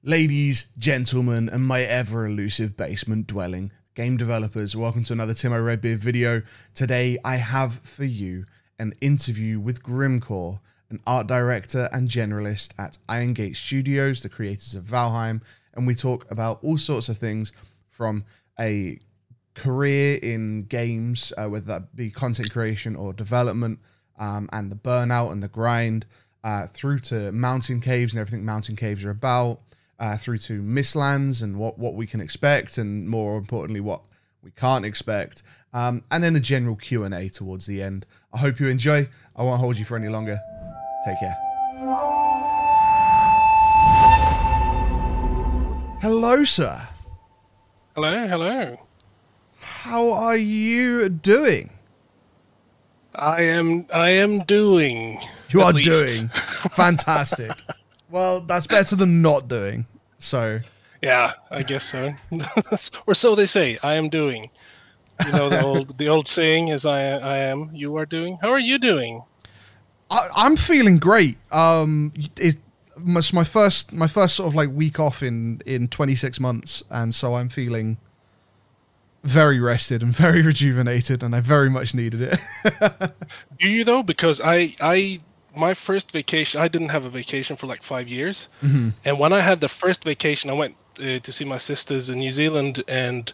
Ladies, gentlemen, and my ever-elusive basement-dwelling game developers, welcome to another Timoredbeard video. Today, I have for you an interview with Grimmcore, an art director and generalist at Irongate Studios, the creators of Valheim, and we talk about all sorts of things from a career in games, whether that be content creation or development, and the burnout and the grind, through to mountain caves and everything mountain caves are about, through to Mistlands and what we can expect, and more importantly, what we can't expect, and then a general Q&A towards the end. I hope you enjoy. I won't hold you for any longer. Take care. Hello, sir. Hello, hello. How are you doing? I am doing. You are doing fantastic. Well, that's better than not doing. So yeah, I guess so. Or so they say. I am doing. You know the old saying is I am, you are doing. How are you doing? I'm feeling great. It's my first sort of like week off in 26 months, and so I'm feeling very rested and very rejuvenated, and I very much needed it. Do you though? Because my first vacation, I didn't have a vacation for like 5 years. Mm-hmm. And when I had the first vacation, I went to see my sisters in New Zealand, and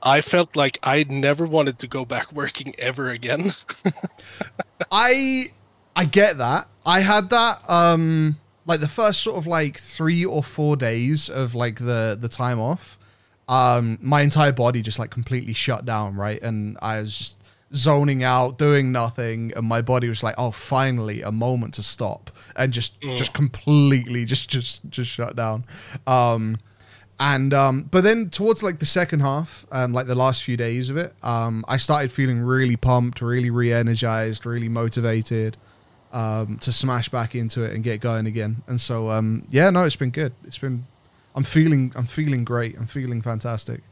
I felt like I never wanted to go back working ever again. I get that. I had that like the first sort of like 3 or 4 days of like the time off. My entire body just like completely shut down, right? And I was just zoning out, doing nothing, and my body was like, oh, finally a moment to stop, and just completely just shut down. But then towards like the second half, like the last few days of it, I started feeling really pumped, really re-energized, really motivated to smash back into it and get going again. And so yeah, no, it's been good. I'm feeling great. I'm feeling fantastic.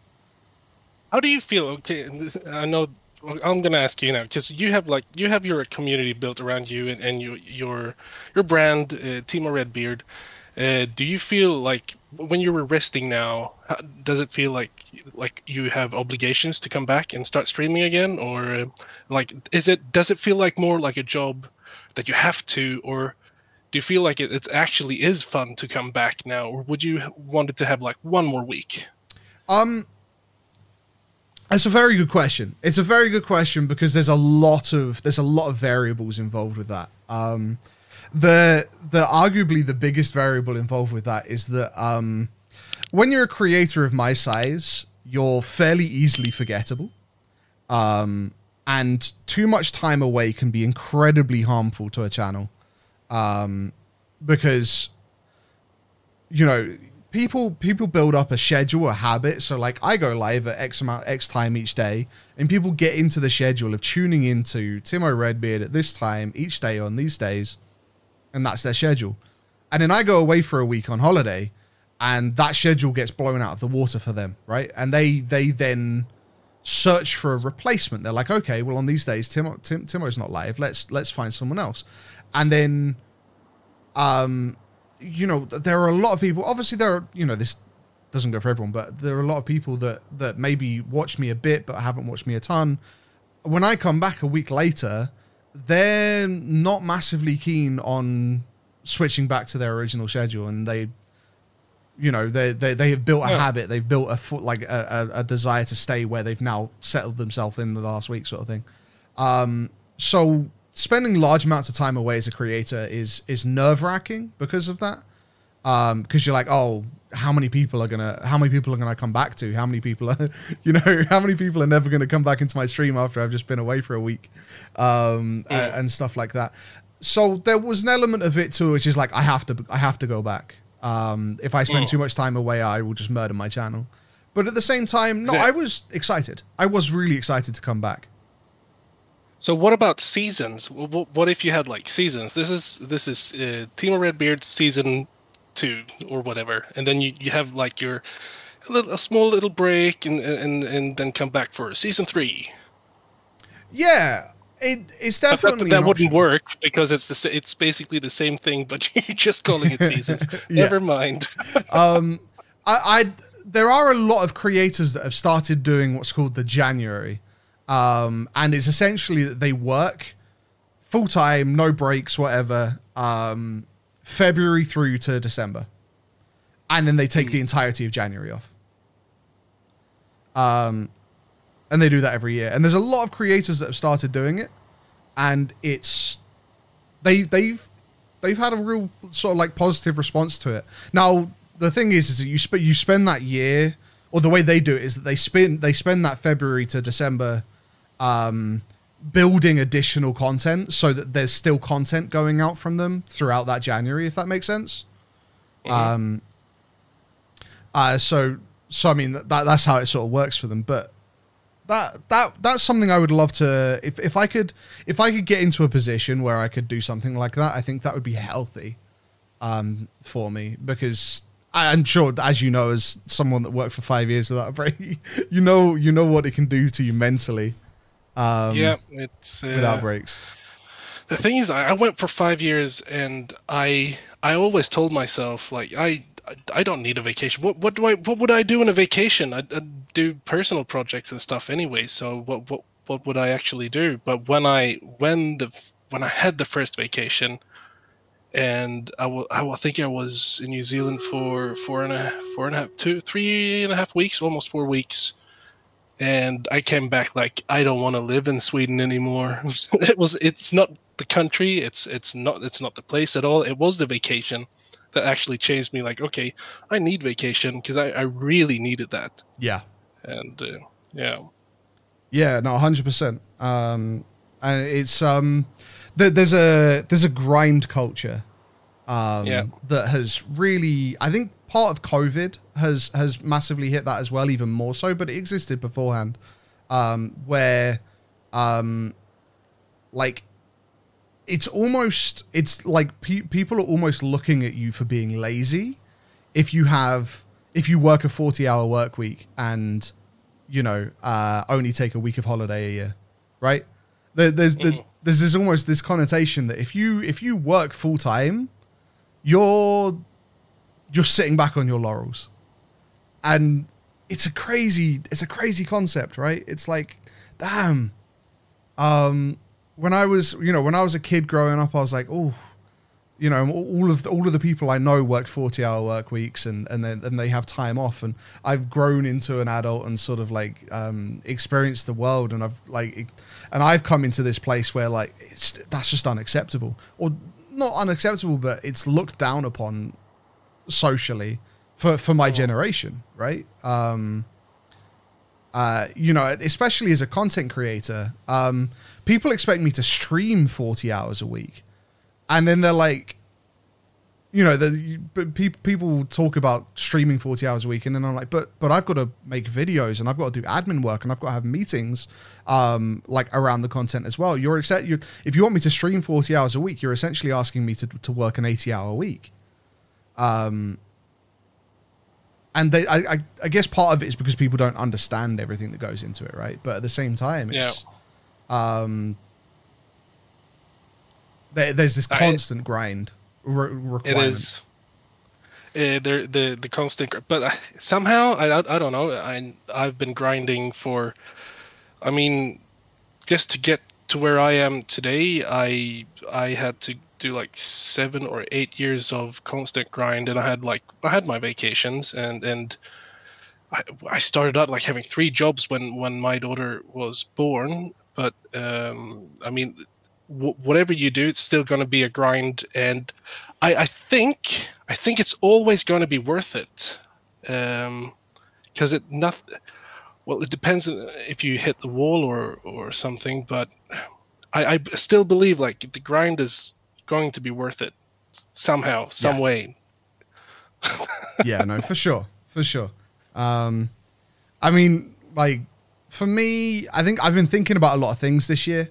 How do you feel? Okay, I know I'm gonna ask you now, because you have your community built around you and your brand, Timoredbeard. Do you feel like when you're resting now, does it feel like you have obligations to come back and start streaming again, or like does it feel like more like a job that you have to, or do you feel like it actually is fun to come back now, or would you want it to have like one more week? It's a very good question. It's a very good question because there's a lot of variables involved with that. The arguably the biggest variable involved with that is that when you're a creator of my size, you're fairly easily forgettable. And too much time away can be incredibly harmful to a channel. Because, you know, people build up a schedule, a habit. So like I go live at X time each day, and people get into the schedule of tuning into Timoredbeard at this time each day on these days, and that's their schedule. And then I go away for a week on holiday, and that schedule gets blown out of the water for them, right? And they then search for a replacement. They're like, okay, well on these days Timo's not live. Let's find someone else. And then you know, there are a lot of people, obviously there are, you know, this doesn't go for everyone, but there are a lot of people that maybe watch me a bit, but haven't watched me a ton. When I come back a week later, they're not massively keen on switching back to their original schedule. And they, you know, they have built a habit. They've built a desire to stay where they've now settled themselves in the last week sort of thing. So spending large amounts of time away as a creator is nerve-wracking because of that. Because you're like, oh, how many people are gonna come back to? How many people are, you know, how many people are never gonna come back into my stream after I've just been away for a week, and stuff like that. So there was an element of it too, which is like I have to go back. If I spend too much time away, I will just murder my channel. But at the same time, no, I was excited. I was really excited to come back. So what about seasons? What if you had like seasons? This is Timoredbeard season 2 or whatever, and then you have like a small little break and then come back for season 3. Yeah, It's I thought definitely that an wouldn't option. work because it's basically the same thing, but you're just calling it seasons. Yeah. Never mind. There are a lot of creators that have started doing what's called the January, and it's essentially that they work full time, no breaks, whatever, February through to December, and then they take the entirety of January off. And they do that every year. And there's a lot of creators that have started doing it, and it's they've had a real sort of like positive response to it. Now the thing is that you spend that year, or the way they do it is that they spend that February to December building additional content so that there's still content going out from them throughout that January, if that makes sense. So I mean that's how it sort of works for them. But that's something I would love to, if I could get into a position where I could do something like that, I think that would be healthy for me, because I'm sure, as you know, as someone that worked for 5 years without a break, you know what it can do to you mentally. Yeah, it's without breaks. The thing is, I went for 5 years, and I always told myself, like, I don't need a vacation. What would I do in a vacation? I'd do personal projects and stuff anyway. So what would I actually do? But when I had the first vacation, and I think I was in New Zealand for 3.5 weeks, almost 4 weeks. And I came back like, I don't want to live in Sweden anymore. It's not the country, it's not the place at all. It was the vacation that actually changed me. Like, okay, I need vacation, because I really needed that. Yeah. And yeah. Yeah, no, 100%. And it's there's a grind culture that has really, I think part of COVID has massively hit that as well, even more so, but it existed beforehand, where like it's like people are almost looking at you for being lazy if you work a 40-hour work week and only take a week of holiday a year, right? There's almost this connotation that if you work full time, you're sitting back on your laurels, and it's a crazy concept, right? It's like, damn. When I was a kid growing up, I was like, oh, all of the people I know work 40-hour work weeks, and they have time off, and I've grown into an adult and sort of like experienced the world, and I've come into this place where like that's just unacceptable, or not unacceptable, but it's looked down upon socially for my generation, right? Especially as a content creator, people expect me to stream 40 hours a week, and then they're like, people talk about streaming 40 hours a week, and then I'm like, but I've got to make videos, and I've got to do admin work, and I've got to have meetings, like around the content as well. If you want me to stream 40 hours a week, you're essentially asking me to work an 80-hour week. And I guess part of it is because people don't understand everything that goes into it, right? But at the same time, it's there's this constant grind requirement. It is. The constant, but somehow I don't know. I've been grinding for, I mean, just to get to where I am today, I had to do like 7 or 8 years of constant grind, and I had my vacations, and I started out like having 3 jobs when my daughter was born. But I mean, whatever you do, it's still going to be a grind, and I think it's always going to be worth it, because it depends if you hit the wall or something, but I still believe like the grind is going to be worth it somehow, some way. Yeah, no, for sure. I mean, like, for me, I think I've been thinking about a lot of things this year,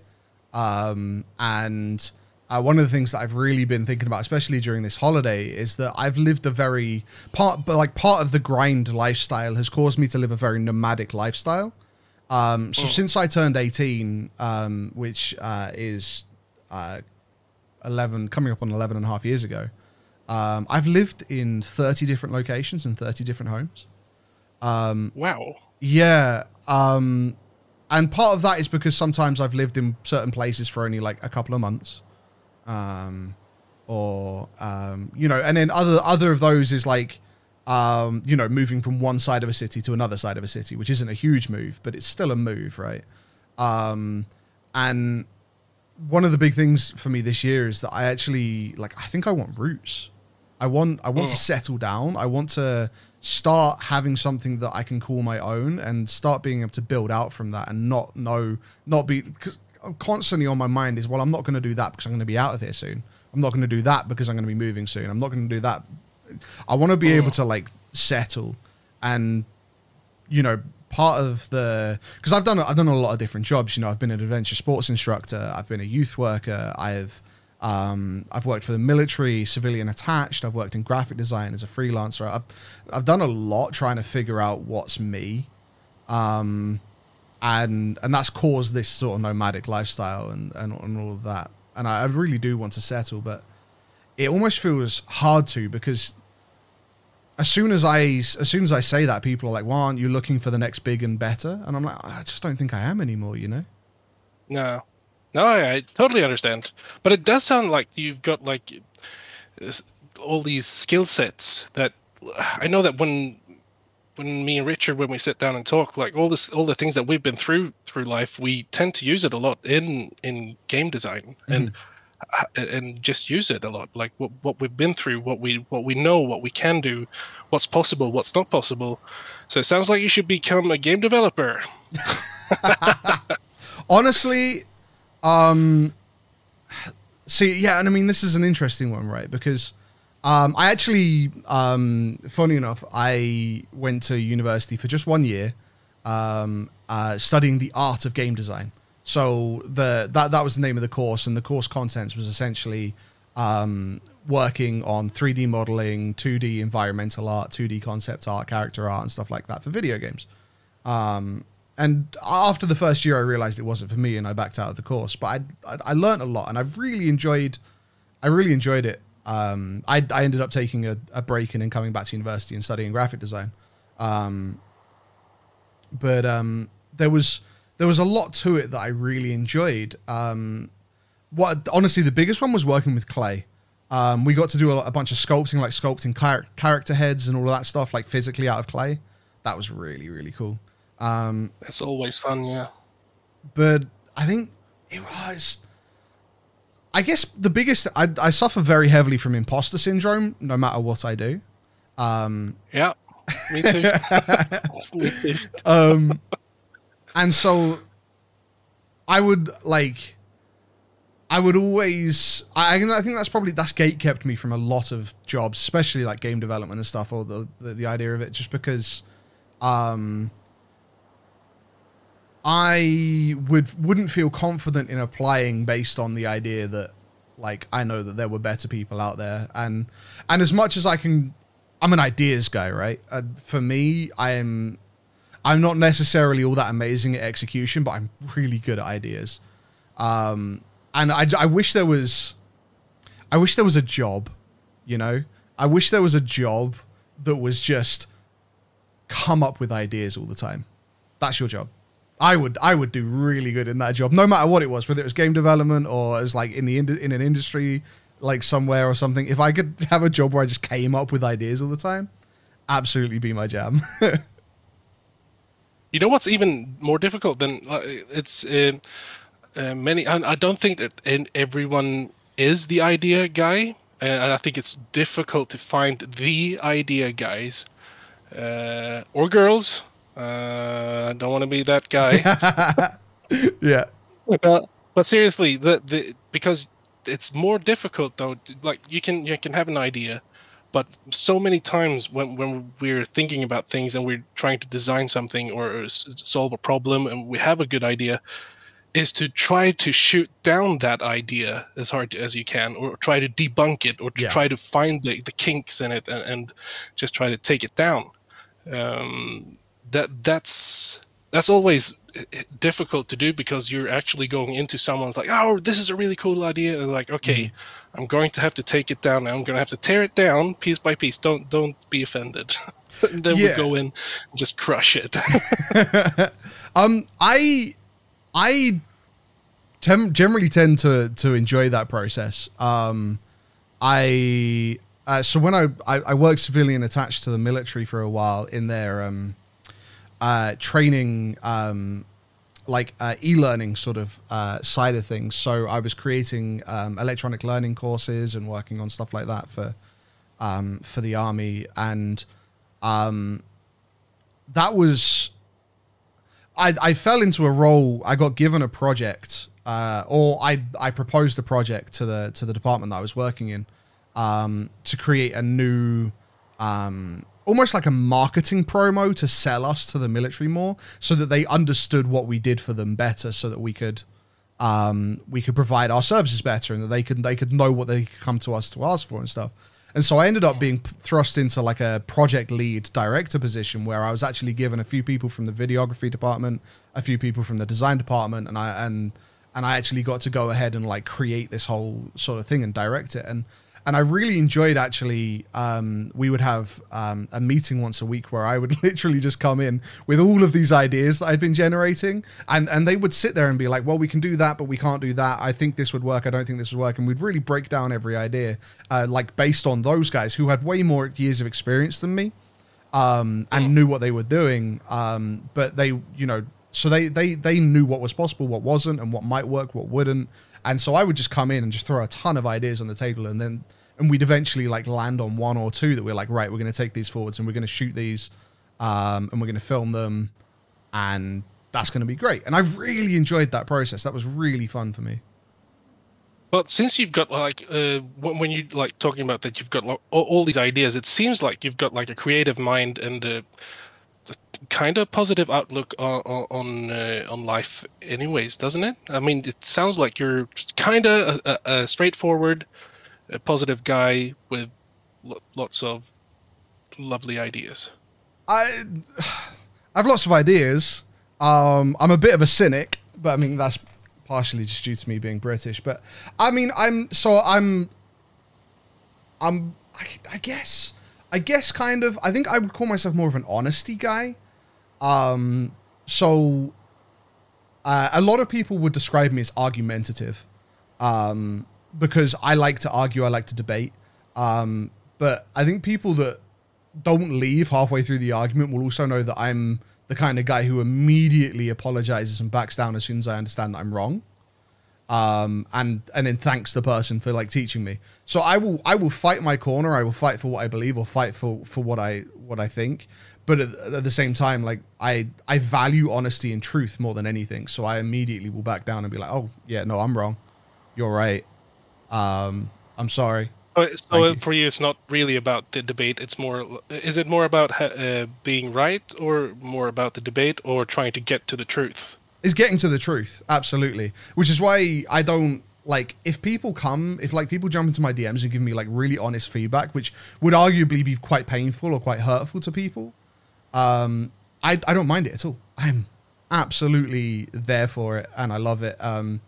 and one of the things that I've really been thinking about, especially during this holiday, is that I've lived part of the grind lifestyle has caused me to live a very nomadic lifestyle. So since I turned 18, which is 11, coming up on 11 and a half years ago, I've lived in 30 different locations and 30 different homes. Wow. Yeah. And part of that is because sometimes I've lived in certain places for only like a couple of months. You know, and then other of those is like, you know, moving from one side of a city to another side of a city, which isn't a huge move, but it's still a move, right? And one of the big things for me this year is that I actually, like, I think I want roots. I want to settle down. I want to start having something that I can call my own and start being able to build out from that and not be, because constantly on my mind is, well, I'm not going to do that because I'm going to be out of here soon. I'm not going to do that because I'm going to be moving soon. I'm not going to do that. I want to be able to like settle, and you know, part of the, because I've done a lot of different jobs. You know, I've been an adventure sports instructor. I've been a youth worker. I've worked for the military, civilian attached. I've worked in graphic design as a freelancer. I've done a lot trying to figure out what's me, and that's caused this sort of nomadic lifestyle and all of that. And I really do want to settle, but it almost feels hard to, because as soon as I say that, people are like, "Well, aren't you looking for the next big and better?" And I'm like, I just don't think I am anymore, you know? No, I totally understand. But it does sound like you've got like all these skill sets that I know that when me and Richard, when we sit down and talk, like all the things that we've been through life, we tend to use it a lot in game design, and just use it a lot, like what we've been through, what we know, what we can do, what's possible, what's not possible. So it sounds like you should become a game developer. Honestly, see, yeah, and I mean, this is an interesting one, right? Because I actually, funny enough, I went to university for just 1 year, studying the art of game design. So that was the name of the course, and the course contents was essentially working on 3D modeling, 2D environmental art, 2D concept art, character art, and stuff like that for video games. And after the first year, I realized it wasn't for me, and I backed out of the course. But I learned a lot, and I really enjoyed it. I ended up taking a break and then coming back to university and studying graphic design. But there was a lot to it that I really enjoyed. Honestly, the biggest one was working with clay. We got to do a bunch of sculpting, like sculpting character heads and all of that stuff, like physically out of clay. That was really, really cool. It's always fun, yeah. But I think it was, I guess the biggest, I suffer very heavily from imposter syndrome, no matter what I do. Yeah, me too. Me too. And so I would always, I think that's gate kept me from a lot of jobs, especially like game development and stuff, or the idea of it, just because, I wouldn't feel confident in applying based on the idea that, like, I know that there were better people out there, and as much as I'm an ideas guy, right? For me, I'm not necessarily all that amazing at execution, but I'm really good at ideas. And I wish there was a job, you know? I wish there was a job that was just come up with ideas all the time. That's your job. I would do really good in that job, no matter what it was, whether it was game development or it was like in an industry, like somewhere or something. If I could have a job where I just came up with ideas all the time, absolutely be my jam. You know what's even more difficult than it's many. I don't think that everyone is the idea guy, and I think it's difficult to find the idea guys or girls. I don't want to be that guy. Yeah. But seriously, because it's more difficult though. Like you can have an idea, but so many times when we're thinking about things and we're trying to design something or solve a problem and we have a good idea, is to try to shoot down that idea as hard as you can, or try to debunk it, or to try to find the kinks in it and just try to take it down. That's that's always difficult to do, because you're actually going into someone's like, oh, this is a really cool idea, and like, okay, I'm going to have to take it down. I'm going to have to tear it down piece by piece. Don't be offended. And then we Yeah. go in and just crush it. I generally tend to enjoy that process. I so when I worked civilian attached to the military for a while in their training, like e-learning sort of side of things. So I was creating electronic learning courses and working on stuff like that for the army, and that was I fell into a role. I got given a project, or I proposed a project to the department that I was working in, to create a new, almost like a marketing promo to sell us to the military more, so that they understood what we did for them better, so that we could provide our services better, and that they could know what they could come to us to ask for and stuff. And so I ended up being thrust into like a project lead director position, where I was actually given a few people from the videography department, a few people from the design department, and I actually got to go ahead and like create this whole sort of thing and direct it. And I really enjoyed actually, we would have a meeting once a week where I would literally just come in with all of these ideas that I'd been generating, and they would sit there and be like, well, we can do that, but we can't do that. I think this would work. I don't think this would work. And we'd really break down every idea, like based on those guys who had way more years of experience than me, and knew what they were doing. But they, you know, so they knew what was possible, what wasn't, and what might work, what wouldn't. And so I would just come in and just throw a ton of ideas on the table, and we'd eventually like land on one or two that we're like, right, we're going to take these forwards and we're going to shoot these, and we're going to film them, and that's going to be great. And I really enjoyed that process. That was really fun for me. But since you've got like, when you like talking about that, you've got like, all these ideas, it seems like you've got like a creative mind and a kind of positive outlook on life anyways, doesn't it? I mean, it sounds like you're kind of a straightforward, a positive guy with lots of lovely ideas. I have lots of ideas. I'm a bit of a cynic, but I mean, that's partially just due to me being British. But I mean, I guess kind of, I think I would call myself more of an honesty guy. So a lot of people would describe me as argumentative, because I like to argue, I like to debate. But I think people that don't leave halfway through the argument will also know that I'm the kind of guy who immediately apologizes and backs down as soon as I understand that I'm wrong. And then thanks the person for like teaching me. So I will fight my corner. I will fight for what I believe, or fight for what I think. But at the same time, like I value honesty and truth more than anything. So I immediately will back down and be like, oh yeah, no, I'm wrong. You're right. I'm sorry. So for you, it's not really about the debate. It's more, is it more about being right, or more about the debate, or trying to get to the truth? Is getting to the truth. Absolutely. Which is why I don't like, if people jump into my DMs and give me like really honest feedback, which would arguably be quite painful or quite hurtful to people. I don't mind it at all. I'm absolutely there for it, and I love it. And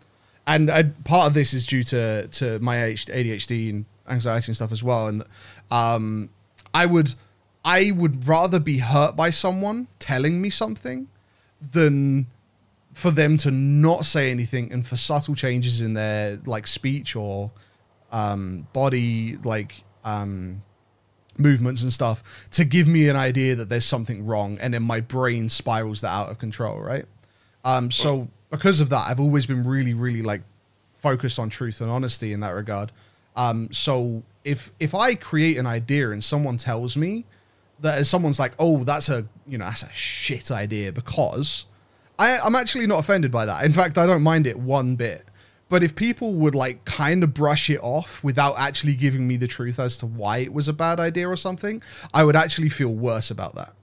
part of this is due to my ADHD and anxiety and stuff as well. And I would rather be hurt by someone telling me something than for them to not say anything, and for subtle changes in their like speech or body like movements and stuff to give me an idea that there's something wrong, and then my brain spirals that out of control, right? So because of that, I've always been really, really like focused on truth and honesty in that regard. So if I create an idea and someone tells me that, someone's like, oh, that's a shit idea, because I'm actually not offended by that. In fact, I don't mind it one bit. But if people would like kind of brush it off without actually giving me the truth as to why it was a bad idea or something, I would actually feel worse about that.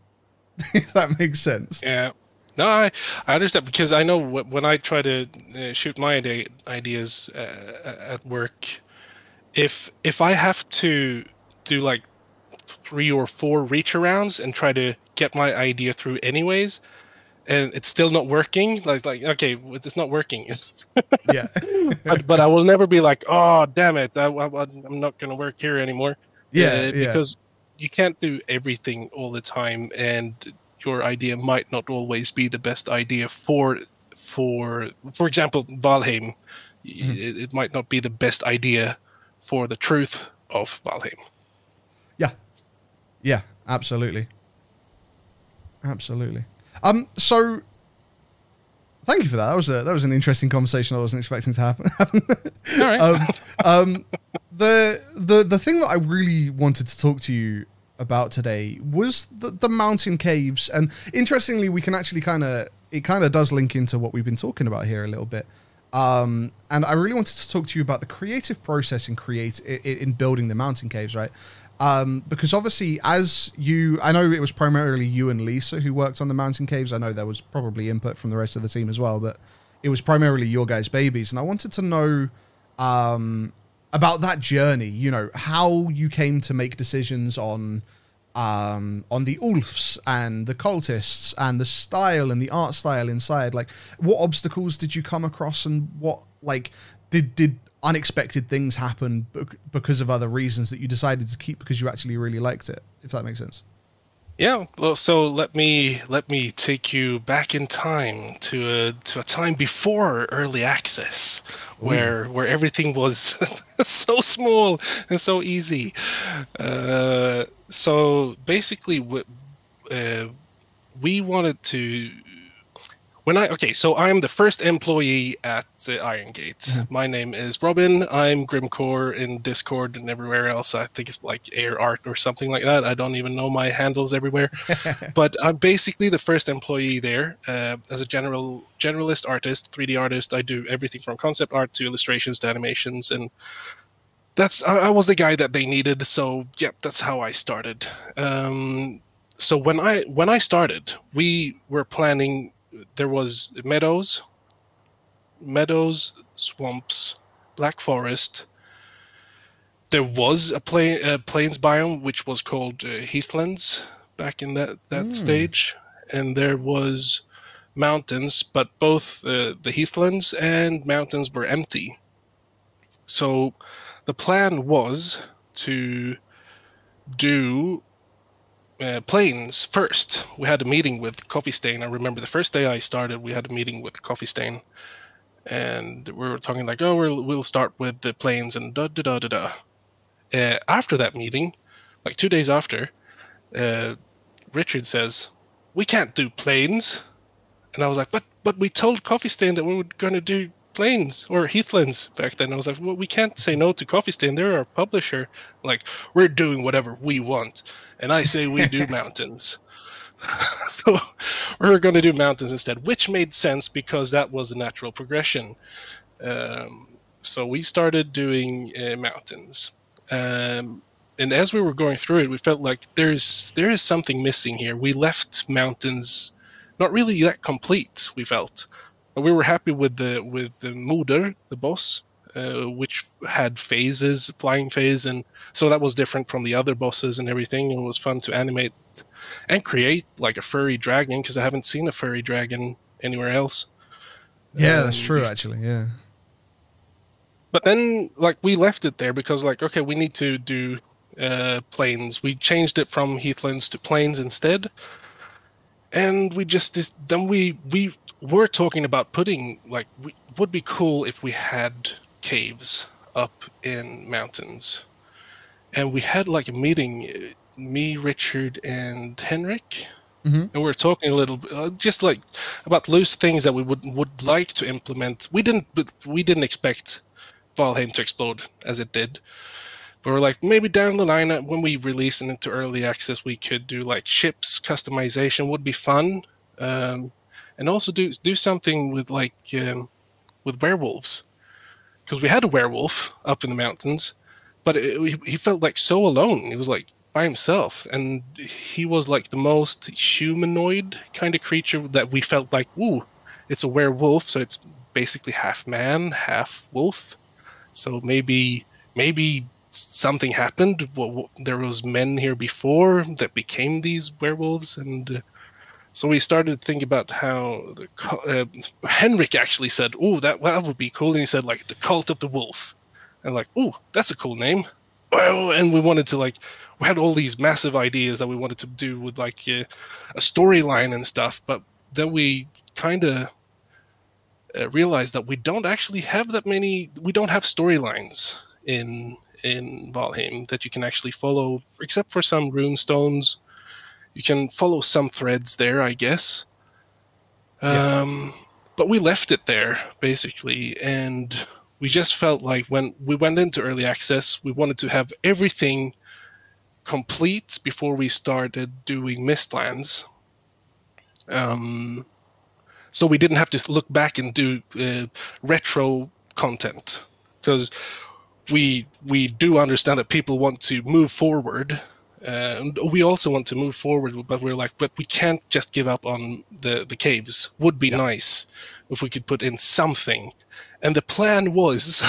If that makes sense. Yeah. No, I understand, because I know when I try to shoot my ideas at work, if I have to do like 3 or 4 reach arounds and try to get my idea through anyways, and it's still not working, like okay, it's not working. Yeah. But I will never be like, oh damn it, I'm not going to work here anymore, Yeah, yeah. because you can't do everything all the time, and your idea might not always be the best idea for example, Valheim. Mhm. It might not be the best idea for the truth of Valheim. Yeah. Yeah, absolutely. Absolutely. So thank you for that. That was an interesting conversation I wasn't expecting to happen. All right. The thing that I really wanted to talk to you about today was the mountain caves, and interestingly, we can actually it kind of does link into what we've been talking about here a little bit. And I really wanted to talk to you about the creative process in building the mountain caves, right? Because obviously, I know it was primarily you and Lisa who worked on the mountain caves. I know there was probably input from the rest of the team as well, but it was primarily your guys' babies. And I wanted to know about that journey. You know, how you came to make decisions on the Ulfs and the Cultists and the style and the art style inside. Like, what obstacles did you come across, and what did unexpected things happen because of other reasons that you decided to keep because you actually really liked it, if that makes sense? Yeah, well, so let me take you back in time to a time before early access, Ooh. where everything was so small and so easy. So basically, we wanted to. So I'm the first employee at Irongate. Mm-hmm. My name is Robin. I'm Grimmcore in Discord and everywhere else. I think it's like Air Art or something like that. I don't even know my handles everywhere. But I'm basically the first employee there as a generalist artist, 3D artist. I do everything from concept art to illustrations to animations, and I was the guy that they needed. So yeah, that's how I started. So when I started, we were planning. There was meadows, swamps, black forest. There was a plains biome which was called heathlands back in that stage, and there was mountains, but both the heathlands and mountains were empty. So the plan was to do plains first. We had a meeting with Coffee Stain. I remember the first day I started, we had a meeting with Coffee Stain, and we were talking like, oh, we'll start with the plains and da da da da da. After that meeting, like 2 days after, Richard says, "We can't do plains," and I was like, "But we told Coffee Stain that we were going to do plains or heathlands back then." I was like, "Well, we can't say no to Coffee Stain. They're our publisher. Like, we're doing whatever we want, and I say we do mountains." So we're going to do mountains instead, which made sense because that was a natural progression. So we started doing mountains. And as we were going through it, we felt like there is something missing here. We left mountains not really that complete. We felt, but we were happy with the Moder, the boss, which had phases, flying phase, and so that was different from the other bosses and everything, and it was fun to animate and create like a furry dragon because I haven't seen a furry dragon anywhere else. Yeah, that's true, actually. Yeah. But then, like, we left it there because, like, okay, we need to do plains. We changed it from heathlands to plains instead, and then we were talking about putting like, would be cool if we had caves up in mountains, and we had like a meeting, me, Richard, and Henrik. Mm-hmm. And we were talking a little bit, just like about loose things that we would like to implement. We didn't expect Valheim to explode as it did. But we're like, maybe down the line when we release it into early access, we could do like ships customization would be fun, and also do something with like with werewolves, because we had a werewolf up in the mountains, but he felt like so alone. He was like by himself, and he was like the most humanoid kind of creature that we felt like, ooh, it's a werewolf, so it's basically half man, half wolf. So maybe something happened. There was men here before that became these werewolves, and So we started thinking about how Henrik actually said, "Oh, that would be cool," and he said like the Cult of the Wolf, and like, "Oh, that's a cool name." Well, and we wanted to like, we had all these massive ideas that we wanted to do with like a storyline and stuff, but then we kind of realized that we don't actually have that many. We don't have storylines in Valheim that you can actually follow, except for some rune stones. You can follow some threads there, I guess. But we left it there, basically, and we just felt like when we went into early access, we wanted to have everything complete before we started doing Mistlands. So we didn't have to look back and do retro content, because we do understand that people want to move forward. We also want to move forward, but we're like, but we can't just give up on the caves. Would be nice if we could put in something. And the plan was,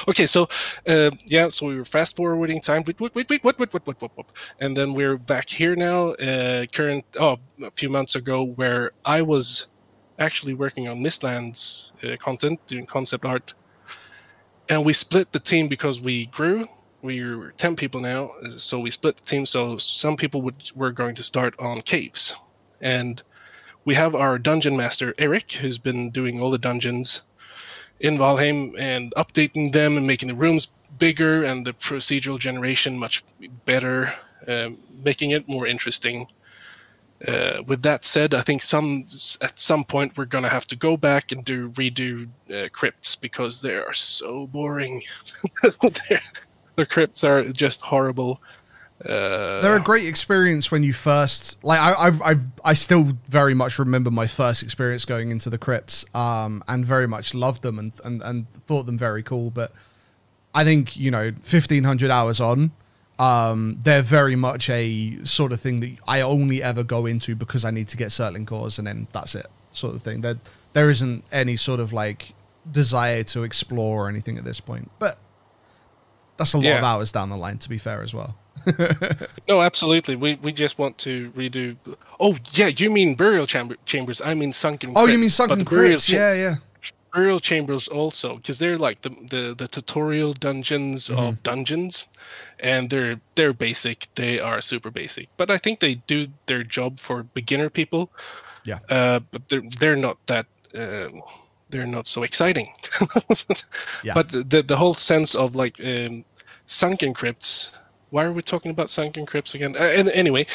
okay, so so we were fast forwarding time. Wait, and then we're back here now. A few months ago, where I was actually working on Mistlands content, doing concept art, and we split the team because we grew. We're 10 people now, so we split the team. So some people were going to start on caves, and we have our dungeon master Eric, who's been doing all the dungeons in Valheim and updating them and making the rooms bigger and the procedural generation much better, making it more interesting. With that said, I think at some point we're gonna have to go back and redo crypts, because they are so boring. The crypts are just horrible. They're a great experience when you first, like, I still very much remember my first experience going into the crypts, and very much loved them and thought them very cool. But I think, 1,500 hours on, they're very much a sort of thing that I only ever go into because I need to get certain cores, and then that's it, sort of thing. There isn't any sort of like desire to explore or anything at this point. But that's a lot of hours down the line, to be fair, as well. No, absolutely. We just want to redo. Oh yeah, you mean burial chambers? I mean sunken. Oh, crypts, you mean sunken crypts? Yeah. Burial chambers also, because they're like the tutorial dungeons of dungeons, and they're basic. They are super basic, but I think they do their job for beginner people. Yeah. But they're not that. They're not so exciting. Yeah. But the whole sense of like sunken crypts. Why are we talking about sunken crypts again? Anyway,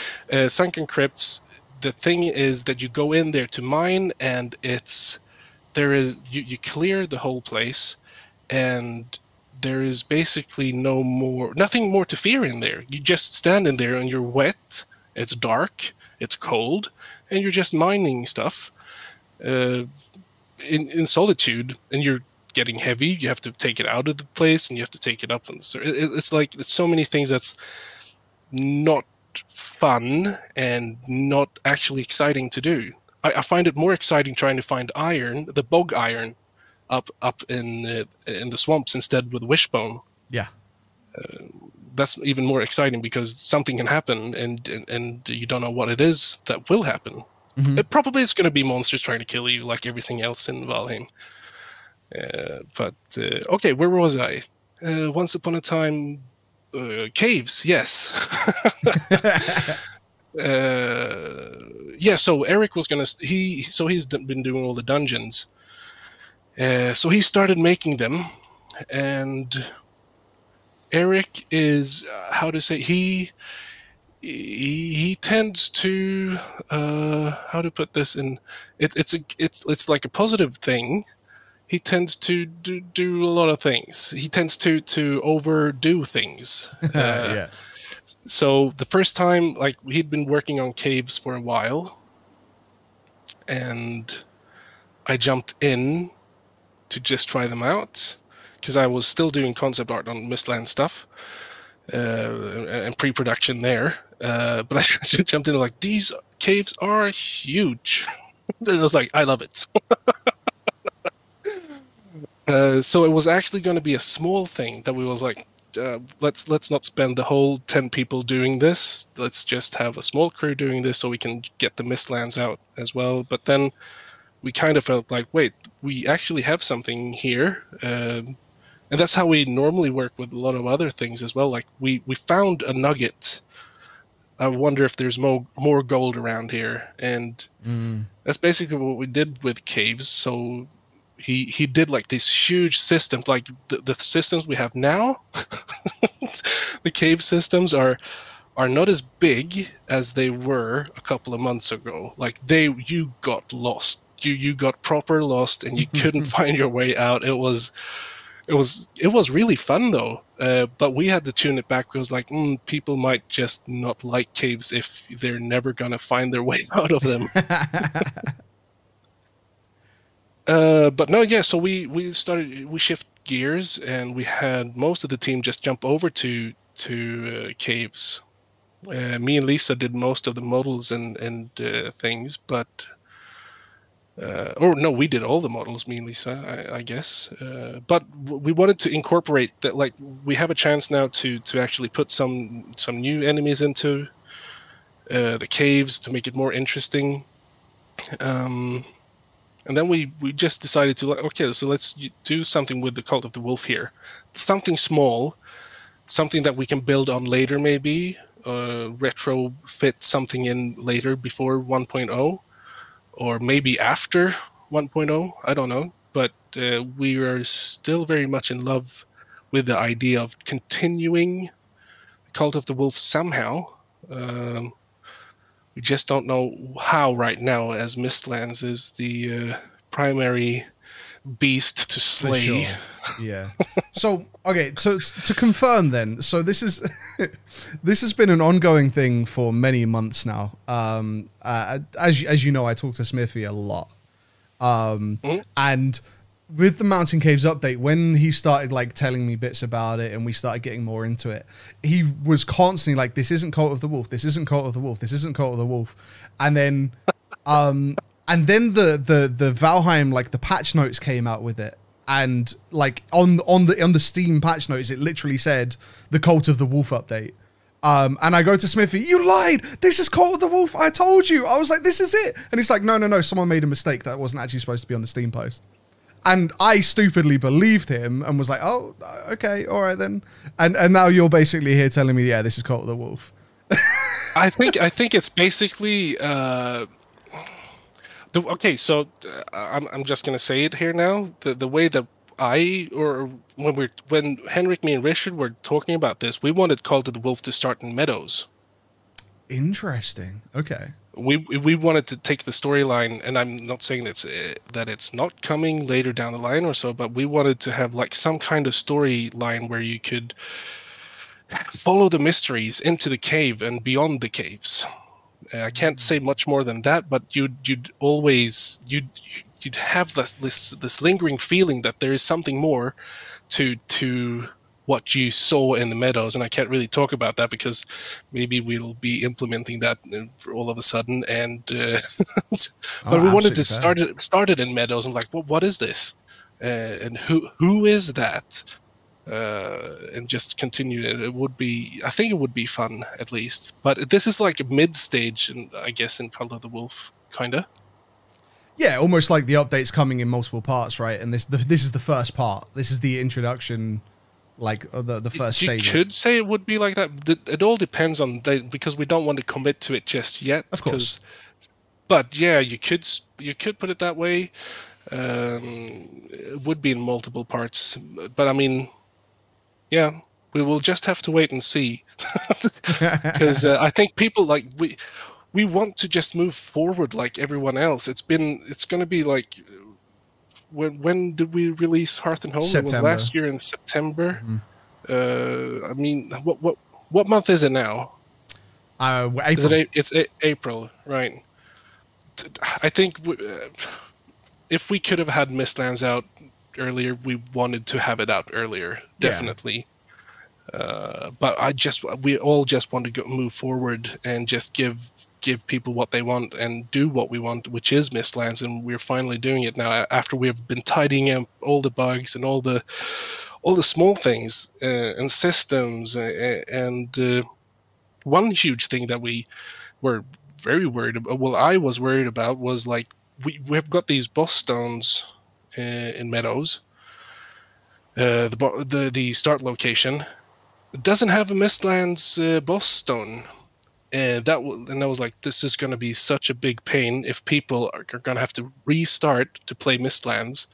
sunken crypts. The thing is that you go in there to mine, and you clear the whole place, and there is basically nothing more to fear in there. You just stand in there, and you're wet. It's dark. It's cold, and you're just mining stuff in solitude, and you're getting heavy. You have to take it out of the place, and you have to take it up. And so it's like it's so many things that's not fun and not actually exciting to do. I find it more exciting trying to find iron, the bog iron, up in the swamps instead with wishbone. Yeah, that's even more exciting because something can happen, and you don't know what it is that will happen. It probably is going to be monsters trying to kill you, like everything else in Valheim. But okay, where was I? Once upon a time, caves. Yes. So Eric was gonna. He's been doing all the dungeons. So he started making them, and Eric is how to say he tends to how to put this in. It's like a positive thing. He tends to do a lot of things. He tends to overdo things. yeah. So the first time, like, he'd been working on caves for a while, and I jumped in to just try them out because I was still doing concept art on Mistlands stuff and pre-production there. But I jumped in like, these caves are huge. And I was like, I love it. So it was actually going to be a small thing that we was like, let's not spend the whole 10 people doing this. Let's just have a small crew doing this so we can get the Mistlands out as well. But then we kind of felt like, wait, we actually have something here. And that's how we normally work with a lot of other things as well. Like we found a nugget. I wonder if there's more gold around here. And that's basically what we did with caves. So he did like this huge system, like the systems we have now. The cave systems are not as big as they were a couple of months ago. Like you got lost. You got proper lost and you couldn't find your way out. It was really fun though, but we had to tune it back because like people might just not like caves if they're never gonna find their way out of them. But no, yeah. So we shift gears and we had most of the team just jump over to caves. Me and Lisa did most of the models and things, but. Or no, we did all the models, me and Lisa, I guess. But we wanted to incorporate that. Like we have a chance now to actually put some new enemies into the caves to make it more interesting. And then we just decided to like, okay, so let's do something with the Cult of the Wolf here, something small, something that we can build on later, maybe retrofit something in later before 1.0. Or maybe after 1.0, I don't know. But we are still very much in love with the idea of continuing Cult of the Wolf somehow. We just don't know how right now, as Mistlands is the primary beast to slay. For sure. Yeah. So okay, so to confirm then, so this is this has been an ongoing thing for many months now. As you know, I talk to Smithy a lot, and with the Mountain Caves update, when he started like telling me bits about it and we started getting more into it, he was constantly like, "This isn't Cult of the Wolf. This isn't Cult of the Wolf. This isn't Cult of the Wolf," and then the Valheim, like the patch notes came out with it. And like on the Steam patch notes, it literally said the Cult of the Wolf update. And I go to Smithy, "You lied! This is Cult of the Wolf. I told you." I was like, "This is it." And he's like, no, someone made a mistake. That wasn't actually supposed to be on the Steam post. And I stupidly believed him and was like, "Oh, okay, all right then." And now you're basically here telling me, "Yeah, this is Cult of the Wolf." I think it's basically. Okay, so I'm just gonna say it here now. The way that when Henrik, me, and Richard were talking about this, we wanted Cult of the Wolf to start in Meadows. Interesting. Okay. We wanted to take the storyline, and I'm not saying that it's not coming later down the line or so, but we wanted to have like some kind of storyline where you could follow the mysteries into the cave and beyond the caves. I can't say much more than that, but you'd have this lingering feeling that there is something more to what you saw in the Meadows, and I can't really talk about that because maybe we'll be implementing that all of a sudden. And but we wanted to start it in Meadows, and like, what is this, and who is that? And just continue. I think it would be fun at least. But this is like a mid-stage, and I guess in Cult of the Wolf, kinda. Yeah, almost like the update's coming in multiple parts, right? And this is the first part. This is the introduction, like the first stage. You could say it would be like that. It all depends on because we don't want to commit to it just yet. Of course. But yeah, you could put it that way. It would be in multiple parts, but I mean. Yeah, we will just have to wait and see, because I think people like we want to just move forward like everyone else. It's going to be like when did we release Hearth and Home? September. It was last year in September. Mm-hmm. I mean, what month is it now? April. It's April, right? I think if we could have had Mistlands out earlier, we wanted to have it out earlier, definitely. Yeah. But we all just want to move forward and just give people what they want and do what we want, which is Mistlands, and we're finally doing it now after we've been tidying up all the bugs and all the all the small things and systems and one huge thing that we were very worried about. Well, I was worried about was like we've got these boss stones in Meadows. The start location doesn't have a Mistlands boss stone. And I was like, this is going to be such a big pain if people are going to have to restart to play Mistlands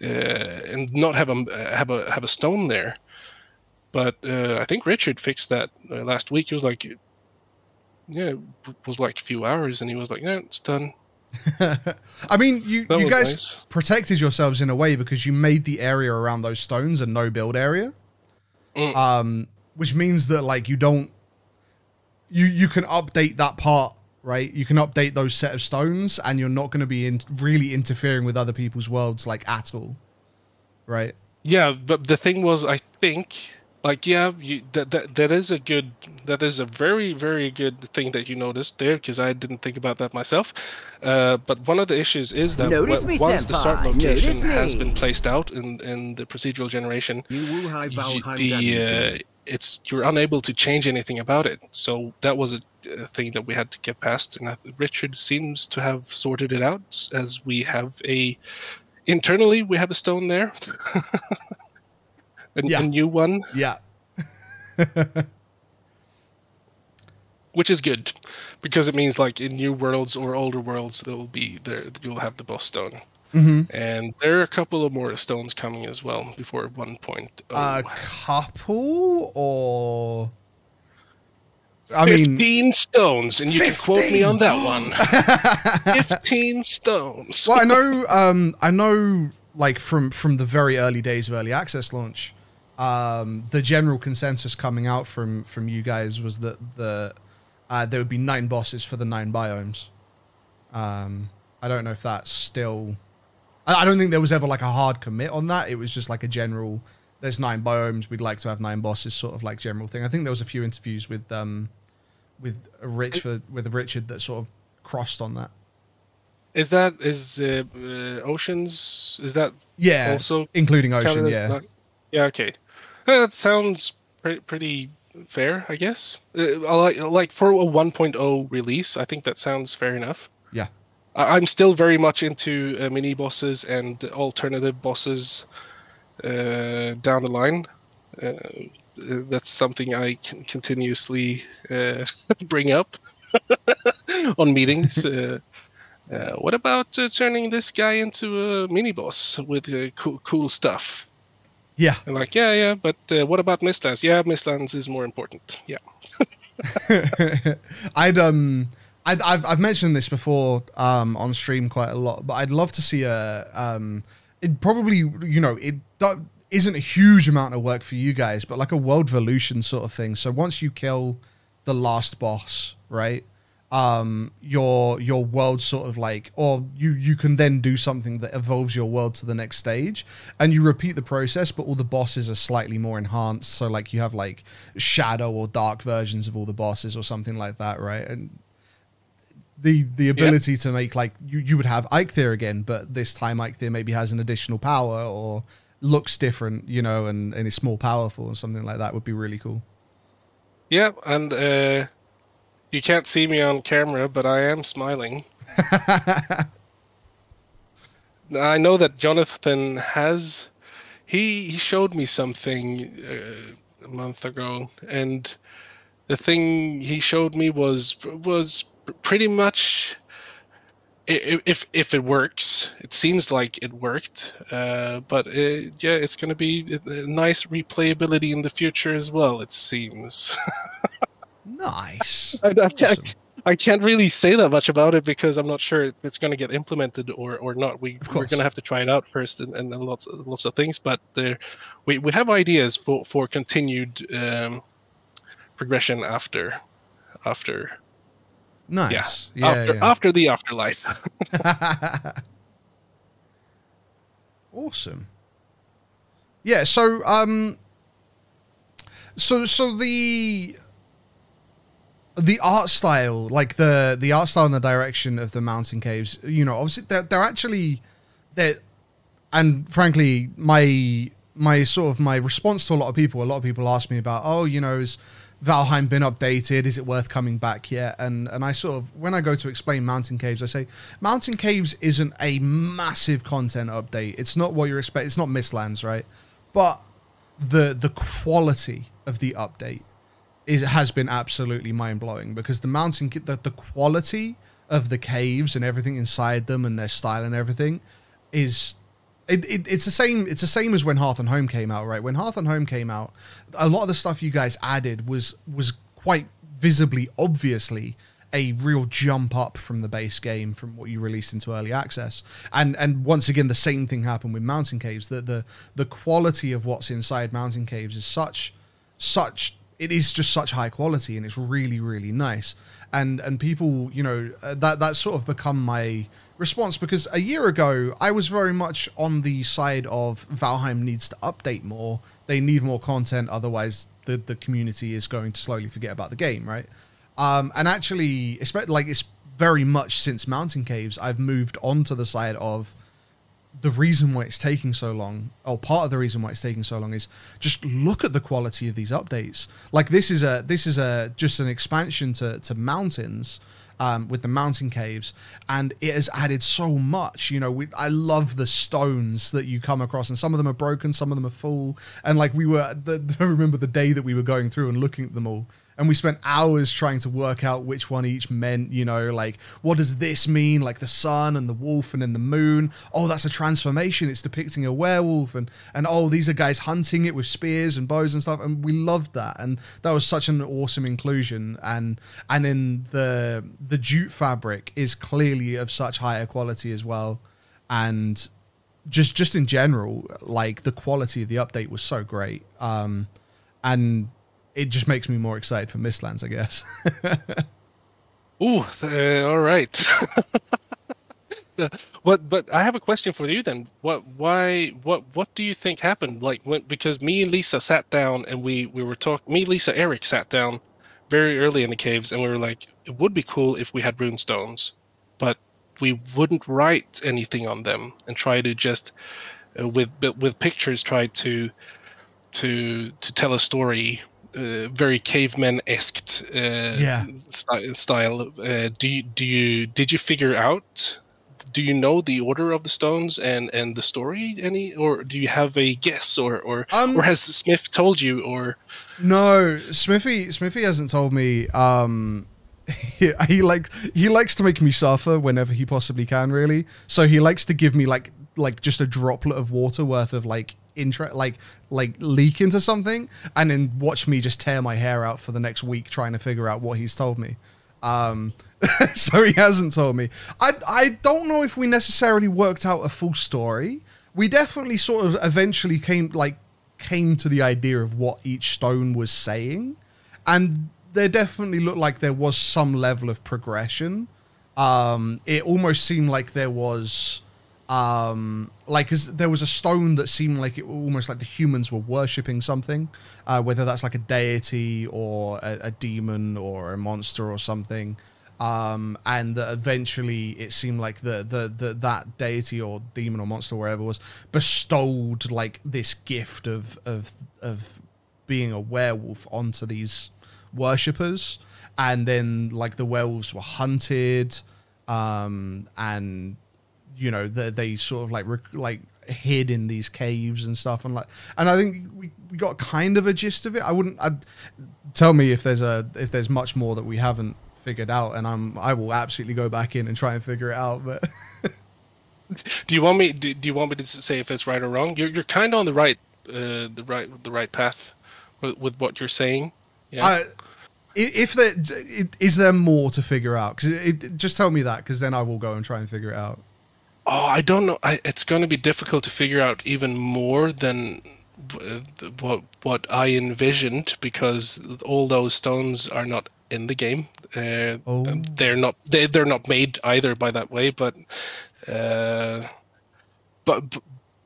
and not have a stone there. But I think Richard fixed that last week. He was like, yeah, it was like a few hours, and he was like, yeah, it's done. I mean, you guys nice. Protected yourselves in a way because you made the area around those stones a no build area. Which means that like you can update that part, right? You can update those set of stones, and you're not going to be really interfering with other people's worlds like at all, right? Yeah, but the thing was, I think, like, yeah, that is a very, very good thing that you noticed there, because I didn't think about that myself. But one of the issues is that once the start location has been placed out in the procedural generation, you're unable to change anything about it. So that was a thing that we had to get past, and Richard seems to have sorted it out, as we have internally we have a stone there. A new one. Yeah. Which is good, because it means like in new worlds or older worlds you'll have the boss stone. And there are a couple of more stones coming as well before 1.0. A couple, or 15 stones, and you 15? Can quote me on that one. 15 stones. Well, I know like from the very early days of early access launch, the general consensus coming out from you guys was that there would be 9 bosses for the 9 biomes. I don't know if that's still... I don't think there was ever like a hard commit on that. It was just like a general, there's 9 biomes, we'd like to have 9 bosses sort of like general thing. I think there was a few interviews with Richard that sort of crossed on that. Is Oceans, is that also including Ocean? Yeah. Yeah, okay. That sounds pretty fair, I guess. Like for a 1.0 release, I think that sounds fair enough. Yeah. I'm still very much into mini bosses and alternative bosses down the line. That's something I can continuously bring up on meetings. What about turning this guy into a mini boss with cool stuff? Yeah. And like, yeah, but what about Mistlands? Yeah, Mistlands is more important. Yeah. I've mentioned this before on stream quite a lot, but I'd love to see it probably, it isn't a huge amount of work for you guys, but like a world evolution sort of thing. So once you kill the last boss, right, your world sort of like, or you can then do something that evolves your world to the next stage, and you repeat the process, but all the bosses are slightly more enhanced. So like you have like shadow or dark versions of all the bosses or something like that, right? And the ability to make like you would have Eikthyr again, but this time Eikthyr maybe has an additional power or looks different, and is more powerful or something like that would be really cool. Yeah, and you can't see me on camera, but I am smiling. I know that Jonathan he showed me something a month ago, and the thing he showed me was pretty much, if it works, it seems like it worked, but it's going to be a nice replayability in the future as well, it seems. Nice. I can't really say that much about it because I'm not sure if it's going to get implemented or not. We're going to have to try it out first and lots of things, but we have ideas for continued progression after. Nice. After the afterlife. Awesome. Yeah, so the art style, like the art style and the direction of the mountain caves, obviously they're actually, and frankly my my response to a lot of people ask me about, oh, you know, is Valheim been updated? Is it worth coming back yet? And I sort of, when I go to explain Mountain Caves, I say Mountain Caves isn't a massive content update. It's not what you're expecting. It's not Mistlands, right? But the quality of the update has been absolutely mind blowing, because the quality of the caves and everything inside them and their style and everything is. It's the same as when Hearth and Home came out, right? When Hearth and Home came out, a lot of the stuff you guys added was quite visibly, obviously, a real jump up from the base game, from what you released into early access. And once again, the same thing happened with Mountain Caves. The quality of what's inside Mountain Caves is such it is just such high quality, and it's really, really nice. And people, you know, that's sort of become my response, because a year ago I was very much on the side of Valheim needs to update more. They need more content, otherwise the community is going to slowly forget about the game, right? And actually, it's very much since Mountain Caves, I've moved on to the side of the reason why it's taking so long, or part of the reason why it's taking so long, is just look at the quality of these updates. Like this is just an expansion to Mountains, with the Mountain Caves, and it has added so much. You know, I love the stones that you come across, and some of them are broken, some of them are full. And like I remember the day that we were going through and looking at them all, and we spent hours trying to work out which one each meant, you know, like, what does this mean? Like the sun and the wolf and then the moon. Oh, that's a transformation. It's depicting a werewolf. And oh, these are guys hunting it with spears and bows and stuff. And we loved that. And that was such an awesome inclusion. And then the jute fabric is clearly of such higher quality as well. And just in general, like the quality of the update was so great. And it just makes me more excited for Mistlands, I guess. Ooh, all right. But I have a question for you then. What do you think happened? Like, because me and Lisa sat down and we were talking. Me, Lisa, Eric sat down very early in the caves, and we were like, it would be cool if we had runestones, but we wouldn't write anything on them and try to just with pictures try to tell a story. Very caveman-esque style. Did you figure out? Do you know the order of the stones and the story or do you have a guess or has Smith told you or? No, Smithy hasn't told me. He likes to make me suffer whenever he possibly can, really. So he likes to give me like just a droplet of water worth of like leak into something, and then watch me just tear my hair out for the next week trying to figure out what he's told me. So he hasn't told me. I don't know if we necessarily worked out a full story. We definitely sort of eventually came to the idea of what each stone was saying, and there definitely looked like there was some level of progression. It almost seemed like there was cause there was a stone that seemed like it almost like the humans were worshipping something, whether that's like a deity or a demon or a monster or something, and that eventually it seemed like that deity or demon or monster or whatever was bestowed like this gift of being a werewolf onto these worshippers, and then like the werewolves were hunted, and you know, they sort of like hid in these caves and stuff, and I think we got kind of a gist of it. I'd tell me if there's much more that we haven't figured out, and I will absolutely go back in and try and figure it out. But do you want me to say if it's right or wrong? You're kind of on the right path with what you're saying. Yeah. Is there more to figure out? Because just tell me that, because then I will go and try and figure it out. Oh, I don't know. It's going to be difficult to figure out even more than what I envisioned, because all those stones are not in the game. They're not made either by that way. But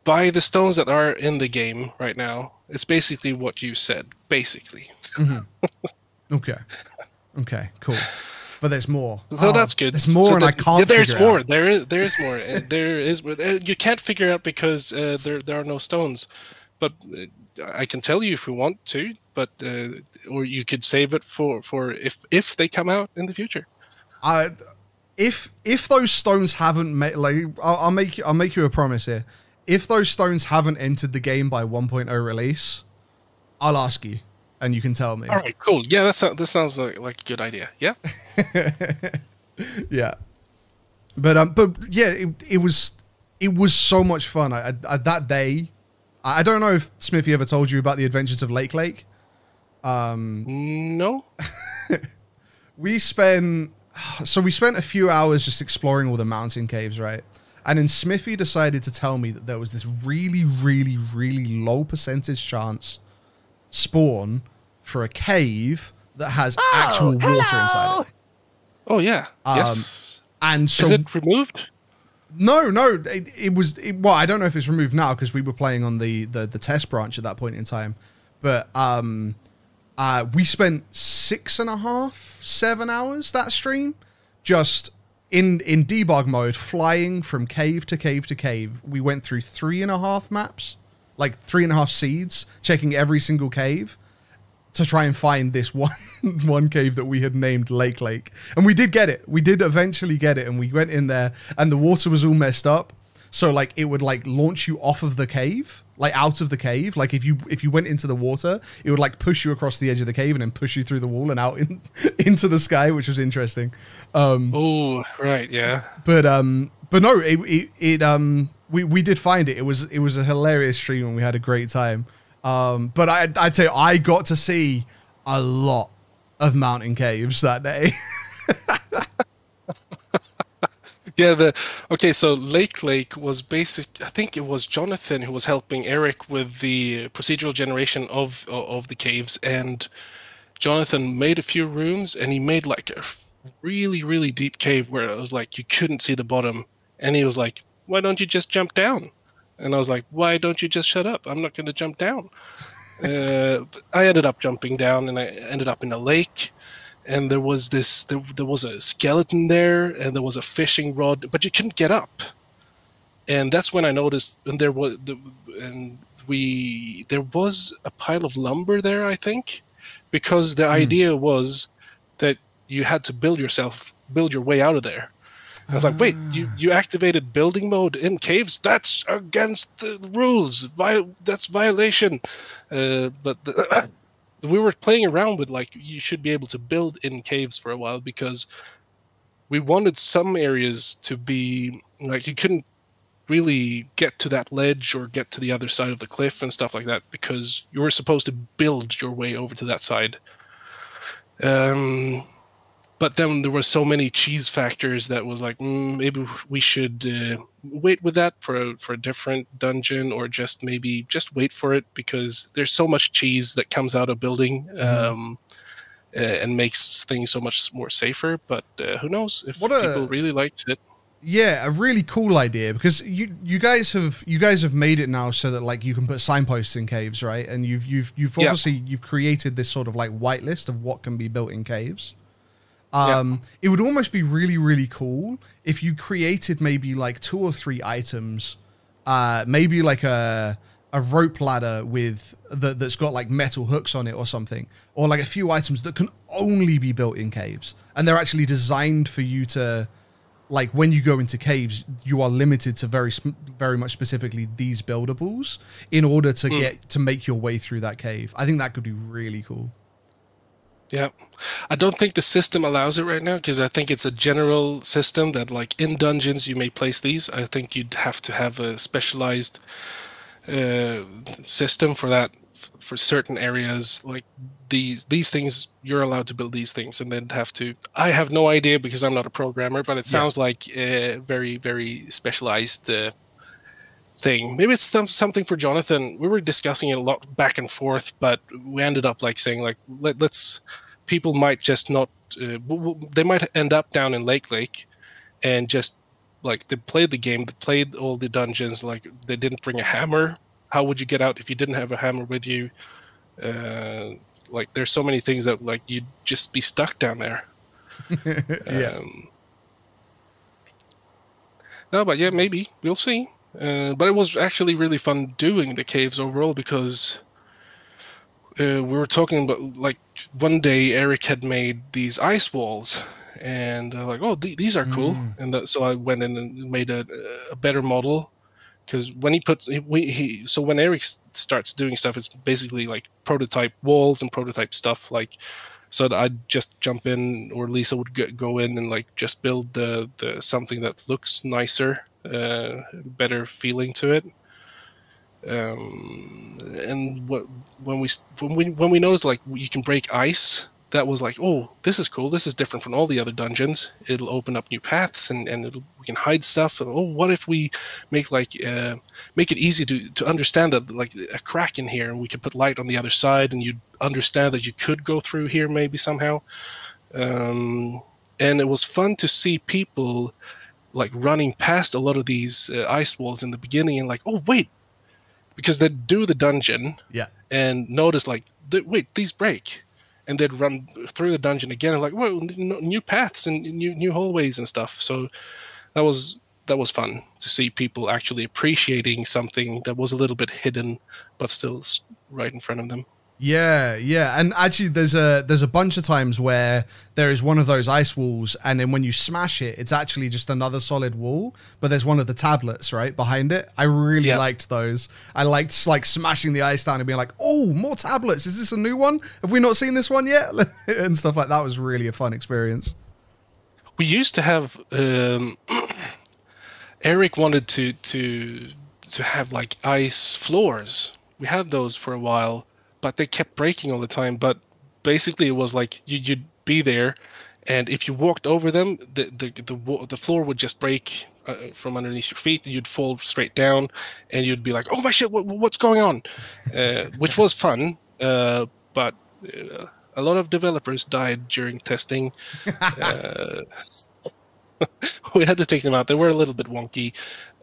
by the stones that are in the game right now, it's basically what you said. Basically. Mm-hmm. Okay. Cool. But there's more. So that's good. There's more, and I can't. There's more. Out. There is more. There is. You can't figure out because there are no stones. but I can tell you if we want to. But or you could save it for if they come out in the future. If those stones haven't made, like, I'll make you a promise here. If those stones haven't entered the game by 1.0 release, I'll ask you, and you can tell me. All right, cool. Yeah, that sounds like a good idea. Yeah. Yeah. But yeah, it was so much fun. That day, I don't know if Smithy ever told you about the Adventures of Lake. No. We spent a few hours just exploring all the mountain caves, right? And then Smithy decided to tell me that there was this really, really, really low percentage chance spawn for a cave that has actual water inside it. Oh yeah. Yes. And so, is it removed? No, it was. Well, I don't know if it's removed now because we were playing on the test branch at that point in time. But we spent 6.5, 7 hours that stream just in debug mode, flying from cave to cave to cave. We went through 3.5 maps, like 3.5 seeds, checking every single cave to try and find this one cave that we had named Lake. And we did get it. We did eventually get it, and we went in there, and the water was all messed up. So like it would like launch you off of the cave, like out of the cave. Like if you went into the water, it would like push you across the edge of the cave and then push you through the wall and out into the sky, which was interesting. Oh, right, yeah. But no, we did find it. It was a hilarious stream and we had a great time. But I'd say I got to see a lot of mountain caves that day. Yeah, so Lake was basic. I think it was Jonathan who was helping Eric with the procedural generation of the caves, and Jonathan made a few rooms, and he made like a really, really deep cave where it was like you couldn't see the bottom, and he was like, "Why don't you just jump down?" And I was like, "Why don't you just shut up? I'm not going to jump down." I ended up jumping down, and I ended up in a lake. And there was a skeleton there, and there was a fishing rod, but you couldn't get up. And that's when I noticed, and there was a pile of lumber there, I think, because the idea was that you had to build your way out of there. I was like, wait, you activated building mode in caves? That's against the rules. That's violation. We were playing around with like you should be able to build in caves for a while because we wanted some areas to be like you couldn't really get to that ledge or get to the other side of the cliff and stuff like that because you were supposed to build your way over to that side. But then there were so many cheese factors that was like maybe we should wait with that for a different dungeon, or just wait for it because there's so much cheese that comes out of building and makes things so much more safer. But who knows if people really liked it? Yeah, a really cool idea because you guys have made it now so that like you can put signposts in caves, right? And you've obviously you've created this sort of like whitelist of what can be built in caves. It would almost be really, really cool if you created maybe like 2 or 3 items, maybe like a rope ladder with that's got like metal hooks on it or something, or like a few items that can only be built in caves, and they're actually designed for you to, like when you go into caves, you are limited to very much specifically these buildables in order to make your way through that cave. I think that could be really cool. Yeah, I don't think the system allows it right now because I think it's a general system that like in dungeons you may place these. I think you'd have to have a specialized system for that for certain areas. Like these things, you're allowed to build these things and then have to. I have no idea because I'm not a programmer, but it sounds like a very, very specialized thing. Maybe it's something for Jonathan. We were discussing it a lot back and forth, but we ended up like saying like let's people might just not they might end up down in Lake and just like they played the game, they played all the dungeons, like they didn't bring a hammer. How would you get out if you didn't have a hammer with you? Like there's so many things that like you'd just be stuck down there. Yeah. No, but yeah, maybe we'll see. But it was actually really fun doing the caves overall because we were talking about, like, one day Eric had made these ice walls, and like, oh, these are cool, Mm. and so I went in and made a better model. Because when so when Eric starts doing stuff, it's basically like prototype walls and prototype stuff. Like, so that I'd just jump in, or Lisa would go in and like just build the something that looks nicer, better feeling to it. And when we noticed like you can break ice, that was like, oh, this is cool. This is different from all the other dungeons. It'll open up new paths, and we can hide stuff. And, oh, what if we make make it easy to understand that, like, a crack in here, and we could put light on the other side, and you'd understand that you could go through here maybe somehow. And it was fun to see people like running past a lot of these ice walls in the beginning, and like, oh wait, because they'd do the dungeon Yeah. and notice like, wait, these break, and they'd run through the dungeon again and like, whoa, new paths and new hallways and stuff. So that was fun to see people actually appreciating something that was a little bit hidden but still right in front of them. Yeah, yeah, and actually, there's a bunch of times where there is one of those ice walls, and then when you smash it, it's actually just another solid wall. But there's one of the tablets right behind it. I really liked those. I liked like smashing the ice down and being like, "Oh, more tablets! Is this a new one? Have we not seen this one yet?" and stuff like that was really a fun experience. We used to have Eric wanted to have like ice floors. We had those for a while, but they kept breaking all the time. But basically, it was like you'd be there, and if you walked over them, the floor would just break from underneath your feet, and you'd fall straight down, and you'd be like, "Oh my shit, what's going on?" Which was fun, but a lot of developers died during testing. We had to take them out. They were a little bit wonky,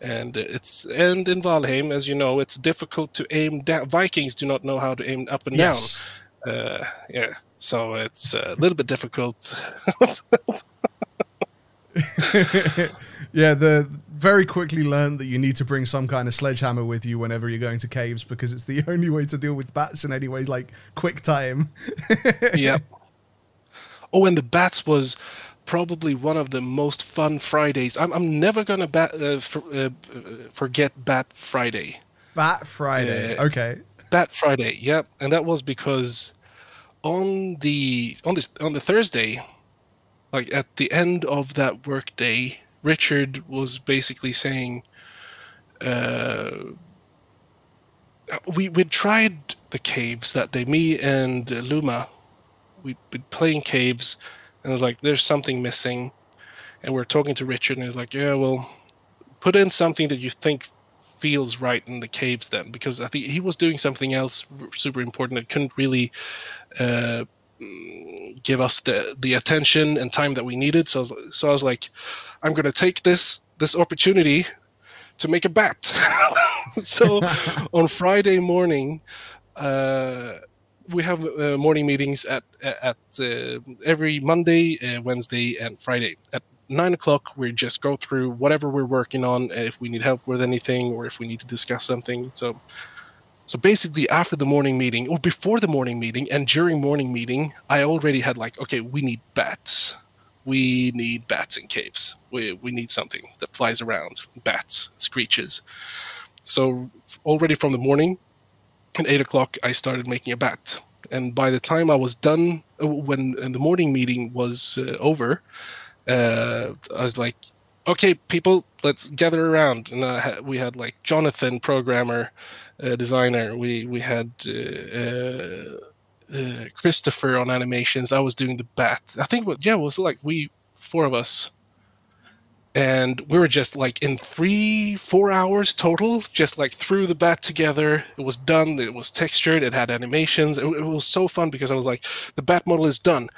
and in Valheim, as you know, it's difficult to aim down. Vikings do not know how to aim up and down. Yeah, so it's a little bit difficult. Yeah, the very quickly learned that you need to bring some kind of sledgehammer with you whenever you're going to caves, because it's the only way to deal with bats in any way, like quick time. Yeah. Oh, and the bats was probably one of the most fun Fridays. I'm never gonna forget Bat Friday. Bat Friday. Okay. Bat Friday. Yeah, and that was because on the Thursday, like at the end of that work day, Richard was basically saying, we'd tried the caves that day. Me and Luma, we'd been playing caves, and it was like, there's something missing. And we're talking to Richard, and he's like, yeah, well, put in something that you think feels right in the caves then, because I think he was doing something else super important that couldn't really give us the attention and time that we needed. So I was like, I'm going to take this opportunity to make a bat. So on Friday morning, we have morning meetings at every Monday, Wednesday, and Friday at 9 o'clock. We just go through whatever we're working on, if we need help with anything, or if we need to discuss something. So basically, after the morning meeting, or before the morning meeting, and during morning meeting, I already had like, okay, we need bats. We need bats in caves. We need something that flies around, bats, screeches. So already from the morning, at 8 o'clock, I started making a bat. And by the time I was done, when the morning meeting was over, I was like, okay, people, let's gather around. And we had like Jonathan, programmer, designer. We had Christopher on animations. I was doing the bat. I think, it was like four of us. And we were just like in 3-4 hours total, just like threw the bat together. It was done. It was textured. It had animations. It was so fun because I was like, the bat model is done.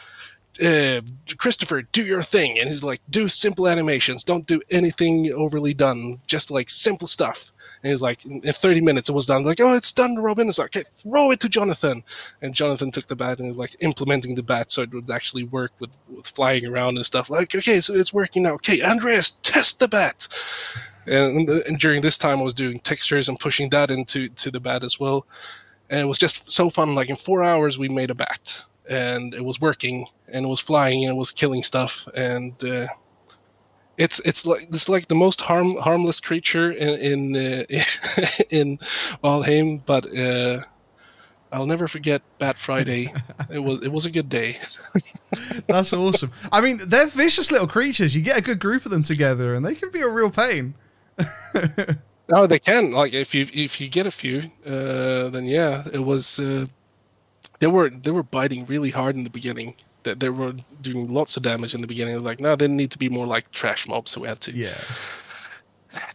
Christopher, do your thing. And he's like, do simple animations. Don't do anything overly done. Just like simple stuff. And he's like, in 30 minutes it was done. Like, oh, it's done, Robin. It's like, okay, throw it to Jonathan. And Jonathan took the bat and was like implementing the bat so it would actually work with flying around and stuff. Like, okay, so it's working now. Okay, Andreas, test the bat. And during this time, I was doing textures and pushing that into the bat as well. And it was just so fun. Like in 4 hours, we made a bat, and it was working, and it was flying, and it was killing stuff. And it's like the most harmless creature in Valheim, but I'll never forget Bat Friday. It was a good day. That's awesome. I mean, they're vicious little creatures. You get a good group of them together, and they can be a real pain. No, they can. Like if you get a few, then yeah, it was. They were biting really hard in the beginning. That they were doing lots of damage in the beginning. Like, no, they need to be more like trash mobs, so we had to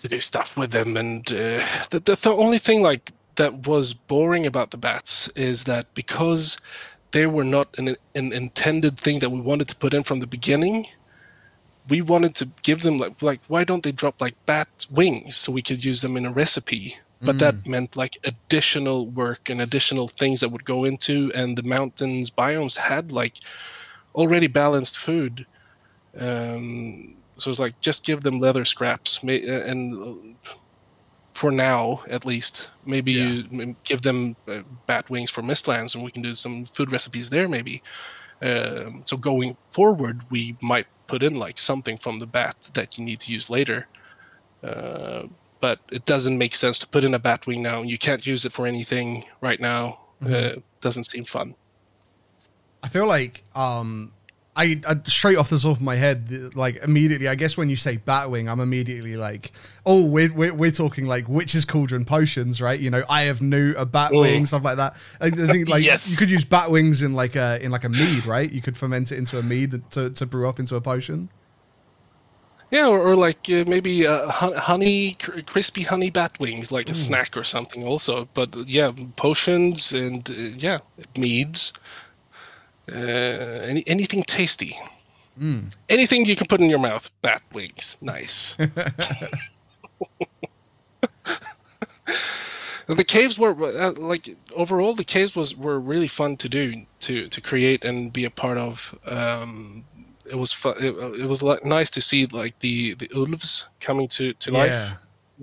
do stuff with them. And the only thing like that was boring about the bats is that because they were not an intended thing that we wanted to put in from the beginning, we wanted to give them like why don't they drop like bat wings so we could use them in a recipe? But that meant like additional work and additional things that would go into, and the mountains biomes had like already balanced food. So it's like, just give them leather scraps, and for now at least, maybe you give them bat wings for Mistlands, and we can do some food recipes there maybe. So going forward, we might put in like something from the bat that you need to use later. But it doesn't make sense to put in a bat wing now. You can't use it for anything right now. Doesn't seem fun. I feel like I straight off the top of my head, like immediately, I guess when you say Batwing, I'm immediately like, oh, we're talking like Witch's Cauldron potions, right? You know, I have new a Batwing, stuff like that. I think like Yes. you could use Batwings in like a mead, right? You could ferment it into a mead to brew up into a potion. Yeah, or like maybe crispy honey bat wings, like a snack or something also. But yeah, potions and yeah, meads. Anything tasty. Anything you can put in your mouth. Bat wings. Nice. The caves were like overall. The caves were really fun to do, to create and be a part of. It was fun. It was nice to see like the wolves coming to life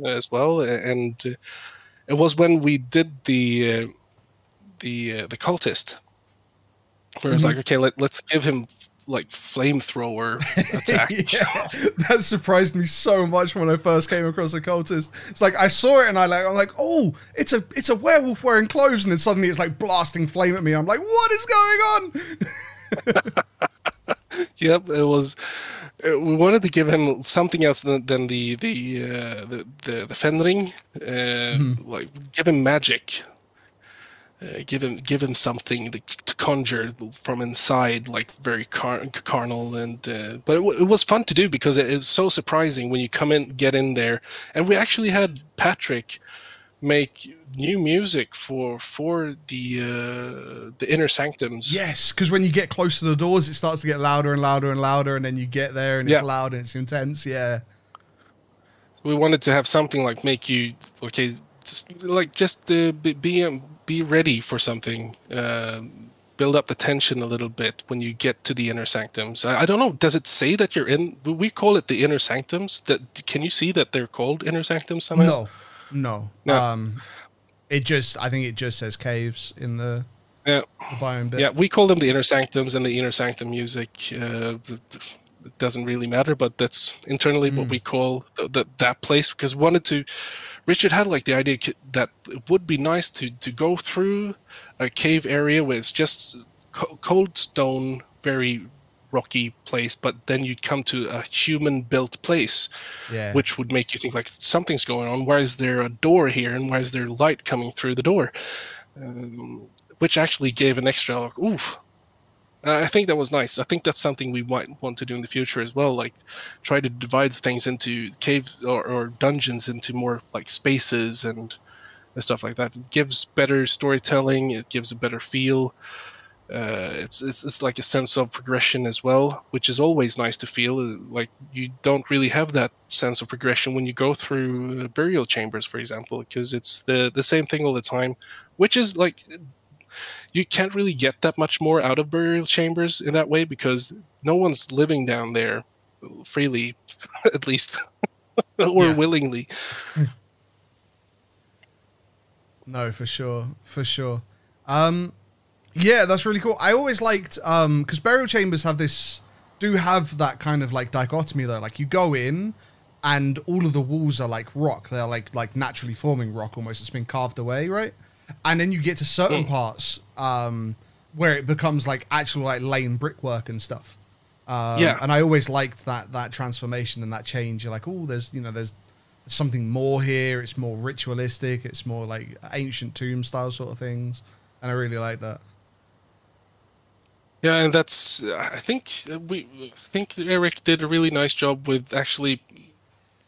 as well. And it was when we did the cultist, where it's like, okay, let's give him like flamethrower attack. That surprised me so much when I first came across a cultist. It's like I saw it and I'm like, oh, it's a werewolf wearing clothes, and then suddenly it's like blasting flame at me. I'm like, what is going on? Yep, it was. We wanted to give him something else than the Fenring. Like give him magic. Give him something to conjure from inside, like very carnal, and but it was fun to do because it was so surprising when you get in there, and we actually had Patrick make new music for the inner sanctums. Yes, because when you get close to the doors, it starts to get louder and louder and louder, and then you get there and it's loud and it's intense. Yeah, we wanted to have something like make you be ready for something. Build up the tension a little bit when you get to the inner sanctums. I don't know. Does it say that you're in? We call it the inner sanctums. Can you see that they're called inner sanctums somehow? No. I think it just says caves in the biome bit. Yeah, we call them the inner sanctums, and the inner sanctum music. It doesn't really matter, but that's internally what we call that place, because Richard had like the idea that it would be nice to go through a cave area where it's just cold stone, very rocky place, but then you'd come to a human-built place, which would make you think like something's going on. Why is there a door here, and why is there light coming through the door? Which actually gave an extra like, oof. I think that was nice. I think that's something we might want to do in the future as well, like try to divide things into caves or dungeons into more like spaces and stuff like that. It gives better storytelling. It gives a better feel. It's like a sense of progression as well, which is always nice to feel. Like you don't really have that sense of progression when you go through burial chambers, for example, because it's the same thing all the time, which is like you can't really get that much more out of burial chambers in that way because no one's living down there freely, at least. or Yeah. willingly. No, for sure, for sure. Yeah, that's really cool. I always liked because burial chambers do have that kind of like dichotomy though. Like you go in, and all of the walls are like rock. They're like naturally forming rock almost. It's been carved away, right? And then you get to certain parts where it becomes like actual like lane brickwork and stuff. Yeah. And I always liked that transformation and that change. You're like, oh, there's something more here. It's more ritualistic. It's more like ancient tomb style sort of things, and I really like that. Yeah, and that's I think Eric did a really nice job with actually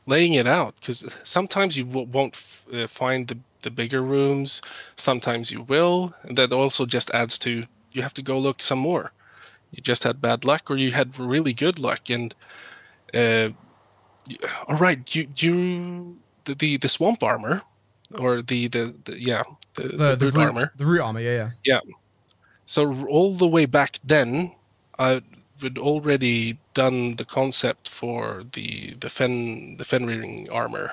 laying it out, because sometimes you won't find the bigger rooms, sometimes you will, and that also just adds to you have to go look some more. You just had bad luck, or you had really good luck, and all right, the swamp armor, or the root armor, the root armor, yeah. yeah. So all the way back then, I had already done the concept for the Fenrir armor.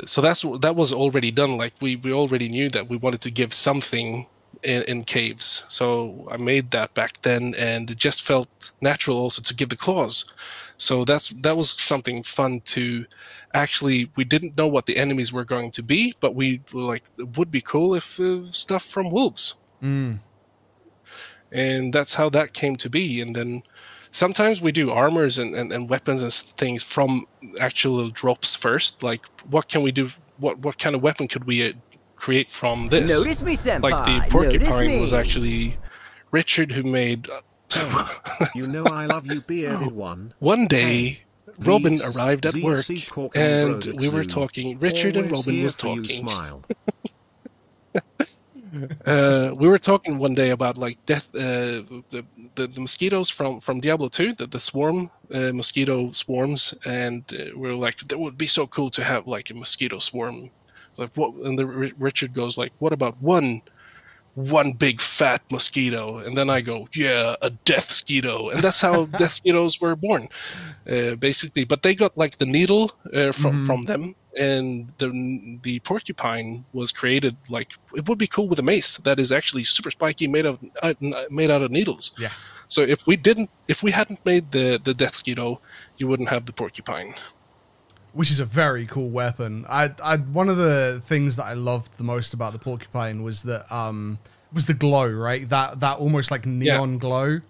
So that was already done. Like we already knew that we wanted to give something in caves. So I made that back then, and it just felt natural also to give the claws. So that was something fun to actually. We didn't know what the enemies were going to be, but we were like, it would be cool if stuff from wolves. And that's how that came to be. And then sometimes we do armors and weapons and things from actual drops first. Like, what can we do? What kind of weapon could we create from this? Notice me, senpai. Like the porcupine was actually Richard who made. You know I love you, bearded one. One day, Robin arrived at work, and we were talking. Richard and Robin was talking. We were talking one day about like death, the mosquitoes from Diablo 2, the swarm, mosquito swarms, and we were like, that would be so cool to have like a mosquito swarm. Like what? And Richard goes like, what about one big fat mosquito? And then I go, yeah, a death mosquito, and that's how death mosquitoes were born, basically. But they got like the needle from them, and the porcupine was created like it would be cool with a mace that is actually super spiky, made out of needles. Yeah. So if we hadn't made the death mosquito, you wouldn't have the porcupine. Which is a very cool weapon. One of the things that I loved the most about the porcupine was that was the glow, right? That almost like neon glow.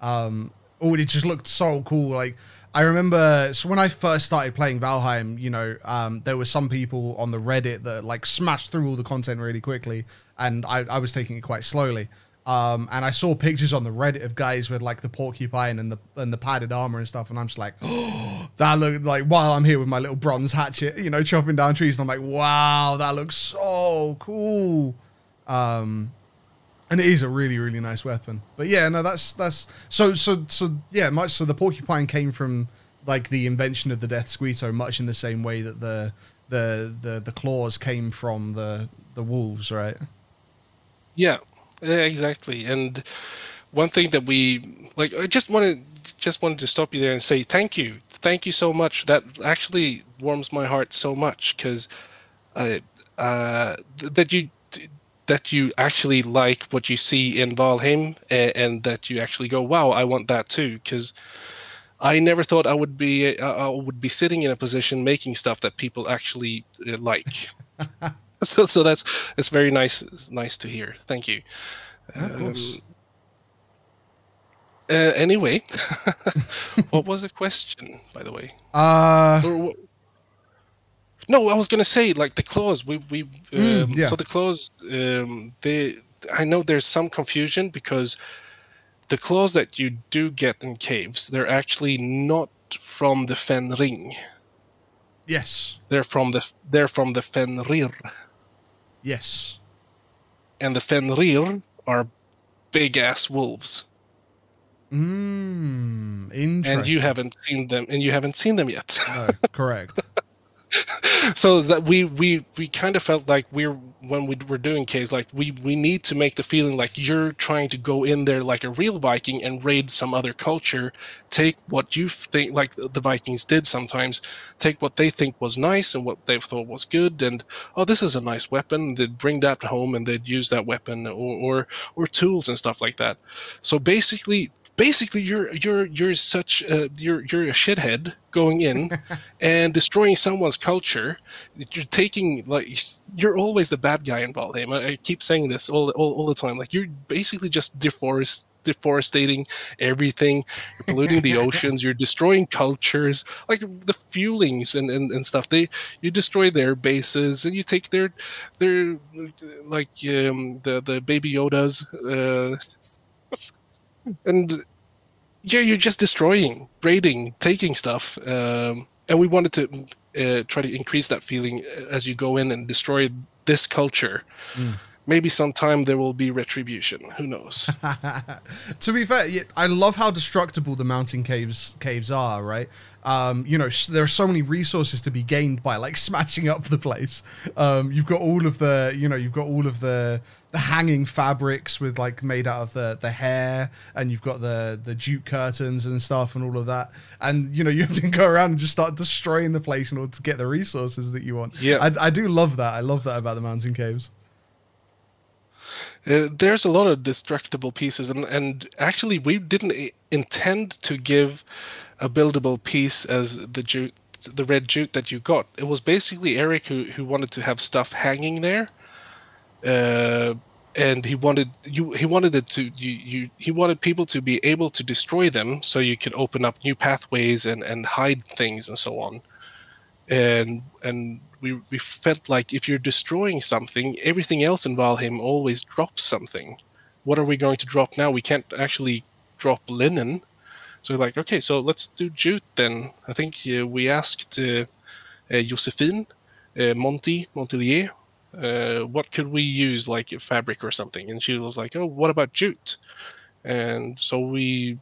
It just looked so cool. Like I remember, so when I first started playing Valheim, there were some people on the Reddit that like smashed through all the content really quickly, and I was taking it quite slowly. And I saw pictures on the Reddit of guys with like the porcupine and the padded armor and stuff, and I'm just like, oh, that looked like, while I'm here with my little bronze hatchet, chopping down trees, and I'm like, wow, that looks so cool. And it is a really, really nice weapon. But yeah, no, that's so yeah, much so the porcupine came from like the invention of the Death Squito, much in the same way that the claws came from the wolves, right? Yeah. Exactly. And one thing that we like, I just wanted to stop you there and say thank you so much. That actually warms my heart so much, because that you actually like what you see in Valheim, and that you actually go, wow, I want that too. Because I never thought I would be sitting in a position making stuff that people actually like. So it's very nice to hear. Thank you. Of course. Anyway, what was the question, by the way? No, I was gonna say like the claws. So the claws. I know there's some confusion, because the claws that you do get in caves, they're actually not from the Fenring. Yes. They're from the Fenrir. Yes. And the Fenrir are big ass wolves. Interesting. And you haven't seen them yet. No, correct. So that we kind of felt like when we were doing caves, like we need to make the feeling like you're trying to go in there like a real Viking and raid some other culture, take what you think, like the Vikings did sometimes, take what they think was nice and what they thought was good, and oh, this is a nice weapon. They'd bring that home and they'd use that weapon, or tools and stuff like that. So basically you're such you're a shithead going in and destroying someone's culture. You're taking, like, you're always the bad guy in Valheim. I keep saying this all the time. Like, you're basically just deforesting everything. You're polluting the oceans. You're destroying cultures, like the fuelings and stuff. You destroy their bases and you take their like the baby Yodas. And yeah, you're just destroying, raiding, taking stuff, and we wanted to try to increase that feeling as you go in and destroy this culture. Maybe sometime there will be retribution. Who knows? To be fair, I love how destructible the mountain caves are, right? You know, there are so many resources to be gained by like smashing up the place. You've got all of the, you know, you've got all of the hanging fabrics with like made out of the hair, and you've got the jute curtains and stuff and all of that. And you know, you have to go around and just start destroying the place in order to get the resources that you want. Yeah, I do love that. I love that about the mountain caves. There's a lot of destructible pieces, and actually we didn't intend to give a buildable piece as the red jute that you got. It was basically Eric who wanted to have stuff hanging there, and he wanted people to be able to destroy them so you could open up new pathways and hide things and so on. And we felt like if you're destroying something, everything else in Valheim always drops something. What are we going to drop now? We can't actually drop linen. So we're like, okay, so let's do jute then. I think we asked Josephine Montelier, what could we use, like fabric or something? And she was like, oh, what about jute? And so we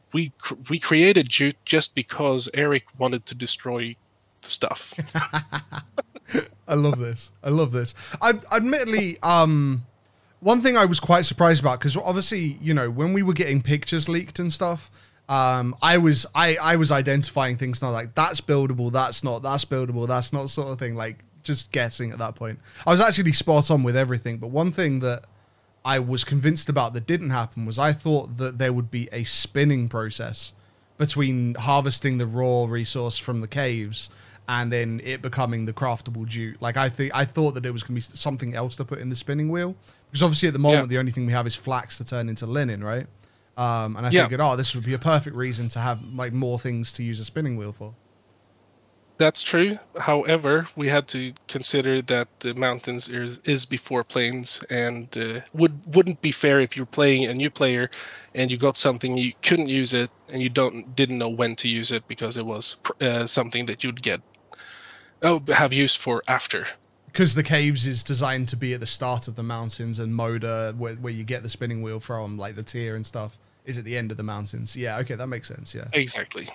created jute just because Eric wanted to destroy the stuff. I love this. I love this. Admittedly, one thing I was quite surprised about, because obviously, you know, when we were getting pictures leaked and stuff, I was identifying things now, like that's buildable, that's not, that's buildable, that's not, sort of thing, like just guessing at that point. I was actually spot on with everything, but one thing that I was convinced about that didn't happen was I thought that there would be a spinning process between harvesting the raw resource from the caves and then it becoming the craftable jute. Like I thought that it was going to be something else to put in the spinning wheel, because obviously at the moment the only thing we have is flax to turn into linen, right? And I figured, oh, this would be a perfect reason to have like more things to use a spinning wheel for. That's true. However, we had to consider that the mountains is before plains, and wouldn't be fair if you're playing a new player and you got something, you couldn't use it and you didn't know when to use it because it was something that you'd have use for after. Because the caves is designed to be at the start of the mountains, and Moda, where you get the spinning wheel from, like the tier and stuff, is at the end of the mountains. Yeah, okay, that makes sense. Yeah, exactly.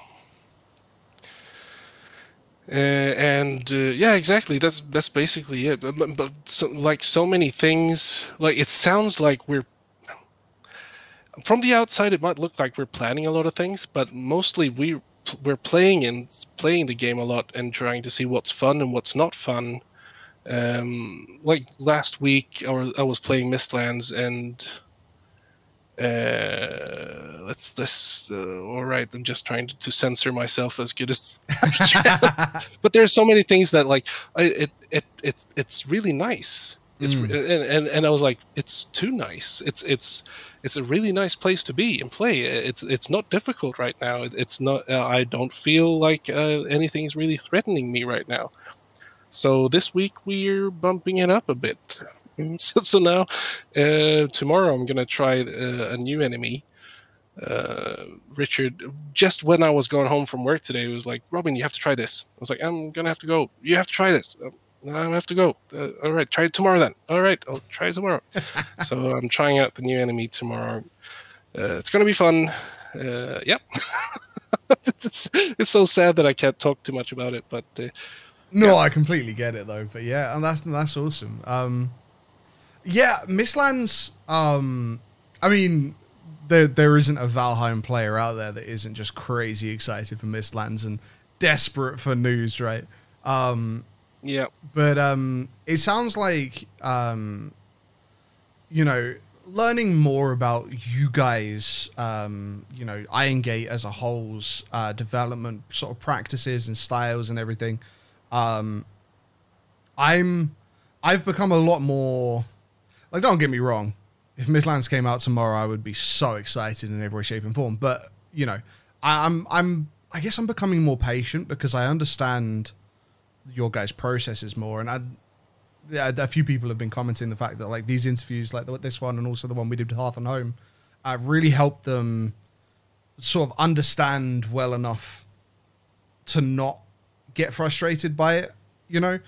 Yeah, exactly. That's basically it. But so many things. Like, it sounds like from the outside, it might look like we're planning a lot of things, but mostly we're playing the game a lot and trying to see what's fun and what's not fun. Like last week, I was playing Mistlands, and all right, I'm just trying to censor myself as good as I can. But there's so many things that, like, it's really nice. And I was like, it's too nice. It's a really nice place to be and play. It's not difficult right now. It's not. I don't feel like anything's really threatening me right now. So this week we're bumping it up a bit. So now, tomorrow I'm gonna try a new enemy. Richard, just when I was going home from work today, was like, Robin, you have to try this. I was like, I'm gonna have to go. You have to try this. I have to go. All right, try it tomorrow then. All right, I'll try it tomorrow. So I'm trying out the new enemy tomorrow. It's gonna be fun. Yep. It's so sad that I can't talk too much about it, but. No, I completely get it though. But yeah, and that's awesome. Yeah, Mistlands. I mean, there isn't a Valheim player out there that isn't just crazy excited for Mistlands and desperate for news, right? Yeah. But it sounds like you know, learning more about you guys, you know, Irongate as a whole's development sort of practices and styles and everything. I've become a lot more, like, don't get me wrong, if Mistlands came out tomorrow, I would be so excited in every way, shape, and form. But you know, I guess I'm becoming more patient because I understand your guys' processes more, and a few people have been commenting the fact that like these interviews, like this one and also the one we did with Hearth and Home, really helped them sort of understand well enough to not get frustrated by it. You know,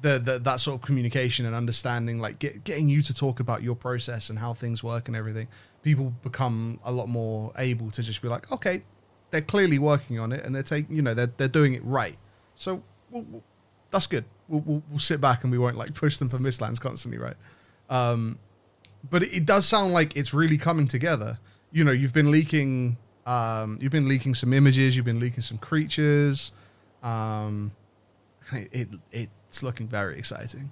that sort of communication and understanding, like getting you to talk about your process and how things work and everything. People become a lot more able to just be like, okay, they're clearly working on it and they're doing it right. So that's good. We'll sit back and we won't like push them for Mistlands constantly, right? But it does sound like it's really coming together. You know, you've been leaking some images, you've been leaking some creatures. It's looking very exciting.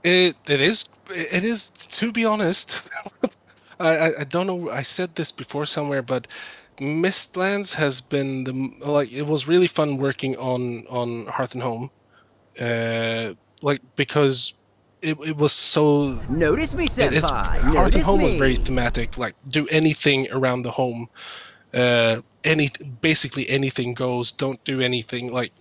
It is, to be honest. I don't know. I said this before somewhere, but Mistlands has been it was really fun working on Hearth and Home, because it was so. Notice me, senpai. Hearth and Home was very thematic. Like, do anything around the home, basically anything goes. Don't do anything like.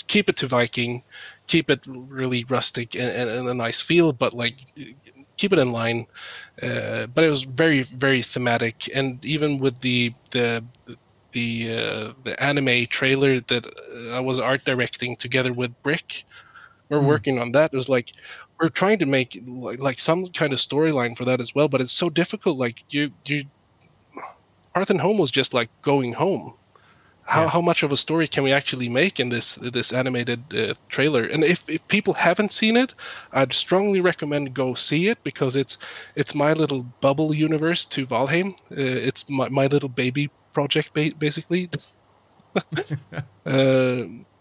Keep it to Viking, keep it really rustic and a nice feel, but like keep it in line. But it was very, very thematic, and even with the anime trailer that I was art directing together with Brick, we're working on that. It was like we're trying to make like some kind of storyline for that as well, but it's so difficult. Like you Hearth and Home was just like going home. How much of a story can we actually make in this animated trailer? And if people haven't seen it, I'd strongly recommend go see it, because it's my little bubble universe to Valheim. It's my little baby project, basically.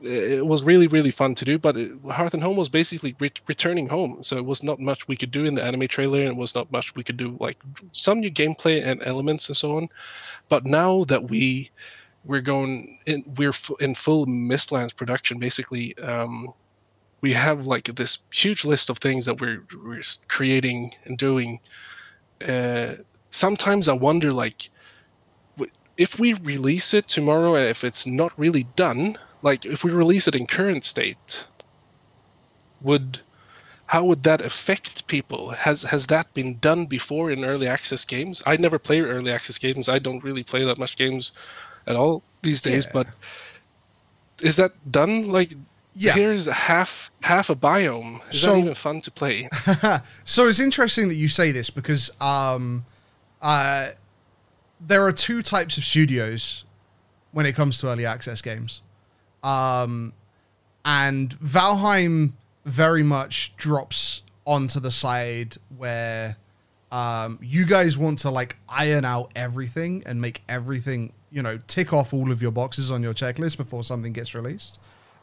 It was really, really fun to do, but Hearth and Home was basically returning home, so it was not much we could do in the anime trailer, and it was not much we could do, like some new gameplay and elements and so on. But now that we're in full Mistlands production, basically. We have like this huge list of things that we're creating and doing. Sometimes I wonder, like, if we release it tomorrow, if it's not really done, like if we release it in current state, how would that affect people? Has that been done before in early access games? I never play early access games. I don't really play that much games at all these days, but is that done? Like, here's half a biome. Is that even fun to play? So it's interesting that you say this, because there are two types of studios when it comes to early access games. And Valheim very much drops onto the side where you guys want to like iron out everything and make everything, you know, tick off all of your boxes on your checklist before something gets released.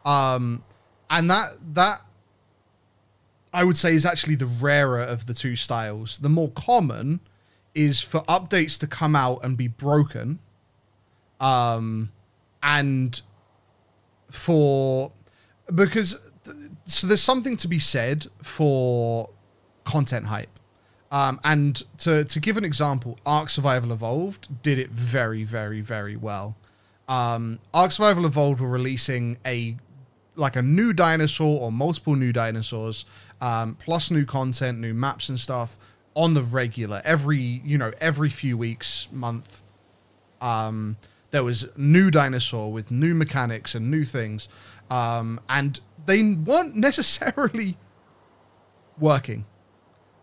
And that I would say is actually the rarer of the two styles. The more common is for updates to come out and be broken. So there's something to be said for content hype. And to give an example, Ark Survival Evolved did it very, very, very well. Ark Survival Evolved were releasing a new dinosaur or multiple new dinosaurs, plus new content, new maps and stuff on the regular. Every few weeks, month, there was new dinosaur with new mechanics and new things. And they weren't necessarily working.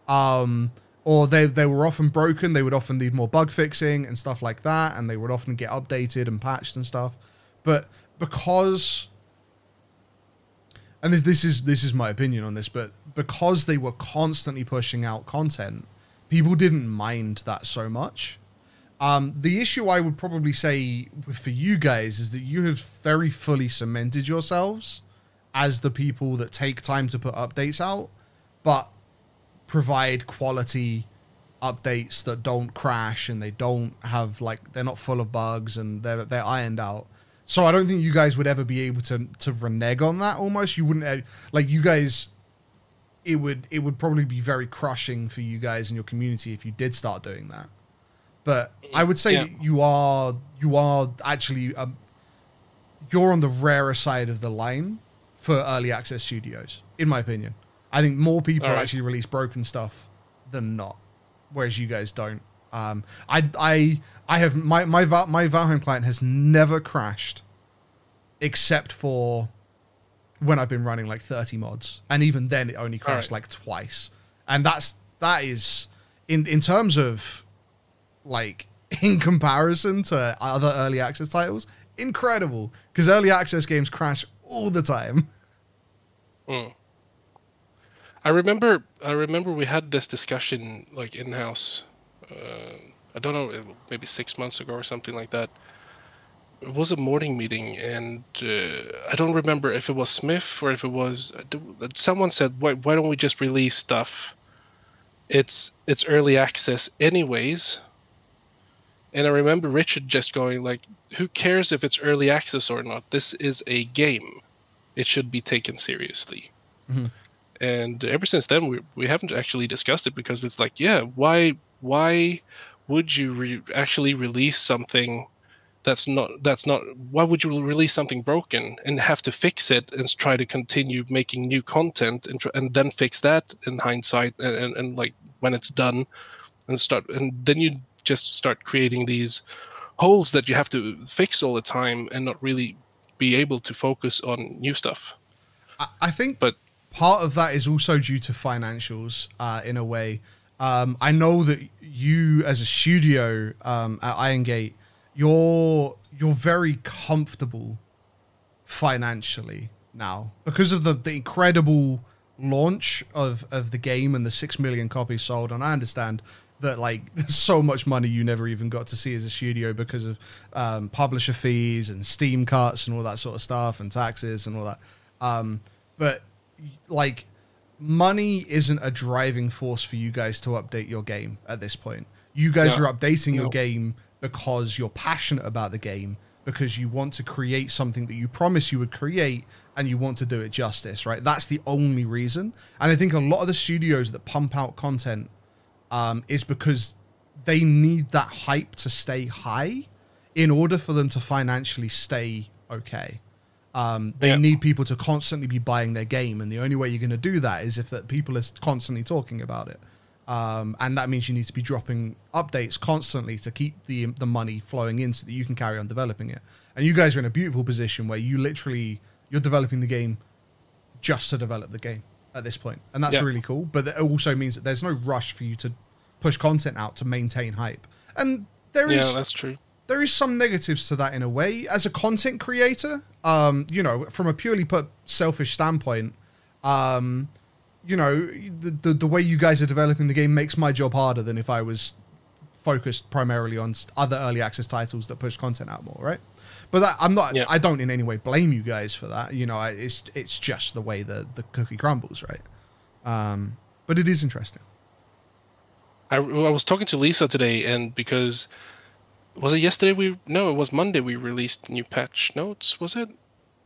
Or they were often broken. They would often need more bug fixing and stuff like that, and they would often get updated and patched and stuff. But because and this is my opinion on this, but because they were constantly pushing out content, people didn't mind that so much. The issue I would probably say for you guys is that you have very fully cemented yourselves as the people that take time to put updates out, but provide quality updates that don't crash and they don't have, like, they're not full of bugs and they're ironed out. So I don't think you guys would ever be able to renege on that. Almost, you wouldn't, like, you guys, it would probably be very crushing for you guys and your community if you did start doing that. But I would say that you are actually you're on the rarer side of the line for early access studios, in my opinion. I think more people actually release broken stuff than not, whereas you guys don't. I have my Valheim client has never crashed, except for when I've been running like 30 mods, and even then it only crashed like twice. And that is in terms of, like, in comparison to other early access titles, incredible, because early access games crash all the time. I remember we had this discussion, like, in-house, I don't know, maybe 6 months ago or something like that. It was a morning meeting, and I don't remember if it was Smith or if it was someone said, why don't we just release stuff? It's early access anyways. And I remember Richard just going, like, who cares if it's early access or not? This is a game. It should be taken seriously. Mm-hmm. And ever since then, we haven't actually discussed it, because it's like, yeah, why would you actually release something that's not? Why would you release something broken and have to fix it and try to continue making new content and then fix that in hindsight and like when it's done and then you just start creating these holes that you have to fix all the time and not really be able to focus on new stuff. I think, but part of that is also due to financials, in a way. I know that you, as a studio at Irongate, you're very comfortable financially now because of the incredible launch of the game and the 6 million copies sold. And I understand that, like, there's so much money you never even got to see as a studio because of publisher fees and Steam cuts and all that sort of stuff and taxes and all that. But, like, money isn't a driving force for you guys to update your game at this point. You guys are updating your game because you're passionate about the game, because you want to create something that you promise you would create and you want to do it justice, right? That's the only reason. And I think a lot of the studios that pump out content is because they need that hype to stay high in order for them to financially stay okay. They need people to constantly be buying their game, and the only way you're going to do that is if that people are constantly talking about it. And that means you need to be dropping updates constantly to keep the money flowing in so that you can carry on developing it. And you guys are in a beautiful position where you're developing the game just to develop the game at this point. And that's really cool. But it also means that there's no rush for you to push content out to maintain hype. And that's true. There is some negatives to that in a way. As a content creator, you know, from a purely selfish standpoint, you know, the way you guys are developing the game makes my job harder than if I was focused primarily on other early access titles that push content out more, right? But that, I don't in any way blame you guys for that. You know, it's just the way the cookie crumbles, right? But it is interesting. I was talking to Lisa today, and because was it yesterday? No, it was Monday. We released new patch notes. Was it?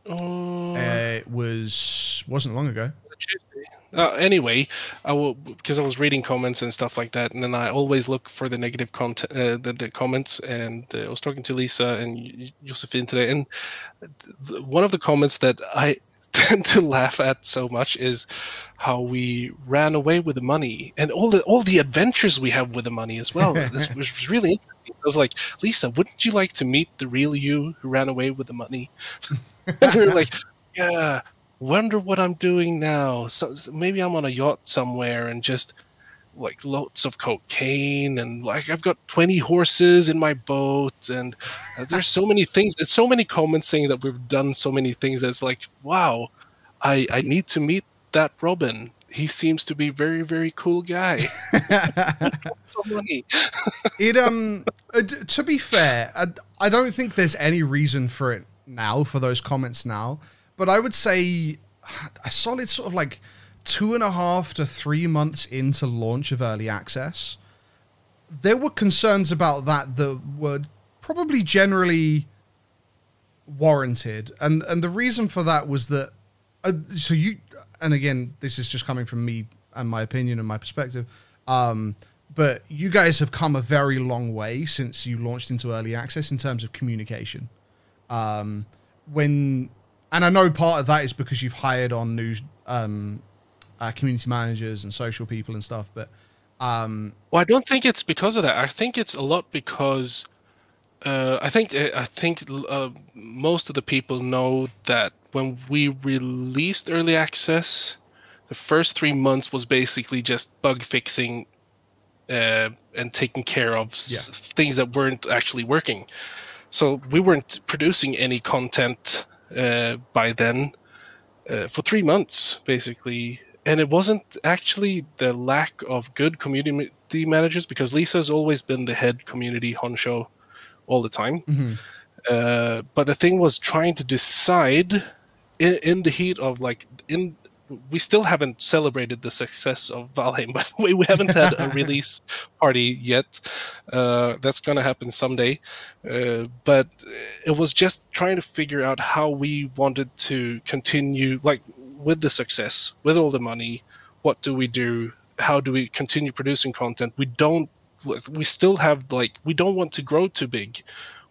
It wasn't long ago. Was it Tuesday? Anyway, because I was reading comments and stuff like that, and then I always look for the negative content, the comments. And I was talking to Lisa and Josephine today, and one of the comments that I tend to laugh at so much is how we ran away with the money and all the adventures we have with the money as well. This was really interesting. I was like, Lisa, wouldn't you like to meet the real you who ran away with the money? And we were like, yeah. Wonder what I'm doing now. So maybe I'm on a yacht somewhere and just like loads of cocaine and like I've got 20 horses in my boat and there's so many things. There's so many comments saying that we've done so many things. That's like, wow, I need to meet that Robin. He seems to be very, very cool guy. So money. To be fair, I don't think there's any reason for it now, for those comments now, but I would say a solid sort of like 2.5 to 3 months into launch of early access, there were concerns about that were probably generally warranted. And the reason for that was that, and again, this is just coming from me and my opinion and my perspective, but you guys have come a very long way since you launched into early access in terms of communication. And I know part of that is because you've hired on new community managers and social people and stuff, but well, I don't think it's because of that. I think it's a lot because I think most of the people know that when we released early access, the first 3 months was basically just bug fixing and taking care of things that weren't actually working. So we weren't producing any content by then for 3 months, basically. And it wasn't actually the lack of good community managers, because Lisa's always been the head community honcho all the time. Mm-hmm. But the thing was trying to decide in the heat of we still haven't celebrated the success of Valheim, by the way. We haven't had a release party yet. That's going to happen someday. But it was just trying to figure out how we wanted to continue, with the success, with all the money. What do we do? How do we continue producing content? We still have, we don't want to grow too big.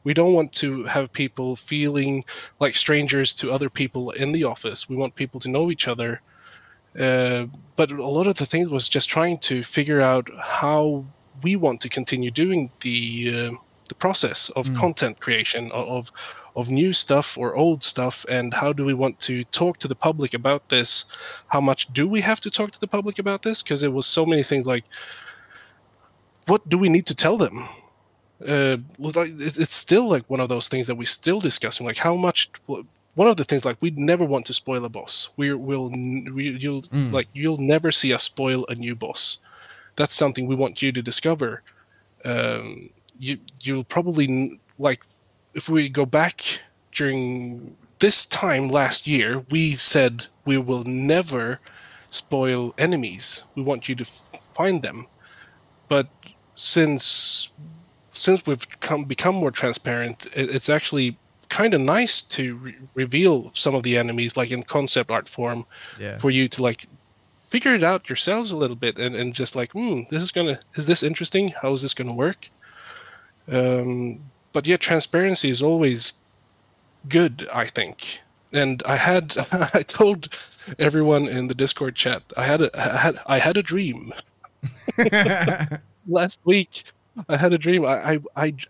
We don't want to have people feeling like strangers to other people in the office. We want people to know each other. But a lot of the things was just trying to figure out how we want to continue doing the process of content creation, of new stuff or old stuff, and how do we want to talk to the public about this? How much do we have to talk to the public about this? Because it was so many things like, what do we need to tell them? It's still like one of those things that we're still discussing, like how much. One of the things, like, we'd never want to spoil a boss. You'll never see us spoil a new boss. That's something we want you to discover. You'll probably, like, if we go back during this time last year, we said we will never spoil enemies. We want you to find them. But since we've become more transparent, it's actually kind of nice to reveal some of the enemies, like in concept art form, for you to figure it out yourselves a little bit, and just is this interesting? How is this gonna work? But yeah, transparency is always good, I think. And I told everyone in the Discord chat, I had a dream last week. I had a dream. I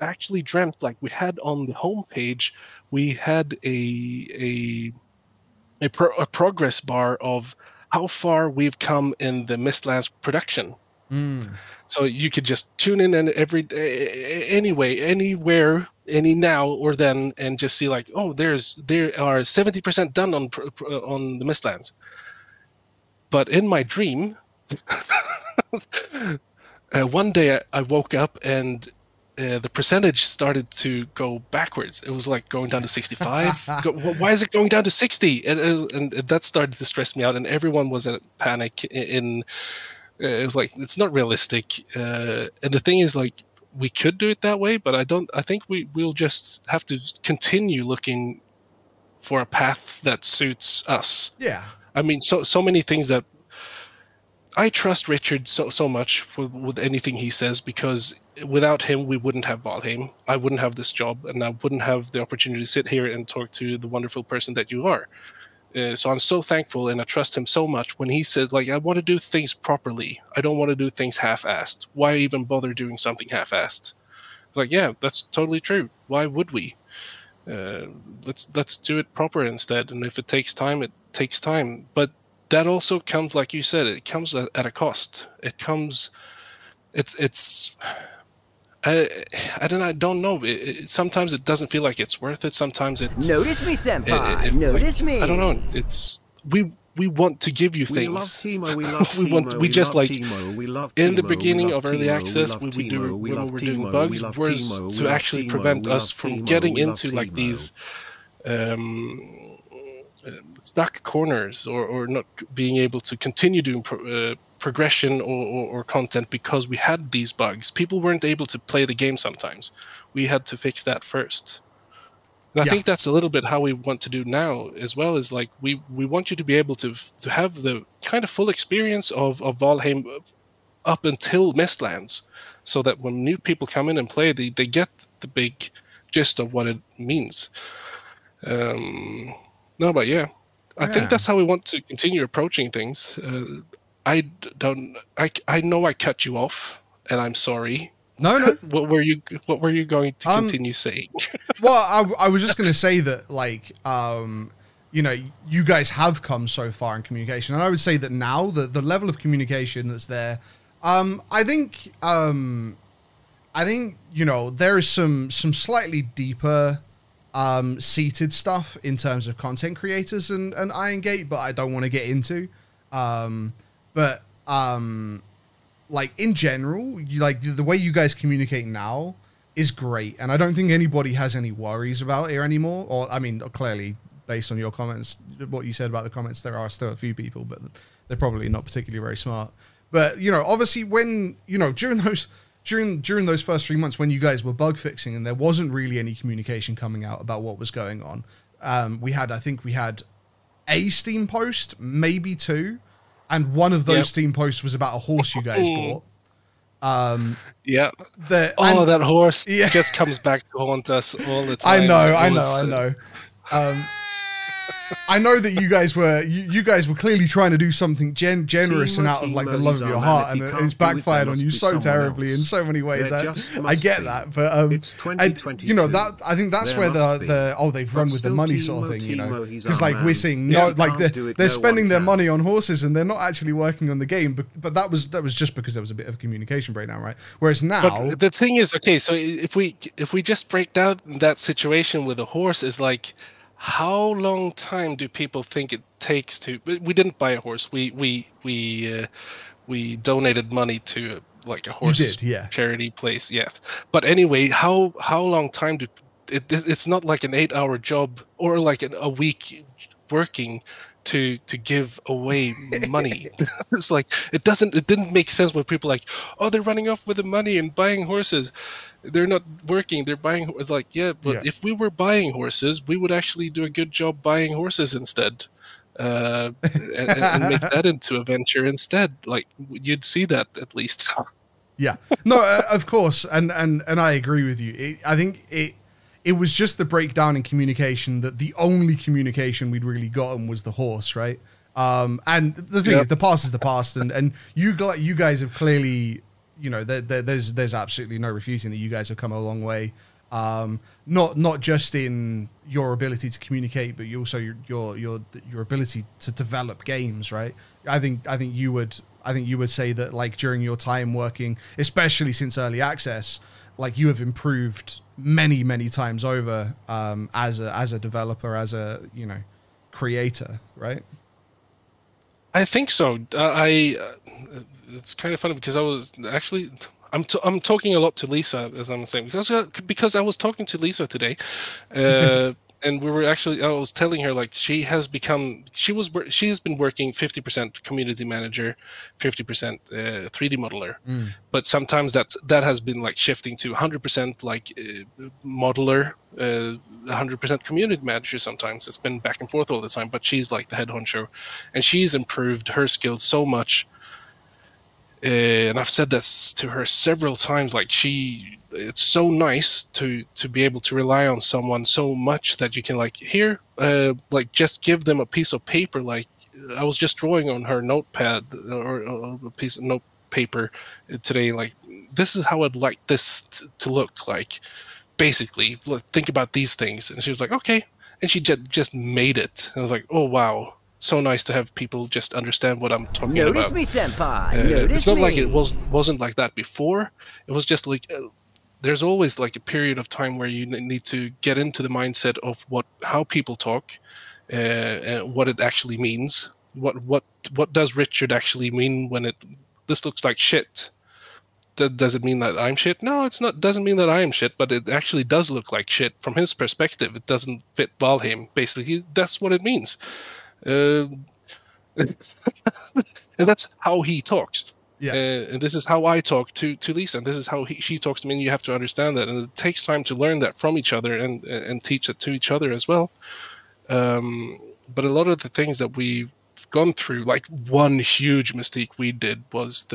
actually dreamt, we had on the homepage, we had a progress bar of how far we've come in the Mistlands production. So you could just tune in and anywhere, any now or then, and just see there are 70% done on the Mistlands. But in my dream, one day I woke up and the percentage started to go backwards. It was going down to 65. Why is it going down to 60? And that started to stress me out, and everyone was in panic. It was it's not realistic. And the thing is, we could do it that way, but I think we'll just have to continue looking for a path that suits us. Yeah. I mean, so many things that I trust Richard so much with anything he says, because without him, we wouldn't have Valheim. I wouldn't have this job, and I wouldn't have the opportunity to sit here and talk to the wonderful person that you are. So I'm so thankful, and I trust him so much when he says, I want to do things properly. I don't want to do things half-assed. Why even bother doing something half-assed? Yeah, that's totally true. Why would we? Let's do it proper instead. And if it takes time, it takes time. But that also comes, like you said, it comes at a cost. It comes, I don't know. Sometimes it doesn't feel like it's worth it. Sometimes it's... Notice me, senpai. Notice me. I don't know. we want to give you We love things. Timo, we love we Timo, we just love like Timo, we love in the Timo, beginning we love of early Timo, access, we love when we Timo, we love were doing Timo, bugs, we love was Timo, to we love actually Timo, prevent we us love from Timo, getting we love into like Timo. these stuck corners, or not being able to continue doing progression or content because we had these bugs. People weren't able to play the game sometimes. We had to fix that first. And I think that's a little bit how we want to do now as well, is like we want you to be able to have the kind of full experience of Valheim up until Mistlands, so that when new people come in and play, they get the big gist of what it means. No, but yeah, I think that's how we want to continue approaching things. I know I cut you off, and I'm sorry. No. What were you going to continue saying? Well, I was just going to say that, like, you know, you guys have come so far in communication, and I would say that now the level of communication that's there, I think you know, there is some slightly deeper seated stuff in terms of content creators and Irongate, but I don't want to get into. Like in general, like the way you guys communicate now is great, and I don't think anybody has any worries about it anymore. Or I mean, clearly, based on your comments, what you said about the comments, there are still a few people, but they're probably not particularly very smart. But you know, obviously, when you know during those first 3 months when you guys were bug fixing and there wasn't really any communication coming out about what was going on, I think we had a Steam post, maybe two. And one of those Steam posts was about a horse you guys bought. That horse just comes back to haunt us all the time. I know. I know that you guys were clearly trying to do something generous and out of like the love of your heart, and it's backfired on you so terribly in so many ways. I get that, but you know, that I think that's where they've run with the money sort of thing, you know, because like we're seeing they're spending their money on horses and they're not actually working on the game, but that was just because there was a bit of a communication breakdown, right? Whereas now, but the thing is, okay, so if we just break down that situation with the horse, is like, how long time do people think it takes to? We didn't buy a horse. We donated money to like a horse charity place. Yes, but anyway, how long time do? It's not like an 8-hour job or like a week working to give away money. It's like it didn't make sense when people like, oh, they're running off with the money and buying horses. They're not working, they're buying. It's like, if we were buying horses, we would actually do a good job buying horses instead, and make that into a venture instead. Like, you'd see that at least. Of course, and I agree with you. I think it was just the breakdown in communication, that the only communication we'd really gotten was the horse, right? And the thing is, the past is the past, and you guys have clearly, you know, there's absolutely no refuting that you guys have come a long way. Not just in your ability to communicate, but also your ability to develop games, right? I think you would say that, like, during your time working, especially since early access, like, you have improved many times over as a developer, as a, you know, creator, right? I think so. It's kind of funny because I was actually I'm talking a lot to Lisa, as I'm saying, because I was talking to Lisa today, and we were actually, I was telling her, like, she has been working 50% community manager, 50% 3D modeler, but sometimes that has been like shifting to 100% like modeler, 100% community manager. Sometimes it's been back and forth all the time, but she's like the head honcho, and she's improved her skills so much. And I've said this to her several times, like, it's so nice to be able to rely on someone so much that you can, like, like, just give them a piece of paper. Like, I was just drawing on her notepad or a piece of note paper today, like, this is how I'd like this to look like, basically. Think about these things. And she was like, okay. And she just made it. And I was like, oh, wow. So nice to have people just understand what I'm talking about. Notice me, senpai. Notice it's not me. like it wasn't like that before. It was just like there's always like a period of time where you need to get into the mindset of how people talk, and what it actually means. What does Richard actually mean when this looks like shit? Does it mean that I'm shit? No, it's not. Doesn't mean that I am shit, but it actually does look like shit from his perspective. It doesn't fit Valheim. Basically, that's what it means. And that's how he talks. Yeah. And this is how I talk to Lisa, and this is how she talks to me. And you have to understand that, and it takes time to learn that from each other and teach it to each other as well. But a lot of the things that we've gone through, like one huge mistake we did was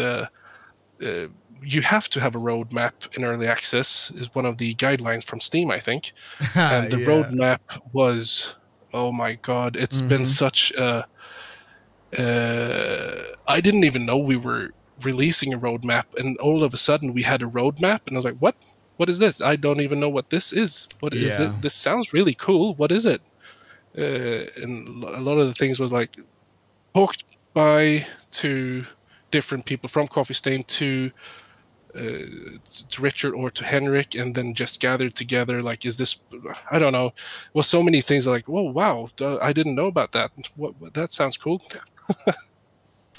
you have to have a roadmap in early access is one of the guidelines from Steam, I think. And the roadmap was, oh my God, it's been such a... I didn't even know we were releasing a roadmap, and all of a sudden we had a roadmap, and I was like, what? What is this? I don't even know what this is. What is it? This sounds really cool. What is it? And a lot of the things was like talked by to different people from Coffee Stain to Richard or to Henrik, and then just gathered together. Like, is this? I don't know. Well, so many things like, whoa, wow, I didn't know about that. What that sounds cool.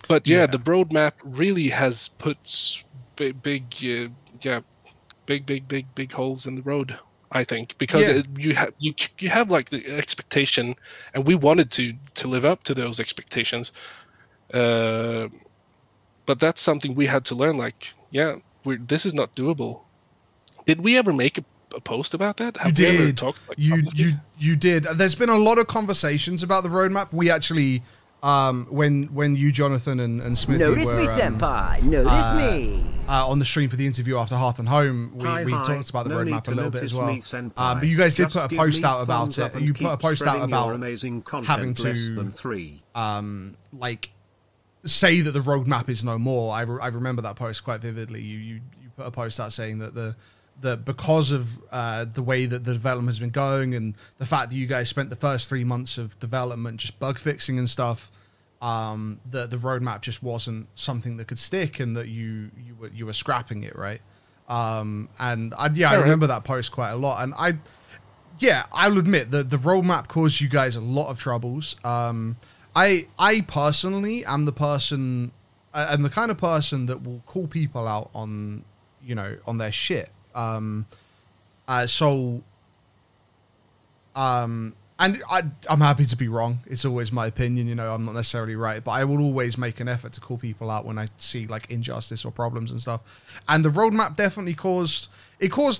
But yeah, the roadmap really has put big holes in the road, I think, because you have like the expectation, and we wanted to live up to those expectations. But that's something we had to learn. Like, this is not doable. Did we ever make a post about that? You did. You did. There's been a lot of conversations about the roadmap. We actually, when you, Jonathan, and Smithy Notice were, me, senpai. Notice me. On the stream for the interview after Hearth and Home, we talked about the roadmap a little bit as well. But you guys did put a post out about it. You put a post out about having to like say that the roadmap is no more. I remember that post quite vividly. You put a post out saying that because of the way that the development has been going, and the fact that you guys spent the first 3 months of development just bug fixing and stuff, the roadmap just wasn't something that could stick, and that you were scrapping it, right? And I remember that post quite a lot, and I'll admit that the roadmap caused you guys a lot of troubles. I personally am the person, and the kind of person that will call people out on, on their shit. And I'm happy to be wrong. It's always my opinion, I'm not necessarily right, but I will always make an effort to call people out when I see like injustice or problems and stuff. And the roadmap definitely caused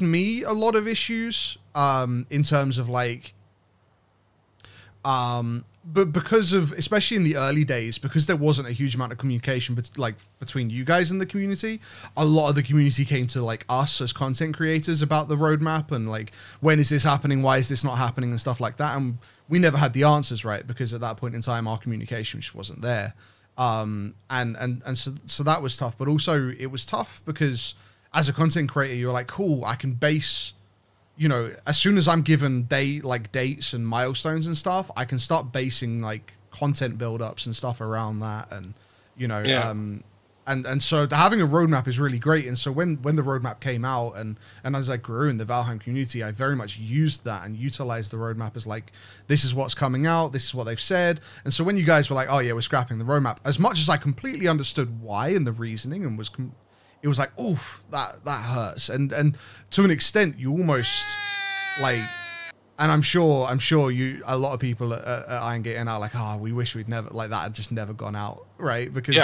me a lot of issues, in terms of like, but because of, especially in the early days, because there wasn't a huge amount of communication between you guys and the community, a lot of the community came to like us as content creators about the roadmap, and like, when is this happening? Why is this not happening? And stuff like that. And we never had the answers, right? Because at that point in time, our communication just wasn't there. So that was tough, but also it was tough because as a content creator, you're like, cool, I can base, as soon as I'm given dates and milestones and stuff, I can start basing like content build-ups and stuff around that. And, and so having a roadmap is really great. And so when the roadmap came out, and as I grew in the Valheim community, I very much used that and utilized the roadmap as like, this is what's coming out, this is what they've said. And so when you guys were like, oh yeah, we're scrapping the roadmap, as much as I completely understood why and the reasoning, and it was like, oof, that hurts. And to an extent, you almost like, and I'm sure a lot of people at Irongate are now like, we wish we'd never, like, that had just never gone out, right? Because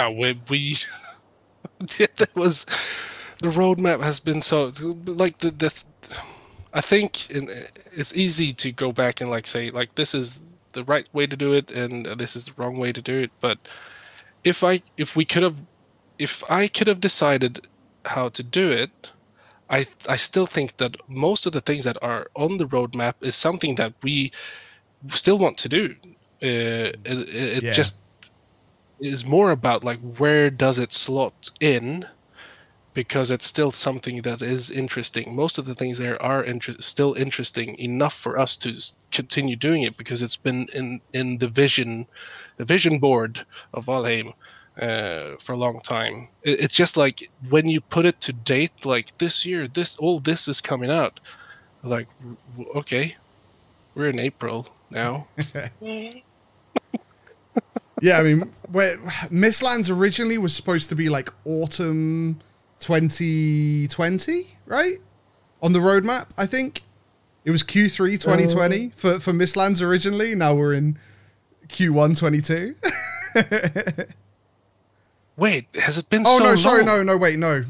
we there was, the roadmap has been so like I think it's easy to go back and like say like, this is the right way to do it and this is the wrong way to do it. But if I could have decided how to do it, I still think that most of the things that are on the roadmap is something that we still want to do. It just is more about like, where does it slot in, because it's still something that is interesting. Most of the things there are still interesting enough for us to continue doing it, because it's been in the vision board of Valheim for a long time. It's just like, when you put it to date, like this year, this is coming out, like, okay, we're in April now. Yeah, I mean, Mistlands originally was supposed to be like autumn 2020, right? On the roadmap, I think. It was Q3 2020 for Mistlands originally. Now we're in Q1 22. Wait, has it been Oh, so no, long? sorry, no, wait, no,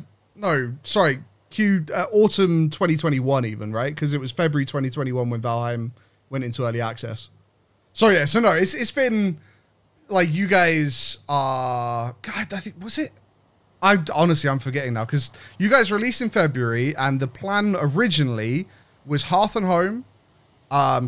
sorry. Autumn 2021 even, right? Because it was February 2021 when Valheim went into early access. So yeah, so no, it's been like you guys are. God, I think was it. I'm forgetting now because you guys released in February and the plan originally was Hearth and Home,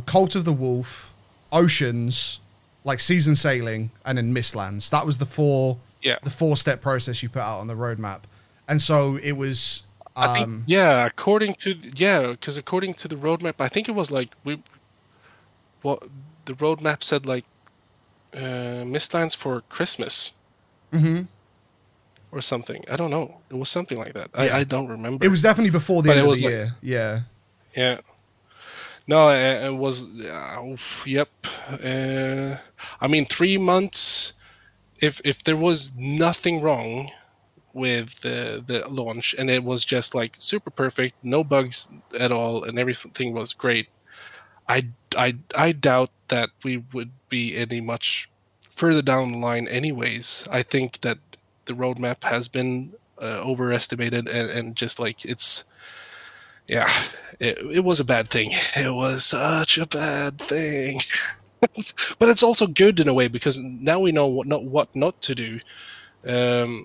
Cult of the Wolf, Oceans, like Season Sailing, and then Mistlands. That was the four-step process you put out on the roadmap. And so it was I think, according to the roadmap, I think it was like the roadmap said like Mistlands for Christmas. Mm-hmm. Or something. I don't know. It was something like that. Yeah. I don't remember. It was definitely before the end of the year. Yeah. Yeah. No, it was. Yep. I mean, 3 months. If there was nothing wrong with the launch and it was just like super perfect, no bugs at all, and everything was great, I doubt that we would be any much further down the line. Anyways, I think that the roadmap has been overestimated and just like it was a bad thing. It was such a bad thing. But it's also good in a way because now we know what not to do. Yeah.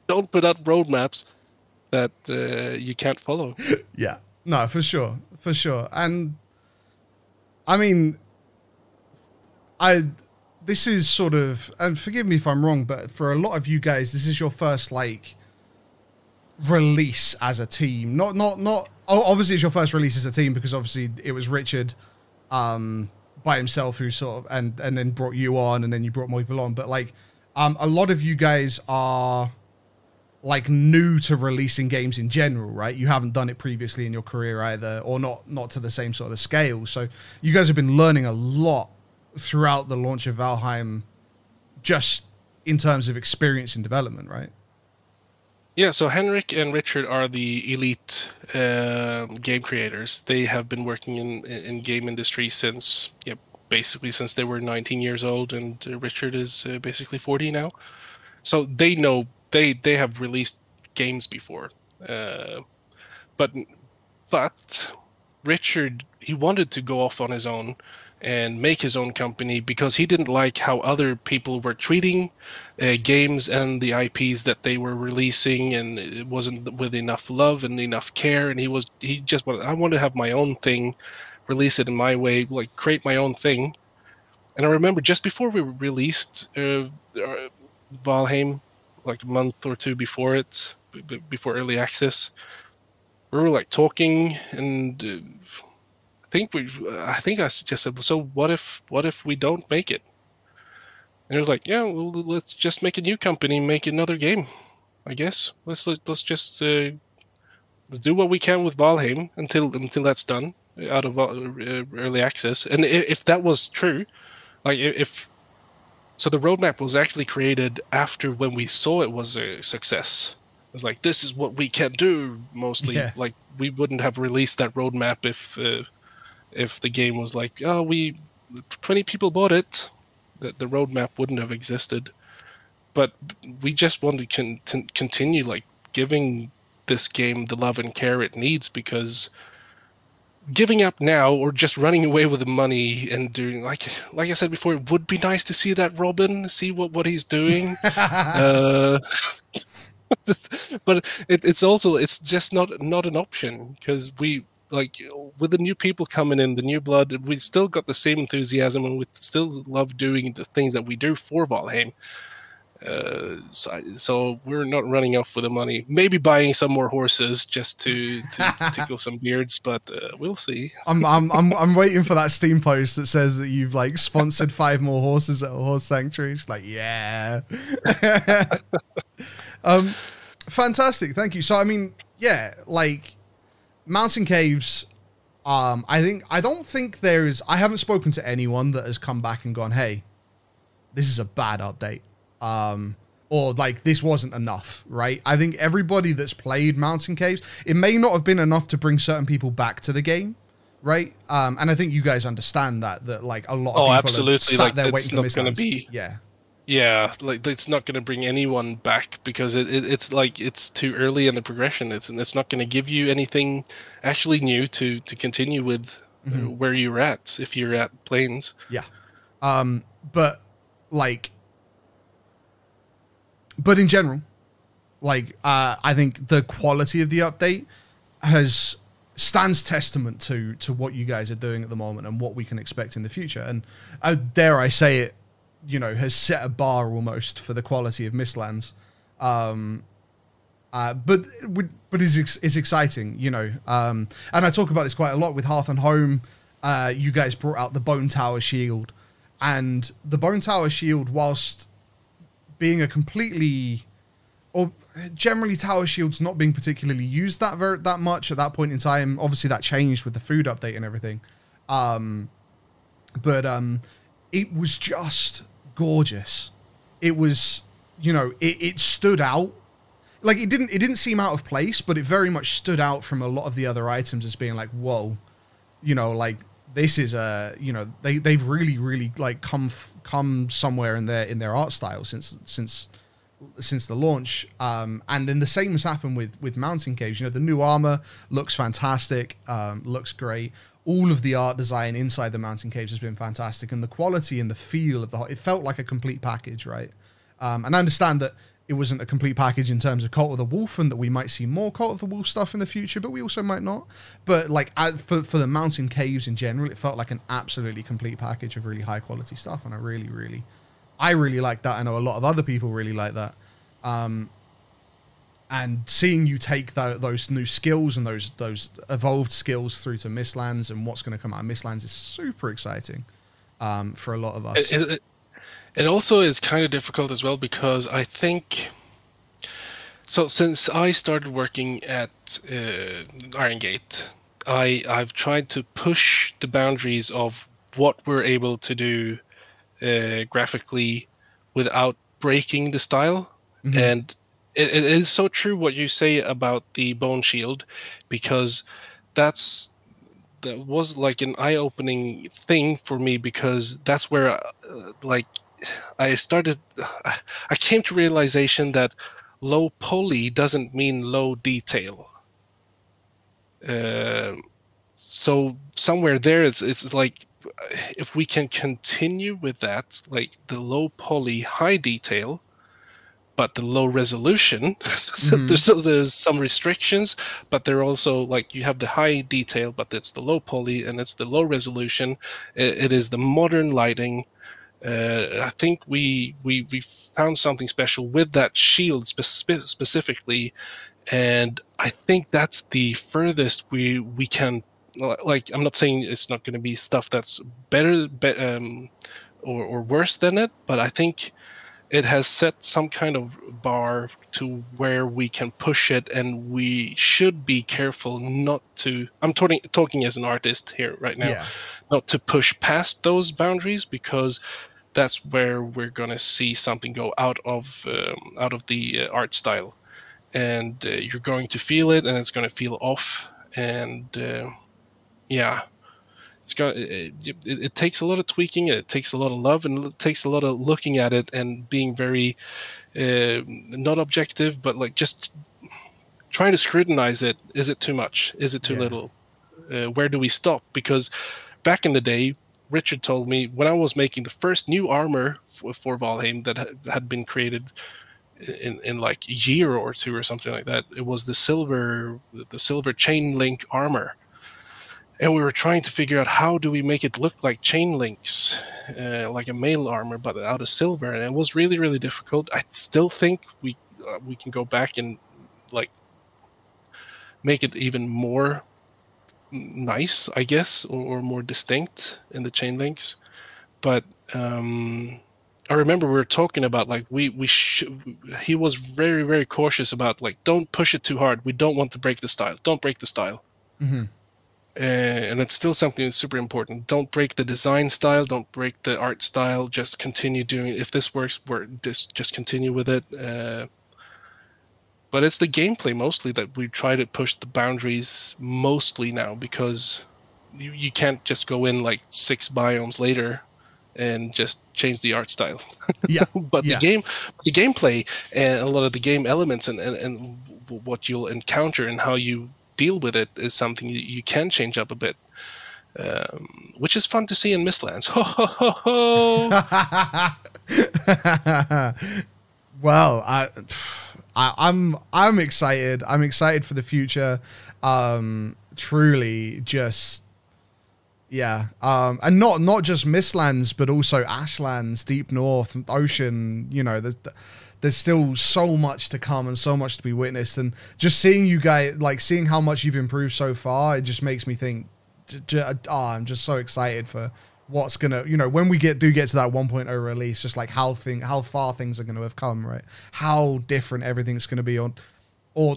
Don't put out roadmaps that you can't follow. Yeah. No, for sure. And I mean, this is sort of, and forgive me if I'm wrong, but for a lot of you guys, this is your first like release as a team. Not obviously it's your first release as a team because obviously it was Richard by himself who sort of and then brought you on and then you brought more people on. But like a lot of you guys are like new to releasing games in general, right? You haven't done it previously in your career either, or not to the same sort of scale. So you guys have been learning a lot throughout the launch of Valheim, just in terms of experience in development, right? Yeah, so Henrik and Richard are the elite game creators. They have been working in game industry since basically since they were 19 years old, and Richard is basically 40 now. So they know they have released games before, but Richard, he wanted to go off on his own and make his own company because he didn't like how other people were treating games and the IPs that they were releasing, and it wasn't with enough love and enough care. And he just wanted, I want to have my own thing, release it in my way, like create my own thing. And I remember just before we released Valheim, like a month or two before it, before early access, we were like talking, and I think I just said, so what if we don't make it? And it was like, yeah, well, let's just make a new company, make another game, I guess. Let's just let's do what we can with Valheim until that's done out of early access. And if that was true, like so the roadmap was actually created after when we saw it was a success. It was like, this is what we can do mostly. Yeah. Like we wouldn't have released that roadmap if the game was like, 20 people bought it, that the roadmap wouldn't have existed. But we just want to continue like giving this game the love and care it needs, because giving up now or just running away with the money and doing like I said before, it would be nice to see that Robin, see what he's doing. But it's just not an option, because we, like, with the new people coming in, the new blood, we still got the same enthusiasm and we still love doing the things that we do for Valheim. So we're not running off with the money. Maybe buying some more horses just to tickle some beards, but we'll see. I'm waiting for that Steam post that says that you've like sponsored 5 more horses at a horse sanctuary. It's like, yeah. Fantastic, thank you. So I mean, yeah, like Mountain Caves I don't think I haven't spoken to anyone that has come back and gone, hey, this is a bad update. Or like this wasn't enough, right? I think everybody that's played Mountain Caves, it may not have been enough to bring certain people back to the game, right? And I think you guys understand that like a lot of people absolutely. have sat Like, there it's waiting not for going Mistlands. to be. Yeah, like it's not going to bring anyone back because it's like it's too early in the progression. It's not going to give you anything actually new to continue with where you're at if you're at Plains. Yeah. But in general, like, I think the quality of the update stands testament to what you guys are doing at the moment and what we can expect in the future. And dare I say it, you know, has set a bar almost for the quality of Mistlands. But it's exciting, you know. And I talk about this quite a lot with Hearth and Home. You guys brought out the Bone Tower Shield, and the Bone Tower Shield, whilst being a completely, or generally Tower Shields not being particularly used that much at that point in time. Obviously that changed with the food update and everything. But it was just gorgeous. It was, you know, it stood out. Like it didn't seem out of place, but it very much stood out from a lot of the other items as being like, whoa, you know, like this is you know, they've really like come somewhere in their art style since the launch. And then the same has happened with Mountain Caves. You know, the new armor looks fantastic, looks great. All of the art design inside the Mountain Caves has been fantastic, and the quality and the feel of it felt like a complete package, right? And I understand that it wasn't a complete package in terms of Cult of the Wolf, and that we might see more Cult of the Wolf stuff in the future, but we also might not. But like for the Mountain Caves in general, it felt like an absolutely complete package of really high quality stuff, and I really like that. I know a lot of other people really like that. And seeing you take those new skills and those evolved skills through to Mistlands and what's going to come out of Mistlands is super exciting for a lot of us. It also is kind of difficult as well because I think, so since I started working at Irongate, I've tried to push the boundaries of what we're able to do graphically without breaking the style. Mm-hmm. And it is so true what you say about the Bone Shield, because that was like an eye-opening thing for me, because that's where I came to realization that low poly doesn't mean low detail. So somewhere there, it's like, if we can continue with that, like the low poly, high detail, but the low resolution, there's some restrictions, but they're also like, you have the high detail, but it's the low poly and it's the low resolution. It is the modern lighting. I think we found something special with that shield specifically, and I think that's the furthest we can. Like, I'm not saying it's not going to be stuff that's better, or worse than it, but I think it has set some kind of bar to where we can push it, and we should be careful not to. I'm talking as an artist here right now, not to push past those boundaries, because that's where we're going to see something go out of the art style, and you're going to feel it, and it's going to feel off, and it takes a lot of tweaking, it takes a lot of love, and it takes a lot of looking at it and being very not objective, but like just trying to scrutinize it. Is it too much? Is it too little? Where do we stop? Because back in the day, Richard told me when I was making the first new armor for Valheim that had been created in like a year or two or something like that, it was the silver chain link armor. And we were trying to figure out, how do we make it look like chain links, like a mail armor, but out of silver. And it was really, really difficult. I still think we can go back and like make it even more nice, I guess, or more distinct in the chain links. But I remember we were talking about like he was very, very cautious about like, don't push it too hard. We don't want to break the style. Don't break the style. Mm-hmm. and it's still something that's super important. Don't break the design style. Don't break the art style. Just continue doing. If this works, just continue with it. But it's the gameplay mostly that we try to push the boundaries mostly now, because you can't just go in like 6 biomes later and just change the art style. Yeah. But the gameplay and a lot of the game elements and what you'll encounter and how you deal with it is something you can change up a bit, which is fun to see in Mistlands. Ho ho ho ho! Well, I'm excited. I'm excited for the future. Truly, just and not just Mistlands, but also Ashlands, Deep North, Ocean. You know, there's still so much to come and so much to be witnessed. And just seeing you guys, like seeing how much you've improved so far, it just makes me think. I'm just so excited for what's gonna, you know, when we do get to that 1.0 release, just like how far things are gonna have come, right? How different everything's gonna be or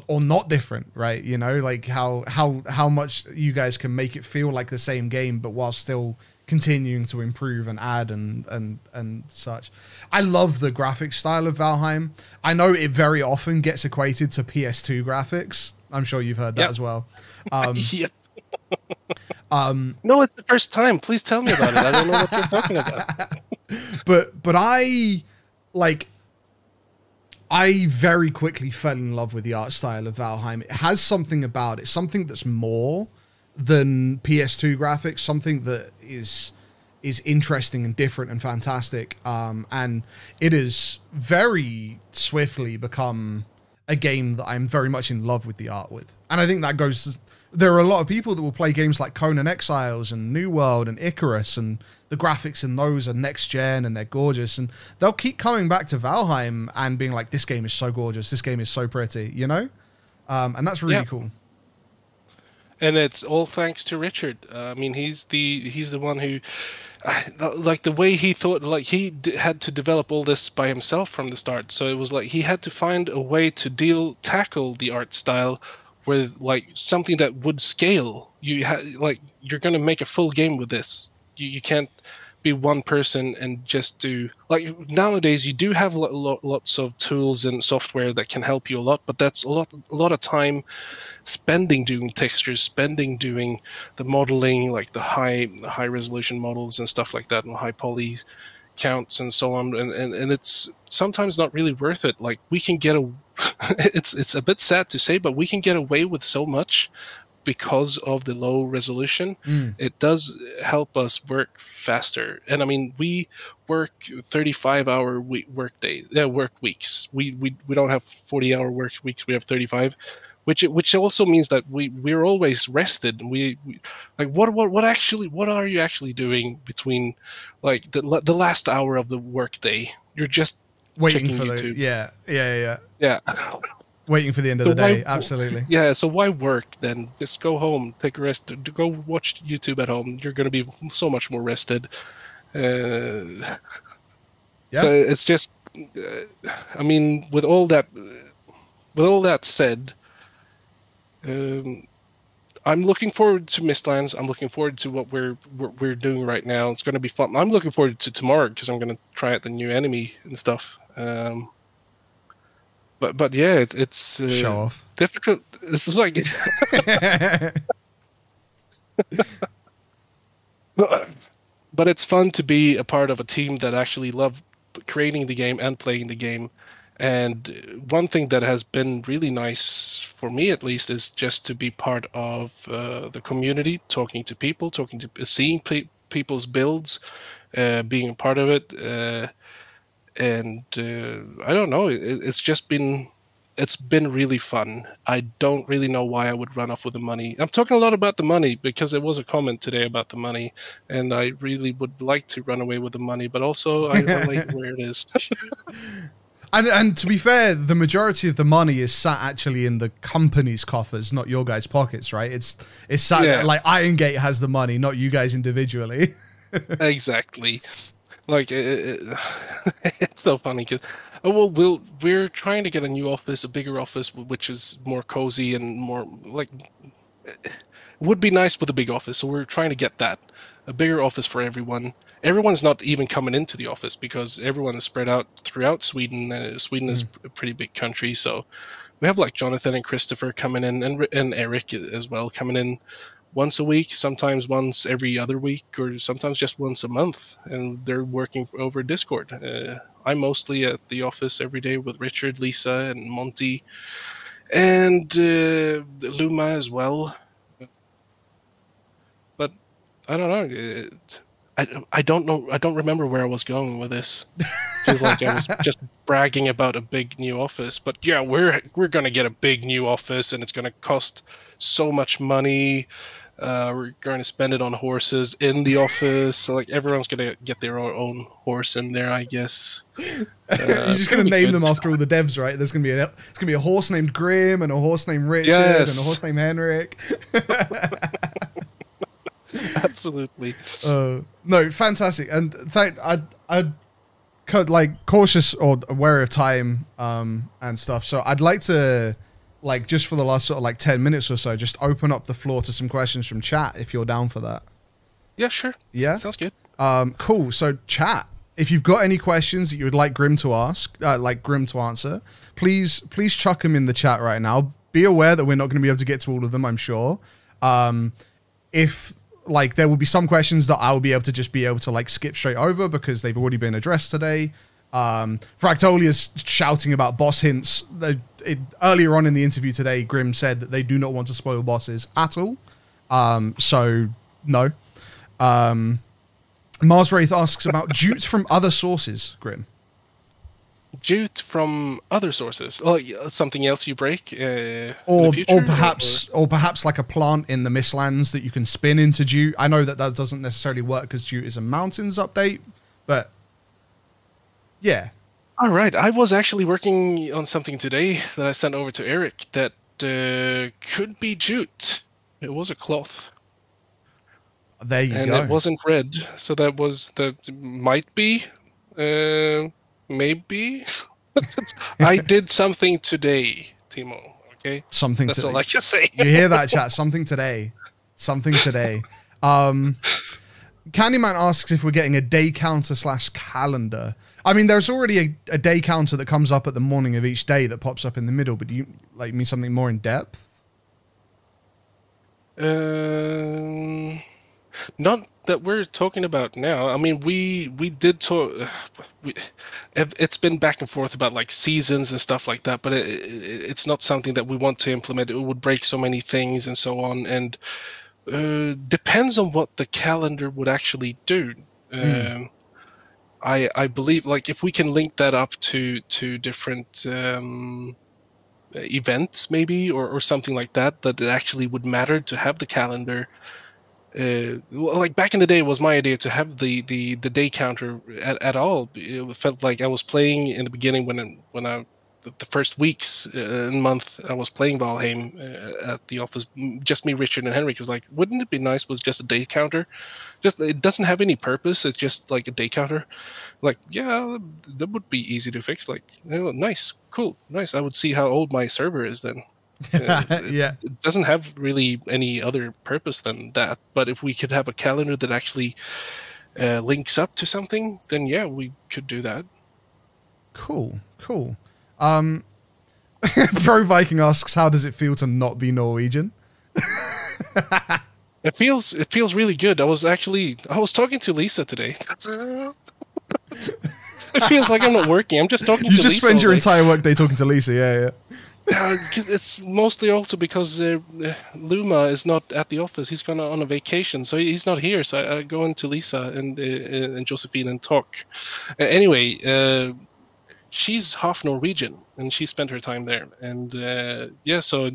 not different, right? You know, like how much you guys can make it feel like the same game, but while still continuing to improve and add and such. I love the graphics style of Valheim. I know it very often gets equated to PS2 graphics. I'm sure you've heard that as well. Yep. No, it's the first time. Please tell me about it. I don't know what you're talking about. but I very quickly fell in love with the art style of Valheim. It has something about it, something that's more than PS2 graphics, something that is interesting and different and fantastic. And it has very swiftly become a game that I'm very much in love with the art with. And I think that goes... There are a lot of people that will play games like Conan Exiles and New World and Icarus, and the graphics in those are next gen and they're gorgeous, and they'll keep coming back to Valheim and being like, this game is so gorgeous, this game is so pretty, you know? And that's really cool. And it's all thanks to Richard. I mean, he's the one who, like, the way he thought, like, he had to develop all this by himself from the start. So it was like he had to find a way to tackle the art style with like something that would scale. You're going to make a full game with this. You can't be one person and just do, like, nowadays you do have lots of tools and software that can help you a lot, but that's a lot of time spending doing textures, spending doing the modeling, like the high resolution models and stuff like that, and high poly counts and so on, and it's sometimes not really worth it. Like, we can get it's a bit sad to say, but we can get away with so much because of the low resolution. It does help us work faster. And I mean, we work 35-hour work weeks. We don't have 40-hour work weeks. We have 35, which also means that we're always rested. We like, what are you actually doing between like the last hour of the workday? You're just waiting for YouTube. Yeah. Waiting for the end of the day. Absolutely. Yeah. So why work then? Just go home, take a rest, go watch YouTube at home. You're going to be so much more rested. So it's just, I mean, with all that said, I'm looking forward to Mistlands. I'm looking forward to what we're doing right now. It's going to be fun. I'm looking forward to tomorrow because I'm going to try out the new enemy and stuff. But yeah, it's show off. Difficult. This is like, but it's fun to be a part of a team that actually love creating the game and playing the game. And one thing that has been really nice for me, at least, is just to be part of the community, talking to people, seeing people's builds, being a part of it. And I don't know, it's been really fun. I don't really know why I would run off with the money. I'm talking a lot about the money because there was a comment today about the money, and I really would like to run away with the money, but also I like where it is. And to be fair, the majority of the money is sat actually in the company's coffers, not your guys' pockets, right? It's sat like Irongate has the money, not you guys individually. Exactly. Like, it's so funny because, we're trying to get a new office, a bigger office, which is more cozy and more like, would be nice with a big office. So we're trying to get that, a bigger office for everyone. Everyone's not even coming into the office because everyone is spread out throughout Sweden. Sweden is a pretty big country, so we have like Jonathan and Christopher coming in, and Eric as well coming in once a week, sometimes once every other week, or sometimes just once a month, and they're working over Discord. I'm mostly at the office every day with Richard, Lisa, and Monty, and Luma as well. But I don't know. I don't know. I don't remember where I was going with this. Feels like I was just bragging about a big new office. But yeah, we're gonna get a big new office, and it's gonna cost so much money. We're going to spend it on horses in the office. So like everyone's gonna get their own horse in there, I guess. You're just gonna name them after all the devs, right? There's gonna be a horse named Grim, and a horse named Richard, and a horse named Henrik. Absolutely. No, fantastic. And I like cautious or aware of time and stuff. So I'd like to, like, just for the last sort of like 10 minutes or so, just open up the floor to some questions from chat if you're down for that. Yeah, sure. Yeah, sounds good. Cool. So chat, if you've got any questions that you would like Grim to ask, like Grim to answer, please chuck them in the chat right now. Be aware that we're not going to be able to get to all of them, I'm sure. If like there will be some questions that I'll be able to like skip straight over because they've already been addressed today. Fractolia's shouting about boss hints. Earlier on in the interview today, Grim said that they do not want to spoil bosses at all. So no. Mars Wraith asks about jute from other sources, Grim. Jute from other sources, like something else you break, or perhaps like a plant in the Mistlands that you can spin into jute. I know that doesn't necessarily work because jute is a mountains update, but yeah. All right, I was actually working on something today that I sent over to Eric that could be jute. It was a cloth. There you go. And it wasn't red, so might be. Maybe. I did something today, Timo. Okay, that's today. all I can say. You hear that, chat? Something today. Candyman asks if we're getting a day counter / calendar. I mean, there's already a day counter that comes up at the morning of each day that pops up in the middle. But do you like mean something more in depth? Not that we're talking about now. I mean, we did talk. It's been back and forth about like seasons and stuff like that, but it's not something that we want to implement. It would break so many things and so on, and depends on what the calendar would actually do. I believe like if we can link that up to different events maybe or something like that it actually would matter to have the calendar. Like back in the day, it was my idea to have the day counter at all. It felt like I was playing in the beginning when I the first weeks and month I was playing Valheim at the office. Just me, Richard, and Henrik was like, wouldn't it be nice with just a day counter? Just it doesn't have any purpose. It's just like a day counter. Like, yeah, that would be easy to fix. Like, nice, cool, nice. I would see how old my server is then. Yeah, it doesn't have really any other purpose than that. But if we could have a calendar that actually links up to something, then yeah, we could do that. Cool. Pro Viking asks, how does it feel to not be Norwegian? It feels really good. I was talking to Lisa today. It feels like I'm not working. I'm just talking to Lisa. You just spend your entire workday talking to Lisa, yeah. It's mostly also because Luma is not at the office. He's gone on a vacation, so he's not here. So I go into Lisa and Josephine and talk. Anyway, she's half Norwegian, and she spent her time there. And so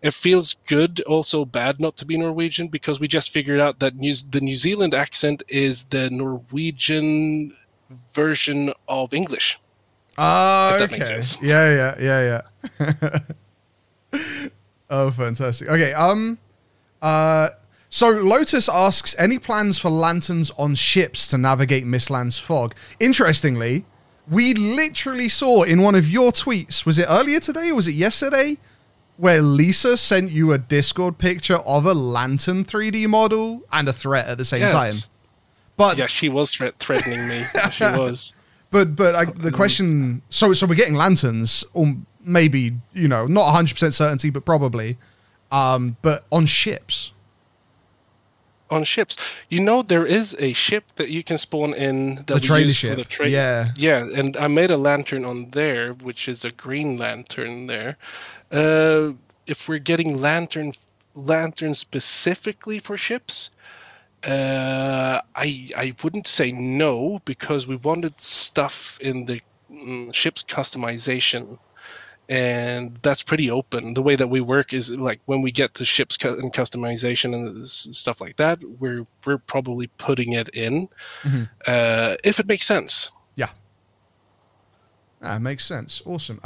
it feels good, also bad not to be Norwegian, because we just figured out that the New Zealand accent is the Norwegian version of English. Oh, that makes sense. Yeah. Oh, fantastic. Okay, so Lotus asks, any plans for lanterns on ships to navigate Mistlands fog? Interestingly, we literally saw in one of your tweets, was it earlier today or was it yesterday? where Lisa sent you a Discord picture of a lantern 3D model and a threat at the same time. But yeah, she was threatening me. Yeah, she was. But the question, so we're getting lanterns, or maybe, you know, not 100% certainty, but probably, but on ships. On ships, you know, there is a ship that you can spawn in that The we trader use ship. for the trade. Yeah. Yeah, and I made a lantern on there, which is a green lantern there. If we're getting lanterns specifically for ships, I wouldn't say no, because we wanted stuff in the ship's customization, and that's pretty open. The way that we work is like when we get to ships and customization and stuff like that, we're probably putting it in if it makes sense. Yeah, that makes sense. Awesome.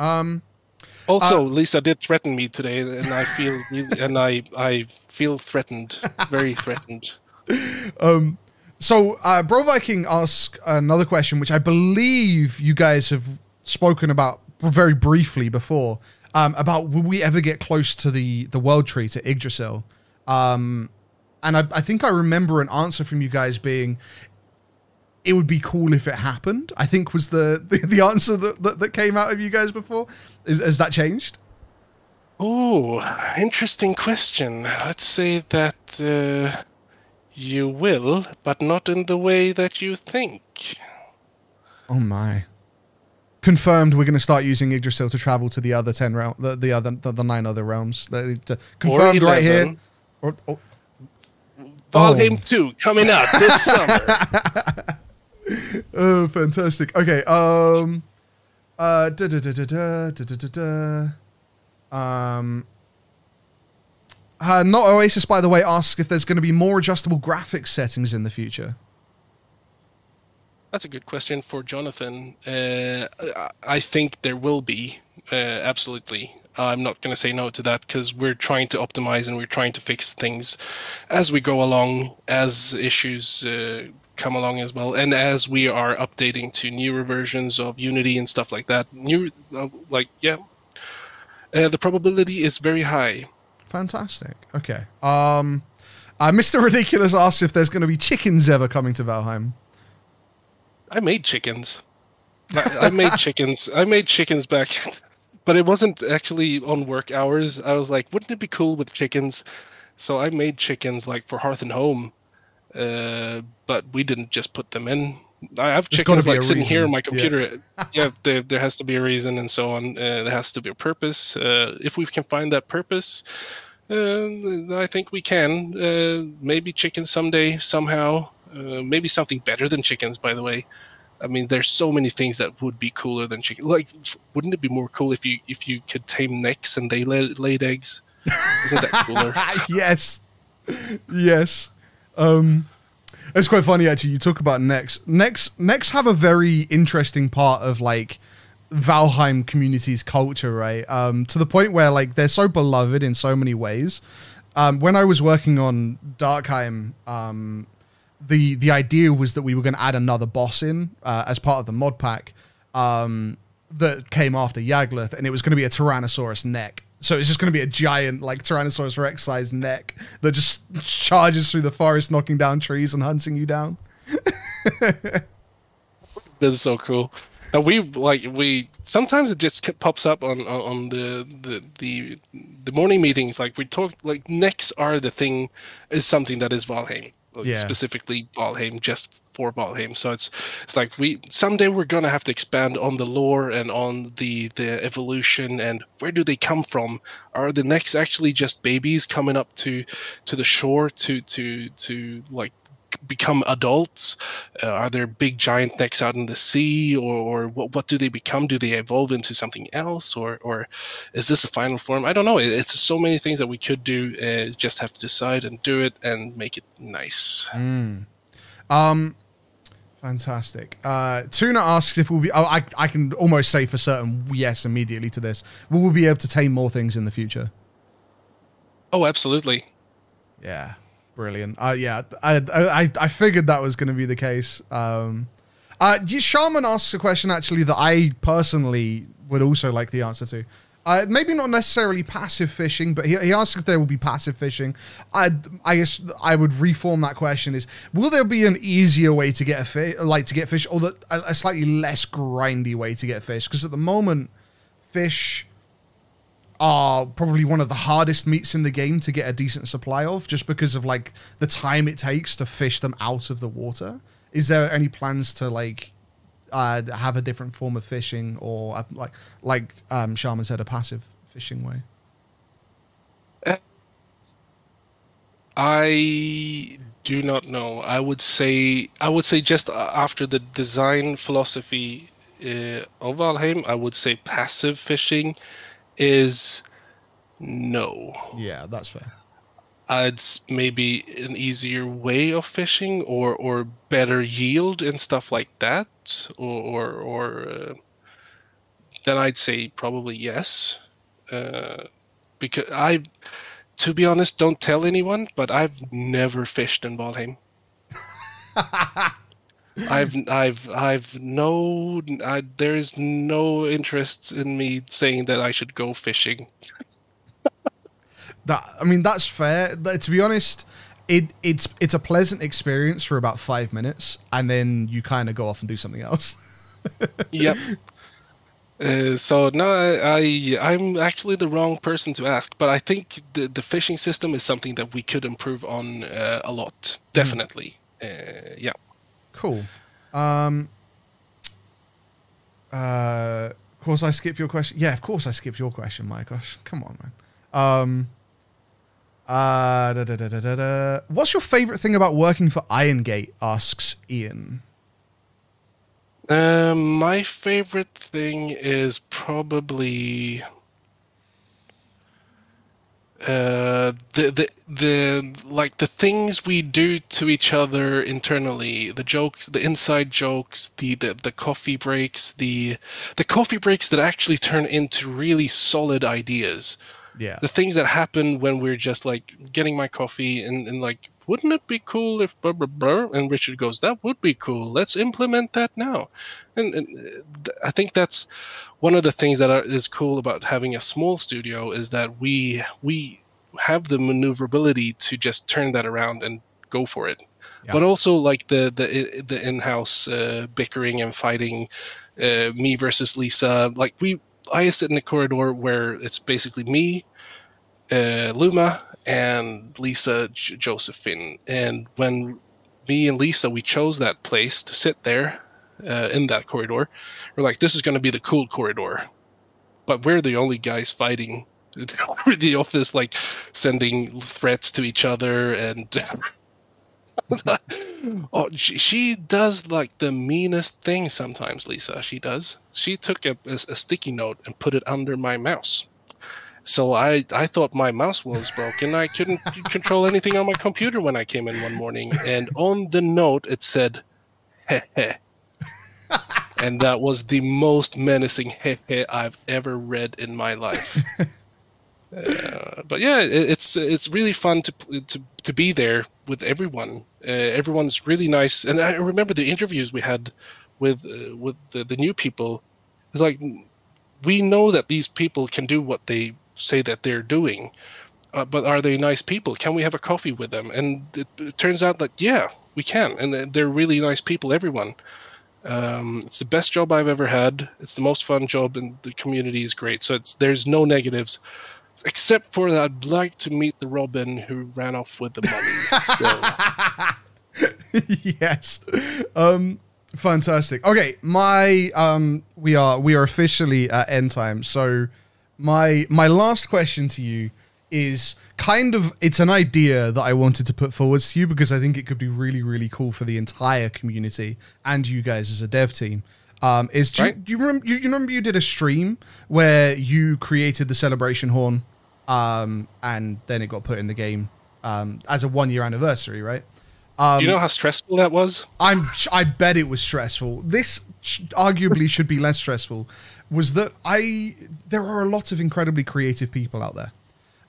Also, Lisa did threaten me today, and I feel threatened, very threatened. So Bro Viking asked another question, which I believe you guys have spoken about very briefly before, about will we ever get close to the world tree, to Yggdrasil? And I think I remember an answer from you guys being, it would be cool if it happened, I think was the answer that came out of you guys before. Has that changed? Oh, interesting question. Let's say that you will, but not in the way that you think. Oh my. Confirmed, we're going to start using Yggdrasil to travel to the other 10 realm, the 9 other realms. Confirmed right here. Valheim 2 coming out this summer. Oh, fantastic. Okay. Not Oasis, by the way, asks if there's going to be more adjustable graphics settings in the future. That's a good question for Jonathan. I think there will be, absolutely. I'm not going to say no to that, because we're trying to optimize and we're trying to fix things as we go along, as issues come along as well, and as we are updating to newer versions of Unity and stuff like that. The probability is very high. Fantastic. Okay. Mr. Ridiculous asks if there's going to be chickens ever coming to Valheim. I made chickens. I made chickens. I made chickens back, but it wasn't actually on work hours. I was like, wouldn't it be cool with chickens? So I made chickens like for Hearth and Home, but we didn't just put them in. I have chickens like sitting here on my computer. Yeah, there has to be a reason and so on. There has to be a purpose. If we can find that purpose, I think we can. Maybe chickens someday, somehow. Maybe something better than chickens, by the way. I mean, there's so many things that would be cooler than chickens. Like, wouldn't it be more cool if you could tame necks and they laid eggs? Isn't that cooler? Yes. Yes. It's quite funny, actually. You talk about necks. Necks have a very interesting part of, like, Valheim community's culture, right? To the point where, like, they're so beloved in so many ways. When I was working on Darkheim, the idea was that we were going to add another boss in as part of the mod pack that came after Yagluth, and it was going to be a Tyrannosaurus neck. So it's just going to be a giant, like, Tyrannosaurus Rex sized neck that just charges through the forest, knocking down trees and hunting you down. That's so cool. We sometimes it just pops up on the morning meetings. Like, we talk, like, necks are the thing, is something that is Valheim. Specifically Valheim, just for Valheim. So it's like someday we're gonna have to expand on the lore and on the evolution and where do they come from. Are the necks actually just babies coming up to the shore to like become adults? Are there big giant necks out in the sea, or what do they become? Do they evolve into something else, or is this a final form? I don't know. It's so many things that we could do. Just have to decide and do it and make it nice. Fantastic. Tuna asks if we'll be. I can almost say for certain yes immediately to this. Will we be able to tame more things in the future? Oh, absolutely. Yeah. Brilliant. Yeah, I figured that was going to be the case. Shaman asks a question, actually, that I personally would also like the answer to. Maybe not necessarily passive fishing, but he asked if there will be passive fishing. I guess I would reform that question is, will there be an easier way to get fish, or a slightly less grindy way to get fish? Because at the moment, fish are probably one of the hardest meats in the game to get a decent supply of, just because of like the time it takes to fish them out of the water. Is there any plans to like have a different form of fishing, or like Shaman said, a passive fishing way? I do not know. I would say just after the design philosophy of Valheim, I would say passive fishing is no. Yeah, that's fair. It's maybe an easier way of fishing, or better yield and stuff like that, or then I'd say probably yes, because to be honest, don't tell anyone, but I've never fished in Valheim. There is no interest in me saying that I should go fishing. That's fair. To be honest, it's a pleasant experience for about 5 minutes, and then you kind of go off and do something else. Yep. So no, I'm actually the wrong person to ask, but I think the fishing system is something that we could improve on a lot. Definitely. Yeah. Cool. Of course I skipped your question. Yeah, of course I skipped your question, my gosh. Come on, man. What's your favorite thing about working for Irongate? Asks Ian. My favorite thing is probably the things we do to each other internally, the jokes, the inside jokes, the coffee breaks, the coffee breaks that actually turn into really solid ideas. Yeah. The things that happen when we're just like getting my coffee and like, wouldn't it be cool if blah, blah, blah? And Richard goes, that would be cool. Let's implement that now. And I think that's one of the things that is cool about having a small studio, is that we have the maneuverability to just turn that around and go for it. Yeah. But also like the in-house bickering and fighting, me versus Lisa. Like I sit in the corridor where it's basically me, Luma, and Lisa Josephine. And when me and Lisa, we chose that place to sit there in that corridor, we're like, this is going to be the cool corridor. But we're the only guys fighting. The office, like sending threats to each other, and oh, she does like the meanest thing sometimes. Lisa, she does. She took a sticky note and put it under my mouse. So I thought my mouse was broken. I couldn't control anything on my computer when I came in one morning, and on the note it said, "Heh heh." And that was the most menacing heh heh I've ever read in my life. But yeah, it's really fun to be there with everyone. Everyone's really nice, and I remember the interviews we had with the new people. It's like, we know that these people can do what they say that they're doing, but are they nice people? Can we have a coffee with them? And it turns out that yeah, we can, and they're really nice people. Everyone. It's the best job I've ever had. It's the most fun job, and the community is great. So there's no negatives. Except for that, I'd like to meet the Robin who ran off with the money. Yes. Fantastic. Okay, we are officially at end time. So my last question to you is it's an idea that I wanted to put forward to you, because I think it could be really, really cool for the entire community and you guys as a dev team. Do you remember you did a stream where you created the celebration horn, and then it got put in the game as a 1-year anniversary, right? Do you know how stressful that was? I bet it was stressful. This arguably should be less stressful. Was that there are a lot of incredibly creative people out there,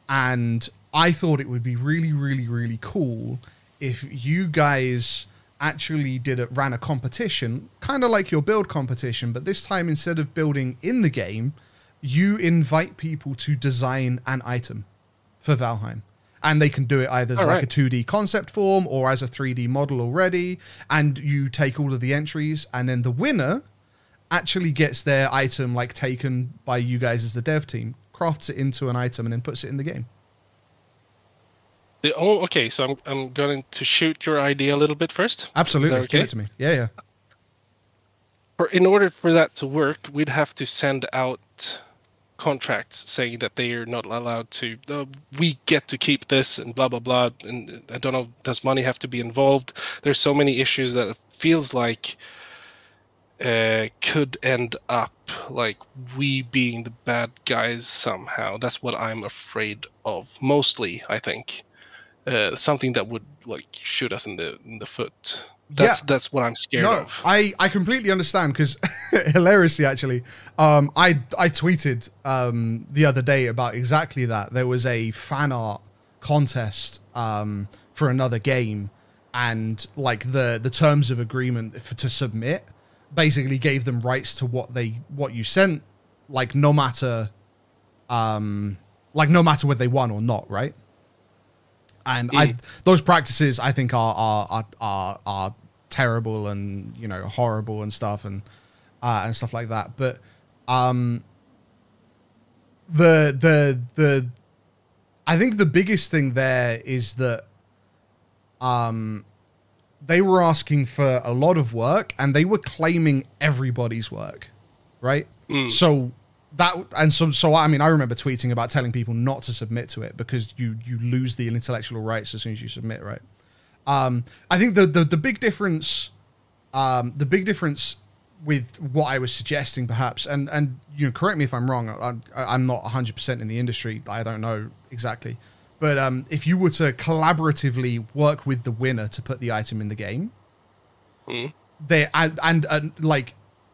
and I thought it would be really, really, really cool if you guys actually ran a competition, kind of like your build competition, but this time instead of building in the game, you invite people to design an item for Valheim. And they can do it either as like a 2D concept form or as a 3D model already. And you take all of the entries, and then the winner actually gets their item like taken by you guys as the dev team, crafts it into an item, and then puts it in the game. Okay, so I'm going to shoot your idea a little bit first. Absolutely. Is that okay? Give it to me. Yeah. In order for that to work, we'd have to send out contracts saying that they are not allowed to, we get to keep this and blah, blah, blah. And I don't know, does money have to be involved? There's so many issues that it feels like could end up like we being the bad guys somehow. That's what I'm afraid of, mostly, I think. Something that would like shoot us in the foot. That's what I'm scared of. I completely understand, because hilariously, actually, I tweeted the other day about exactly that. There was a fan art contest for another game, and like the terms of agreement to submit basically gave them rights to what you sent, like no matter whether they won or not, right? And those practices, I think, are terrible and, you know, horrible and stuff and stuff like that. But I think the biggest thing there is that they were asking for a lot of work, and they were claiming everybody's work, right? So I mean, I remember tweeting about telling people not to submit to it because you lose the intellectual rights as soon as you submit, right? I think the big difference with what I was suggesting, perhaps, and you know, correct me if I'm wrong. I'm not 100% in the industry. I don't know exactly, but if you were to collaboratively work with the winner to put the item in the game,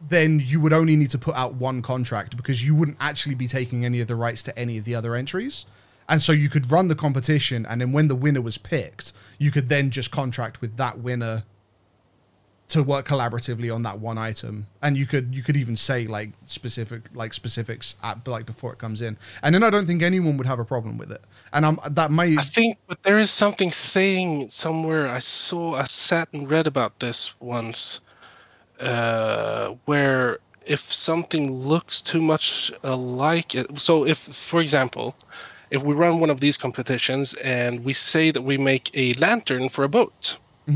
then you would only need to put out one contract, because you wouldn't actually be taking any of the rights to any of the other entries. And so you could run the competition, and then when the winner was picked, you could then just contract with that winner to work collaboratively on that one item. And you could even say like specifics at, like, before it comes in. And then I don't think anyone would have a problem with it. And I think, but there is something saying somewhere, I sat and read about this once, where if something looks too much alike it, so if, for example, if we run one of these competitions and we say that we make a lantern for a boat, or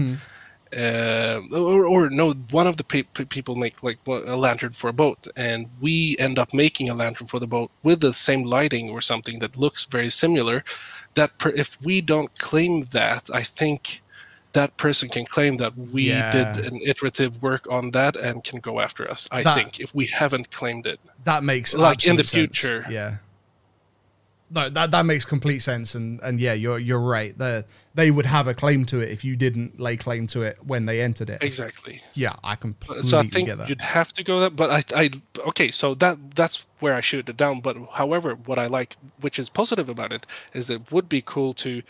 no, one of the people make like a lantern for a boat, and we end up making a lantern for the boat with the same lighting or something that looks very similar, if we don't claim that, I think that person can claim that we did an iterative work on that and can go after us. I think if we haven't claimed it, that makes like in the sense. future. Yeah. No, that makes complete sense, and yeah, you're right. They would have a claim to it if you didn't lay claim to it when they entered it. Exactly. Yeah, I completely So I think get that. you'd have to go that, but okay, so that's where I shoot it down. But however, what I like, which is positive about it, is it would be cool to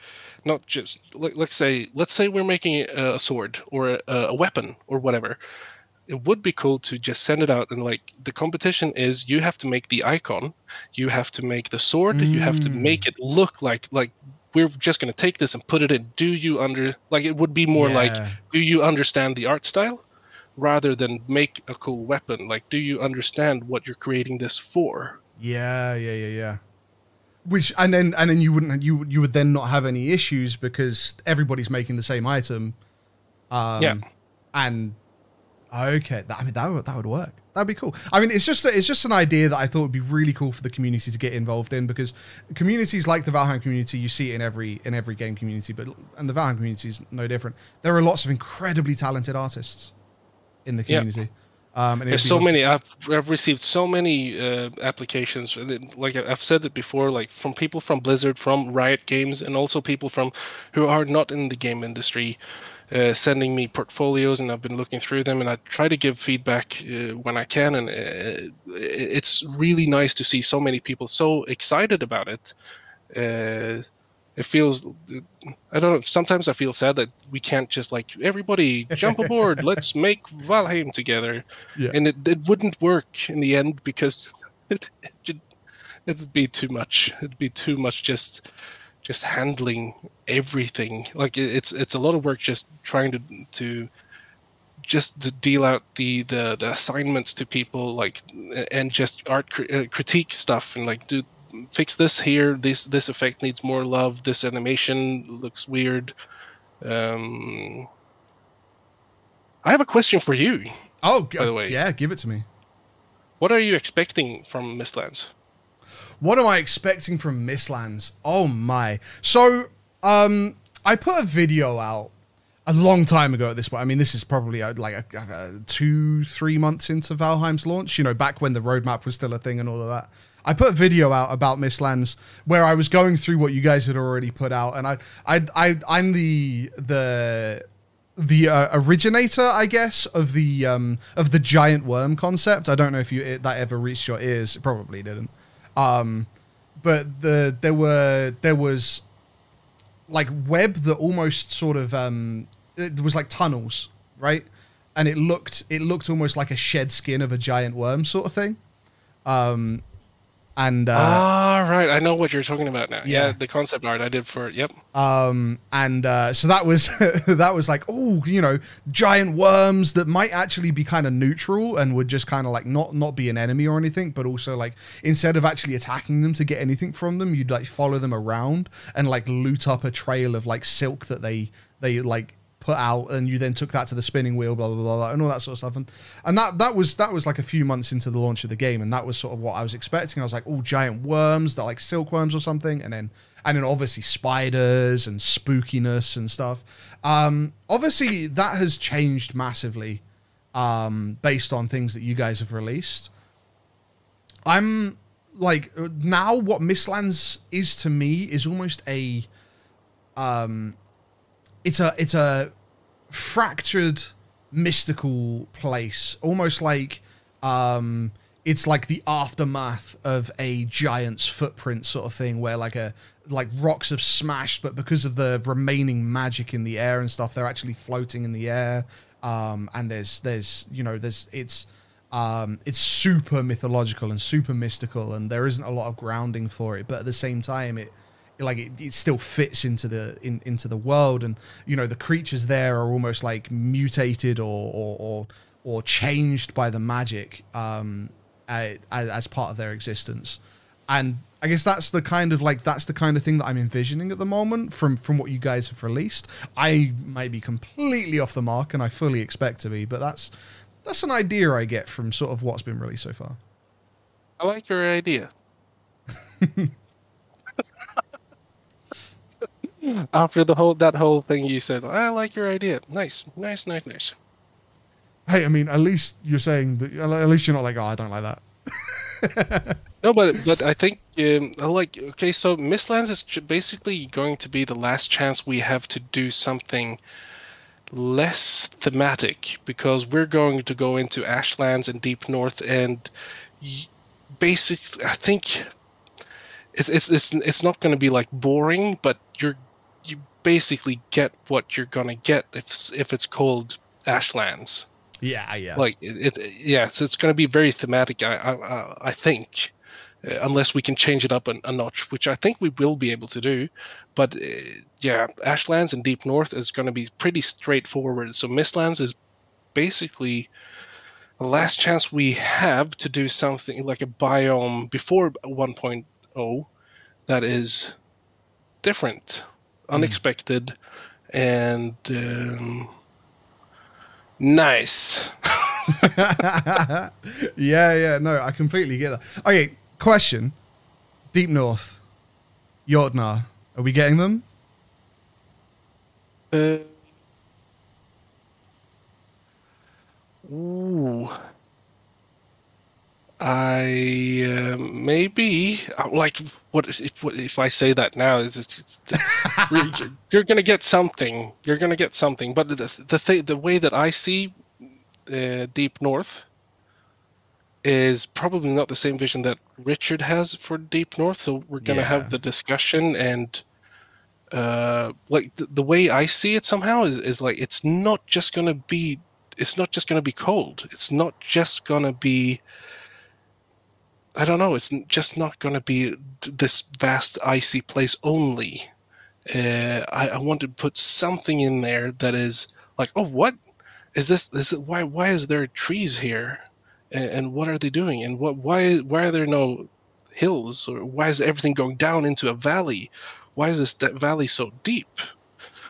not just let's say we're making a sword or a weapon or whatever. It would be cool to just send it out, and like the competition is, you have to make the icon, you have to make the sword, you have to make it look like we're just going to take this and put it in. Do you it would be more like, do you understand the art style, rather than make a cool weapon? Like, do you understand what you're creating this for? Yeah. Which and then you would then not have any issues because everybody's making the same item. And okay, that would work. That'd be cool. I mean, it's just an idea that I thought would be really cool for the community to get involved in, because communities like the Valheim community, you see it in every game community, and the Valheim community is no different. There are lots of incredibly talented artists in the community. And there's so many. I've received so many applications. Like I've said it before, like from people from Blizzard, from Riot Games, and also people who are not in the game industry. Sending me portfolios, and I've been looking through them, and I try to give feedback when I can, and it's really nice to see so many people so excited about it. It feels, I don't know, sometimes I feel sad that we can't just like, everybody jump aboard, let's make Valheim together. And it wouldn't work in the end, because it'd be too much. It'd be too much just handling everything. Like it's a lot of work just trying to just to deal out the assignments to people, like, and just critique stuff, and like, do fix this here. This effect needs more love. This animation looks weird. I have a question for you. Oh, by the way, yeah, give it to me. What are you expecting from Mistlands? What am I expecting from Mistlands? Oh my. So, I put a video out a long time ago at this point. I mean, this is probably like 2-3 months into Valheim's launch, you know, back when the roadmap was still a thing and all of that. I put a video out about Mistlands where I was going through what you guys had already put out, and I'm the originator, I guess, of the giant worm concept. I don't know if that ever reached your ears. It probably didn't. But there was like web that almost sort of it was like tunnels, right? And it looked almost like a shed skin of a giant worm sort of thing. Right, I know what you're talking about now. Yeah, the concept art I did for it. Yep. So that was that was like, oh, you know, giant worms that might actually be kind of neutral and would just kind of like not be an enemy or anything, but also like instead of actually attacking them to get anything from them, you'd like follow them around and like loot up a trail of like silk that they like put out, and you then took that to the spinning wheel, blah blah blah, blah, and all that sort of stuff. And that was like a few months into the launch of the game, and that was sort of what I was expecting. I was like, oh, giant worms that like silkworms or something, and then obviously spiders and spookiness and stuff. Obviously that has changed massively based on things that you guys have released. I'm like, now what Mistlands is to me is almost a it's a fractured mystical place, almost like it's like the aftermath of a giant's footprint sort of thing, where like rocks have smashed, but because of the remaining magic in the air and stuff, they're actually floating in the air. And it's super mythological and super mystical, and there isn't a lot of grounding for it, but at the same time it still fits into the world, and you know the creatures there are almost like mutated or changed by the magic as part of their existence. And I guess that's the kind of thing that I'm envisioning at the moment from what you guys have released. I might be completely off the mark, and I fully expect to be, but that's an idea I get from sort of what's been released so far. I like your idea. After that whole thing you said, I like your idea. Nice. Hey, I mean, at least you're saying that. At least you're not like, oh, I don't like that. No, but I think okay. So Mistlands is basically going to be the last chance we have to do something less thematic, because we're going to go into Ashlands and Deep North, and basically, I think it's not going to be like boring, but you basically get what you're gonna get if it's called Ashlands. Yeah. Like so it's gonna be very thematic. I think, unless we can change it up a notch, which I think we will be able to do. But yeah, Ashlands and Deep North is going to be pretty straightforward. So Mistlands is basically the last chance we have to do something like a biome before 1.0 that is different, unexpected, and nice. Yeah, no, I completely get that. Okay, question. Deep North, Jotnar, are we getting them? Ooh. I maybe like what if I say that now? You're gonna get something. You're gonna get something. But the way that I see Deep North is probably not the same vision that Richard has for Deep North. So we're gonna have the discussion, and like the way I see it somehow is like it's not just gonna be cold. It's not just gonna be I don't know. It's just not going to be this vast icy place only. I want to put something in there that is like, oh, what is this? Why is there trees here, and what are they doing? And why are there no hills, or why is everything going down into a valley? Why is this valley so deep?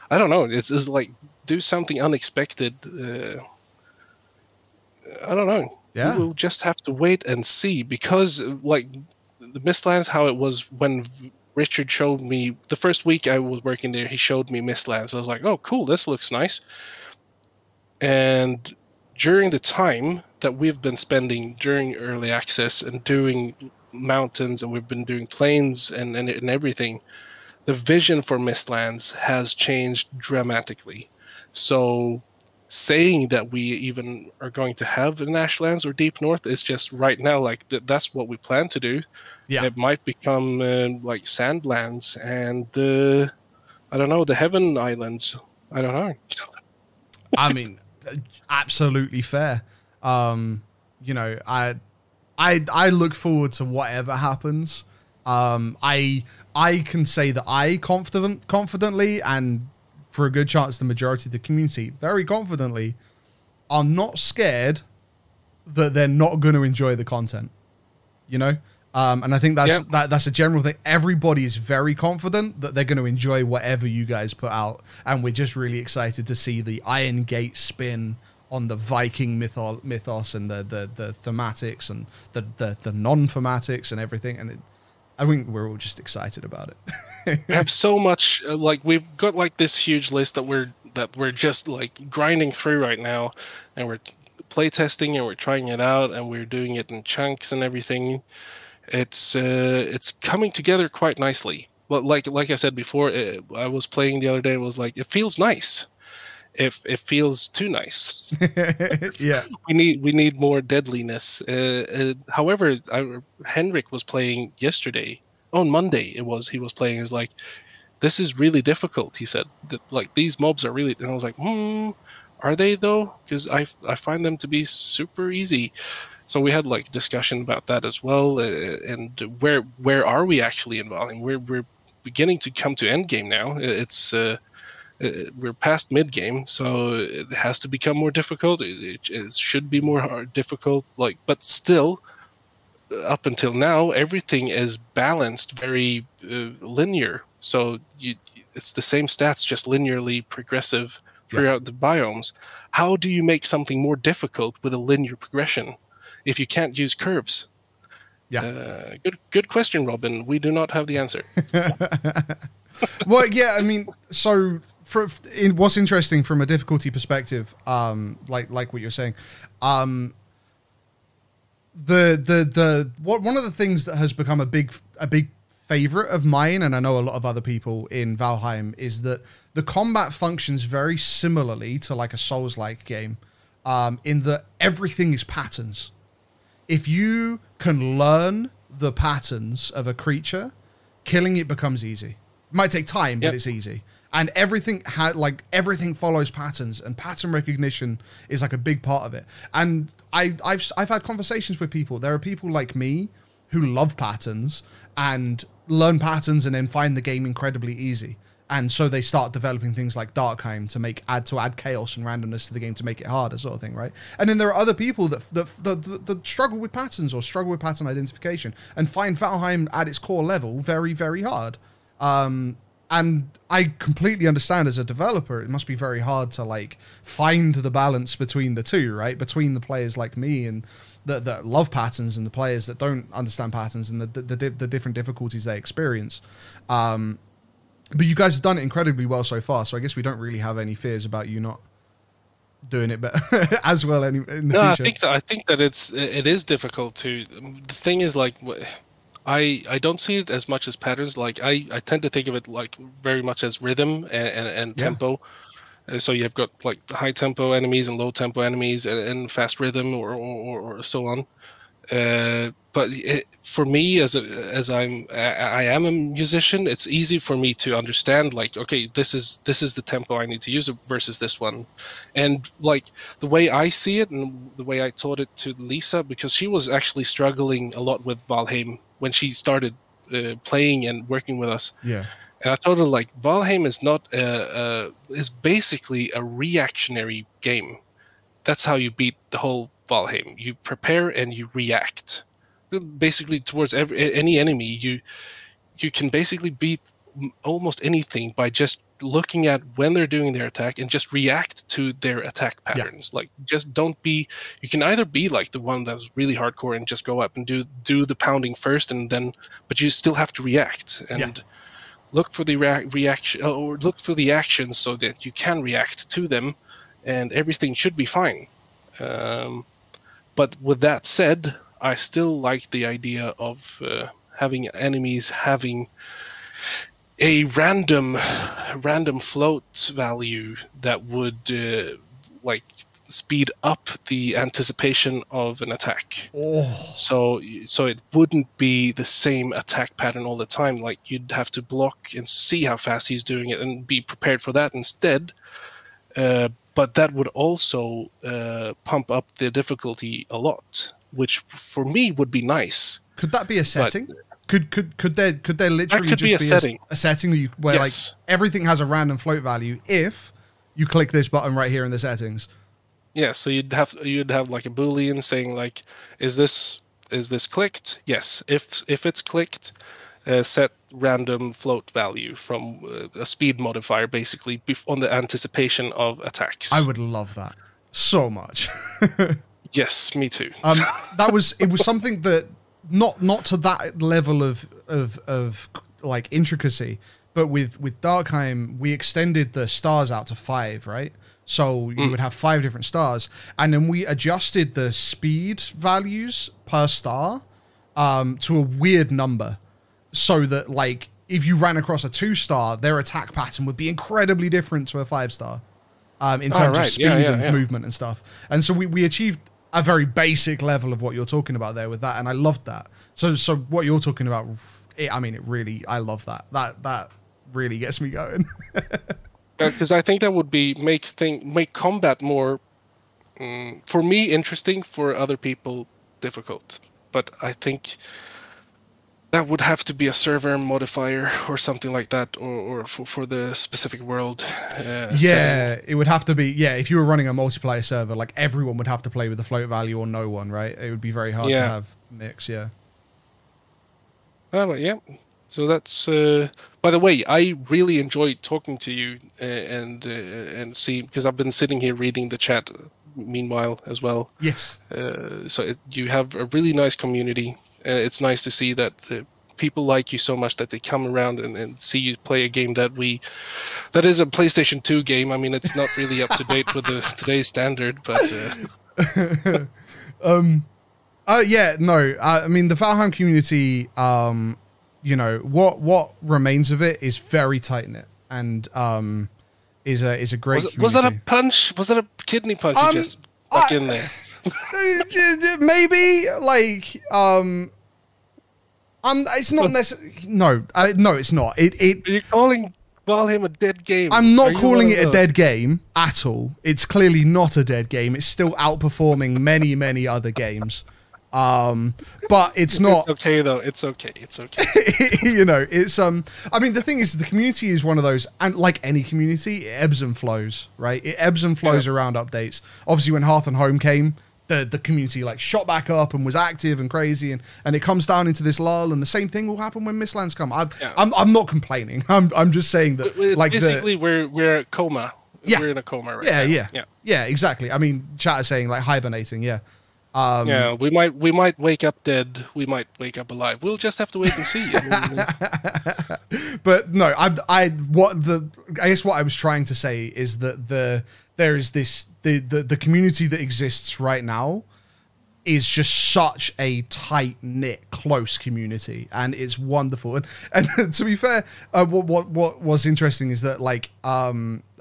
I don't know. It's like do something unexpected. I don't know. Yeah. We will just have to wait and see, because like the Mistlands, how it was when Richard showed me the first week I was working there, he showed me Mistlands. I was like, oh, cool, this looks nice. And during the time that we've been spending during early access and doing mountains, and we've been doing plains and everything, the vision for Mistlands has changed dramatically. So saying that we even are going to have an Ashlands or Deep North is just right now like that's what we plan to do. Yeah. It might become like Sandlands and I don't know, the Heaven Islands. I don't know. I mean, absolutely fair. You know, I look forward to whatever happens. I can say that I confidently, and for a good chance the majority of the community very confidently, are not scared that they're not going to enjoy the content. You know? And I think that's a general thing. Everybody is very confident that they're going to enjoy whatever you guys put out, and we're just really excited to see the Irongate spin on the Viking mythos and the thematics and the non-thematics and everything. And I think we're all just excited about it. We have so much, like we've got like this huge list that we're just like grinding through right now, and we're playtesting and we're trying it out and we're doing it in chunks and everything. It's coming together quite nicely. But like I said before, I was playing the other day. It was like it feels nice. If it feels too nice, Yeah, we need more deadliness. However, Henrik was playing yesterday. On Monday, he was playing. He was like, "This is really difficult." He said that like these mobs are really. And I was like, are they though? Because I find them to be super easy. So we had like discussion about that as well, and where are we actually in Valheim? We're beginning to come to end game now. It's we're past mid game, so it has to become more difficult. It should be more difficult, like, but still, up until now, everything is balanced, very linear. So it's the same stats, just linearly progressive throughout the biomes. How do you make something more difficult with a linear progression if you can't use curves? Yeah. Good question, Robin. We do not have the answer. Well, yeah, I mean, so what's interesting from a difficulty perspective, like what you're saying, one of the things that has become a big favorite of mine, and I know a lot of other people in Valheim, is that the combat functions very similarly to like a Souls-like game, in that everything is patterns. If you can learn the patterns of a creature, killing it becomes easy. It might take time, but it's easy. And everything follows patterns, and pattern recognition is like a big part of it. And I've had conversations with people. There are people like me who love patterns and learn patterns and then find the game incredibly easy. And so they start developing things like Darkheim to add chaos and randomness to the game to make it harder, sort of thing, right? And then there are other people that struggle with patterns or struggle with pattern identification and find Valheim at its core level very, very hard. And I completely understand as a developer, it must be very hard to like find the balance between the two, right? Between the players like me and that love patterns and the players that don't understand patterns and the different difficulties they experience. But you guys have done it incredibly well so far, so I guess we don't really have any fears about you not doing it better as well in the future. I think that it is difficult to. The thing is, like, I don't see it as much as patterns. Like I tend to think of it like very much as rhythm and tempo. So you've got like high tempo enemies and low tempo enemies and fast rhythm or so on. but for me, as I am a musician, it's easy for me to understand, like, okay, this is the tempo I need to use versus this one. And like the way I see it and the way I taught it to Lisa, because she was actually struggling a lot with Valheim when she started playing and working with us. Yeah. And I told her, like, Valheim is not is basically a reactionary game. That's how you beat the whole Valheim. You prepare and you react. Basically, towards any enemy, you can basically beat almost anything by just looking at when they're doing their attack and just react to their attack patterns. Like, just don't be. You can either be like the one that's really hardcore and just go up and do the pounding first, and then, but you still have to react and look for the reaction, or look for the actions so that you can react to them, and everything should be fine. But with that said, I still like the idea of having enemies having a random float value that would like speed up the anticipation of an attack. So it wouldn't be the same attack pattern all the time. Like, you'd have to block and see how fast he's doing it and be prepared for that instead. But that would also pump up the difficulty a lot, which for me would be nice. Could that be a setting? Could there literally just be a setting where like everything has a random float value if you click this button right here in the settings? Yeah, so you'd have like a boolean saying, like, is this clicked? Yes. If it's clicked, set random float value from a speed modifier, basically on the anticipation of attacks. I would love that so much. Yes, me too. It was something that not to that level of like intricacy, but with Darkheim we extended the stars out to 5, right? So you would have 5 different stars, and then we adjusted the speed values per star to a weird number, so that like if you ran across a 2-star, their attack pattern would be incredibly different to a 5-star in terms of speed and movement and stuff. And so we achieved a very basic level of what you're talking about there with that, and I loved that. So what you're talking about, I love that. That really gets me going. Because I think that would be make combat more, for me, interesting, for other people difficult. But I think that would have to be a server modifier or something like that, or for the specific world. Setting. It would have to be. Yeah, if you were running a multiplayer server, like everyone would have to play with the float value or no one, right? It would be very hard to have mix. Yeah. But yeah. So that's. By the way, I really enjoyed talking to you and see, because I've been sitting here reading the chat meanwhile as well. Yes. So you have a really nice community. It's nice to see that people like you so much that they come around and see you play a game that is a PlayStation 2 game. I mean, it's not really up to date with today's standard, but. I mean, the Valheim community. You know, what remains of it is very tight knit and is a great community. Was that a punch? Was that a kidney punch you just stuck in there? Maybe, like, it's not necessarily. No, it's not. Are you calling Valheim a dead game? I'm not calling it a dead game at all. It's clearly not a dead game. It's still outperforming many other games. But it's not. It's okay though. It's okay. You know, it's I mean, the thing is, the community is one of those, and like any community, it ebbs and flows, right? It ebbs and flows around updates. Obviously, when Hearth and Home came, the community like shot back up and was active and crazy, and it comes down into this lull, and the same thing will happen when Mistlands come. I'm not complaining. I'm just saying that it's like basically we're a coma. Yeah. We're in a coma right now. Yeah, exactly. I mean, chat is saying like hibernating. Yeah. We might wake up dead. We might wake up alive. We'll just have to wait and see. But no, I guess what I was trying to say is that there is the community that exists right now is just such a tight knit, close community, and it's wonderful. And to be fair, what was interesting is that like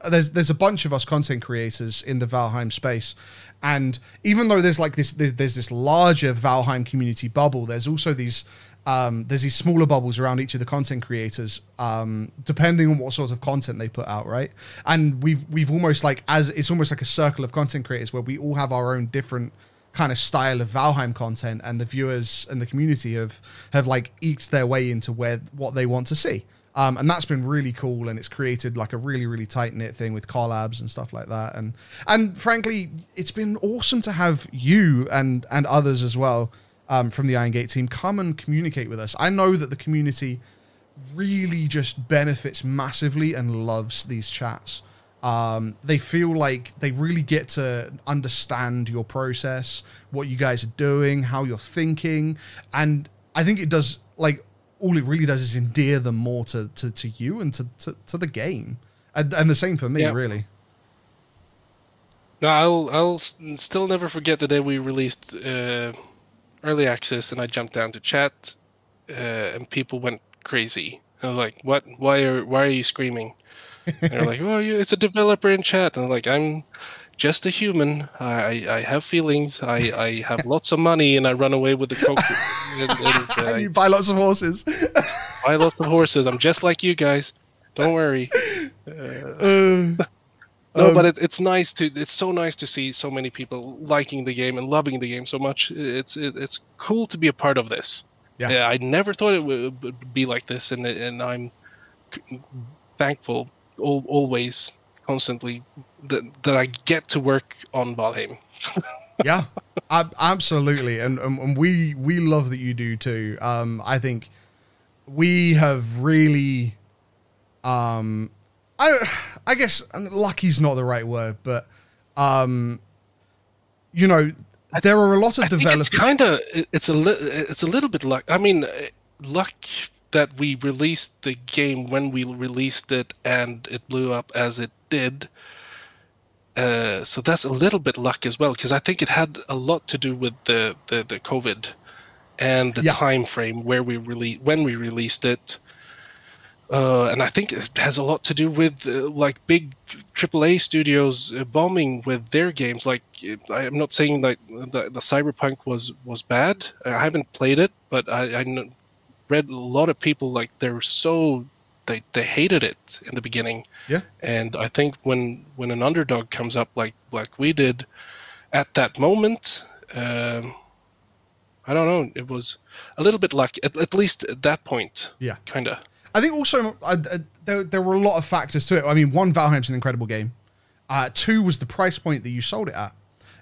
there's a bunch of us content creators in the Valheim space, and even though there's like there's this larger Valheim community bubble, there's also these smaller bubbles around each of the content creators, depending on what sort of content they put out, right? And we've almost like, as it's almost like a circle of content creators where we all have our own different kind of style of Valheim content, and the viewers and the community have like eked their way into what they want to see. And that's been really cool, and it's created like a really, really tight-knit thing with collabs and stuff like that. And frankly, it's been awesome to have you and others as well from the Irongate team come and communicate with us. I know that the community really just benefits massively and loves these chats. They feel like they really get to understand your process, what you guys are doing, how you're thinking. And I think it does, like, all it really does is endear them more to you and to the game. And the same for me, really. No, I'll still never forget the day we released early access, and I jumped down to chat, and people went crazy. I was like, "What? Why are you screaming?" And they're like, "Oh, it's a developer in chat." And I'm like, "I'm just a human. I have feelings. I have lots of money, and I run away with the coke. And you buy lots of horses. Buy lots of horses. I'm just like you guys. Don't worry." No, but it's nice to. It's so nice to see so many people liking the game and loving the game so much. It's cool to be a part of this. Yeah, I never thought it would be like this, and I'm thankful always, constantly that I get to work on Valheim. Yeah, absolutely, and we love that you do too. I think we have really, I guess lucky's not the right word, but you know, there are a lot of developers. It's a little bit luck. I mean, luck that we released the game when we released it and it blew up as it did. So that's a little bit luck as well, because I think it had a lot to do with the COVID and the time frame when we released it. And I think it has a lot to do with like big AAA studios bombing with their games. Like, I'm not saying like the Cyberpunk was bad. I haven't played it, but I read a lot of people like they hated it in the beginning. Yeah. And I think when an underdog comes up like we did at that moment, I don't know, it was a little bit lucky, at least at that point. Yeah. Kind of. I think also there were a lot of factors to it. I mean, one, Valheim's an incredible game. Two was the price point that you sold it at.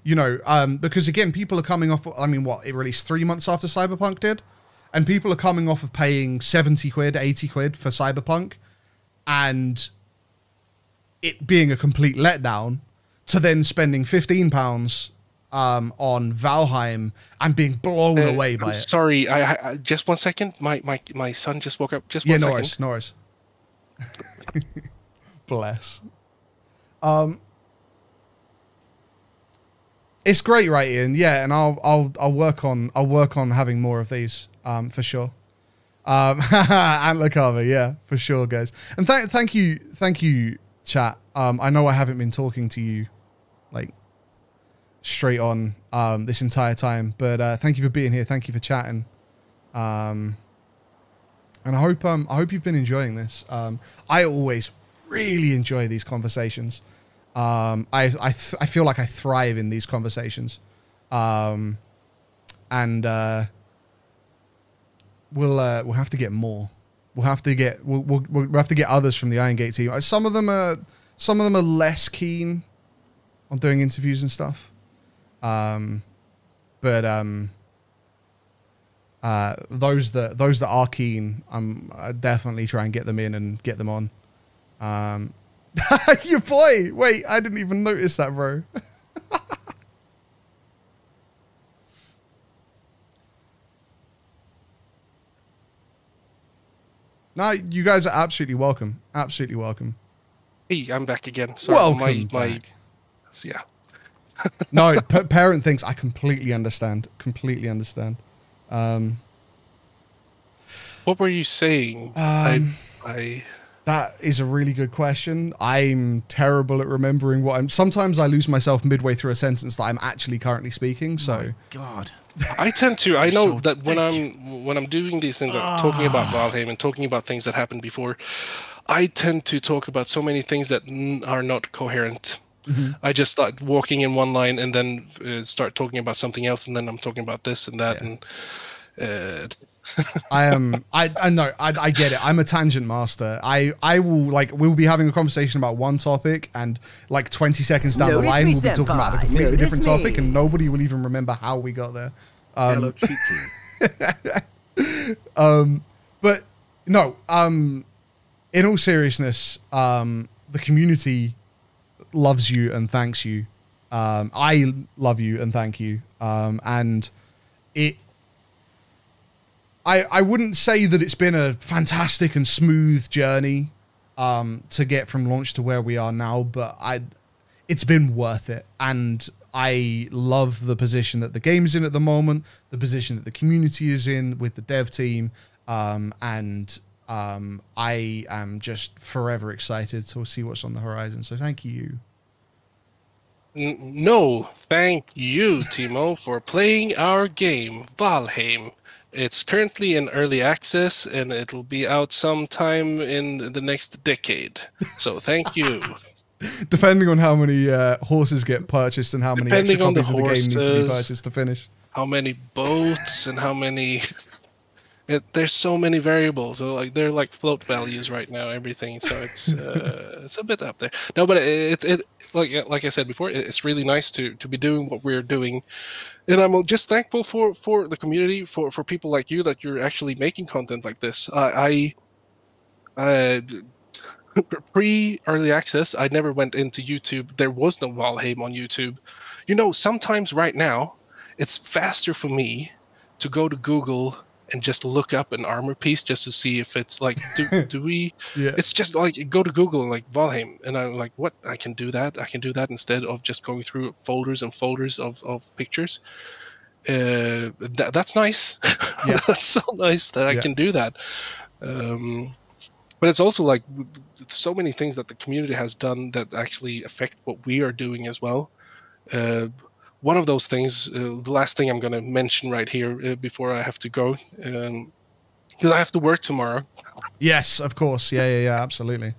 You know, because again, people are coming off. I mean, it released 3 months after Cyberpunk did, and people are coming off of paying 70 quid, 80 quid for Cyberpunk, and it being a complete letdown, to then spending £15 on Valheim and being blown away by it. Sorry, I just 1 second. My son just woke up. Just 1 second. No worries. Bless. It's great, right, Ian? Yeah, and I'll work on having more of these for sure. Antler cover, yeah, for sure, guys. And thank you, chat. I know I haven't been talking to you like straight on this entire time, but thank you for being here. Thank you for chatting. And I hope you've been enjoying this. I always really enjoy these conversations. I feel like I thrive in these conversations. And we'll have to get more. We'll have to get others from the Irongate team. Some of them are less keen on doing interviews and stuff. But those that are keen, I definitely try and get them in and get them on. Your boy, wait, I didn't even notice that, bro. No, you guys are absolutely welcome. Absolutely welcome. Hey, I'm back again. Sorry, welcome back. Yeah. No, parent thinks I completely understand. Completely understand. What were you saying? That is a really good question. I'm terrible at remembering what I'm... Sometimes I lose myself midway through a sentence that I'm actually currently speaking, so... Oh, God. I tend to. I know So that when thick. I'm doing these things, like talking about Valheim and talking about things that happened before, I tend to talk about so many things that are not coherent. I just start walking in one line and then start talking about something else, and then I'm talking about this and that, and I am. I know. I get it. I'm a tangent master. I will we'll be having a conversation about one topic, and like 20 seconds down the Notice line, me, we'll be talking about a senpai. completely Notice different topic, me. and nobody will even remember how we got there. Hello, cheeky. But no. In all seriousness, the community loves you and thanks you. I love you and thank you. And it. I wouldn't say that it's been a fantastic and smooth journey to get from launch to where we are now, but it's been worth it. And I love the position that the game's in at the moment, the position that the community is in with the dev team, and I am just forever excited to see what's on the horizon. So thank you. No, thank you, Timo, for playing our game, Valheim. It's currently in early access, and it'll be out sometime in the next decade. So thank you. Depending on how many horses get purchased and how many extra Depending on the copies of the game need to be horses. purchased to finish. How many boats and how many... there's so many variables. So like they're like float values right now, everything. So it's it's a bit up there. No, but it like I said before, it's really nice to be doing what we're doing, and I'm just thankful for the community, for people like you that you're actually making content like this. Pre-early access, I never went into YouTube. There was no Valheim on YouTube. You know, sometimes right now, it's faster for me to go to Google and just look up an armor piece just to see if it's like, do we... Yeah. It's just like, go to Google and like Valheim, and I'm like, what? I can do that instead of just going through folders and folders of pictures. That's nice. Yeah. That's so nice that I can do that. But it's also like so many things that the community has done that actually affect what we are doing as well. One of those things, the last thing I'm going to mention right here before I have to go, because I have to work tomorrow. Yes, of course. Yeah, absolutely.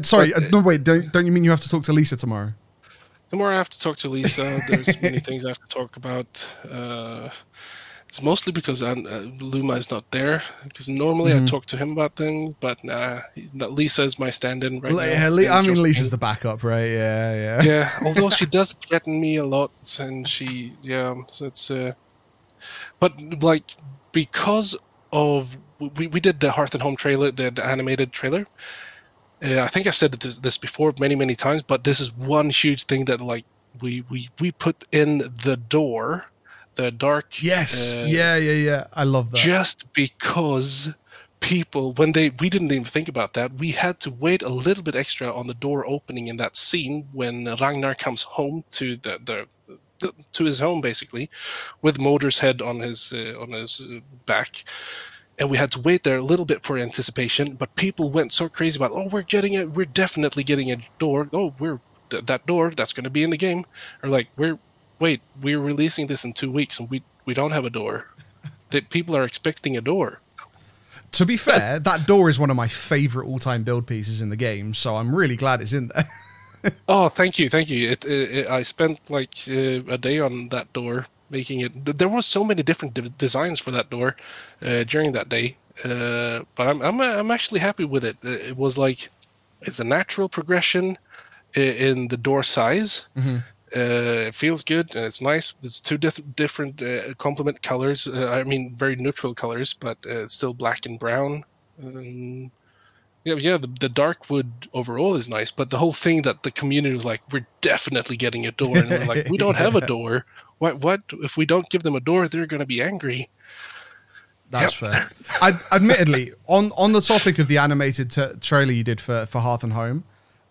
Sorry, no, wait, don't you mean you have to talk to Lisa tomorrow? Tomorrow I have to talk to Lisa. There's many things I have to talk about. It's mostly because Luma is not there. Because normally I talk to him about things, but nah, Lisa is my stand-in right now. I mean, Lisa's the backup, right? Yeah. Yeah, although she does threaten me a lot, and so it's... but, like, because of... We did the Hearth and Home trailer, the animated trailer. I think I've said this before many times, but this is one huge thing that, like, we put in the door... The dark... Yes. Yeah. I love that. Just because people, we didn't even think about that. We had to wait a little bit extra on the door opening in that scene when Ragnar comes home to to his home, basically, with Moder's head on his back. And we had to wait there a little bit for anticipation, but people went so crazy about, oh, we're definitely getting a door. Oh, that door, that's going to be in the game. Or like, we're releasing this in 2 weeks and we don't have a door. People are expecting a door. To be fair, that door is one of my favorite all-time build pieces in the game, so I'm really glad it's in there. Oh, thank you. I spent like a day on that door making it. There was so many different designs for that door during that day, but I'm actually happy with it. It was like it's a natural progression in the door size. It feels good and it's nice. It's two different complement colors. I mean, very neutral colors, but still black and brown. The dark wood overall is nice, but the whole thing that the community was like, we're definitely getting a door, and we're like, we don't have a door. What if we don't give them a door? They're going to be angry. That's fair. Admittedly, on the topic of the animated trailer you did for Hearth and Home,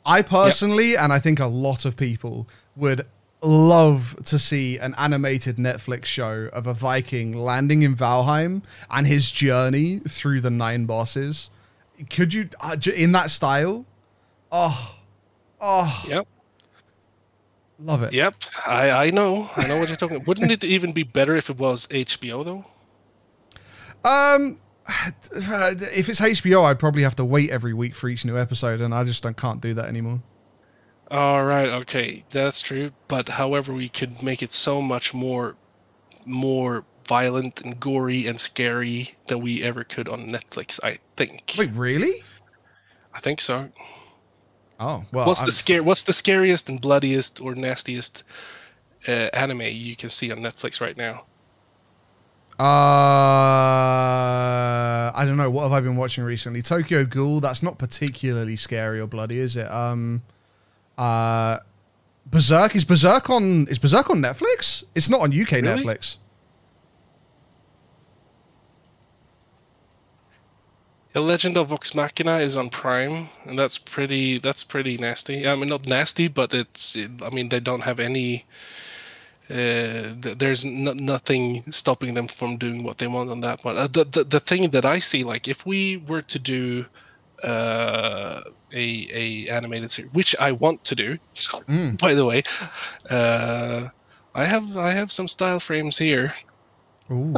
I personally, and I think a lot of people, would love to see an animated Netflix show of a Viking landing in Valheim and his journey through the 9 bosses. Could you in that style? Oh, Yep. love it. Yep. I know what you're talking about. Wouldn't it even be better if it was HBO though? If it's HBO, I'd probably have to wait every week for each new episode, and I just can't do that anymore. All right. Okay, that's true. But however, we could make it so much more violent and gory and scary than we ever could on Netflix. I think. Wait, really? I think so. Oh well. What's the scariest and bloodiest or nastiest anime you can see on Netflix right now? I don't know. What have I been watching recently? Tokyo Ghoul. That's not particularly scary or bloody, is it? Berserk. Is Berserk on Netflix? It's not on UK Really? Netflix. The Legend of Vox Machina is on Prime, and that's pretty nasty. I mean, not nasty, but I mean, they don't have any. There's nothing stopping them from doing what they want on that one. The thing that I see, like, if we were to do a animated series, which I want to do, by the way, I have some style frames here. Ooh.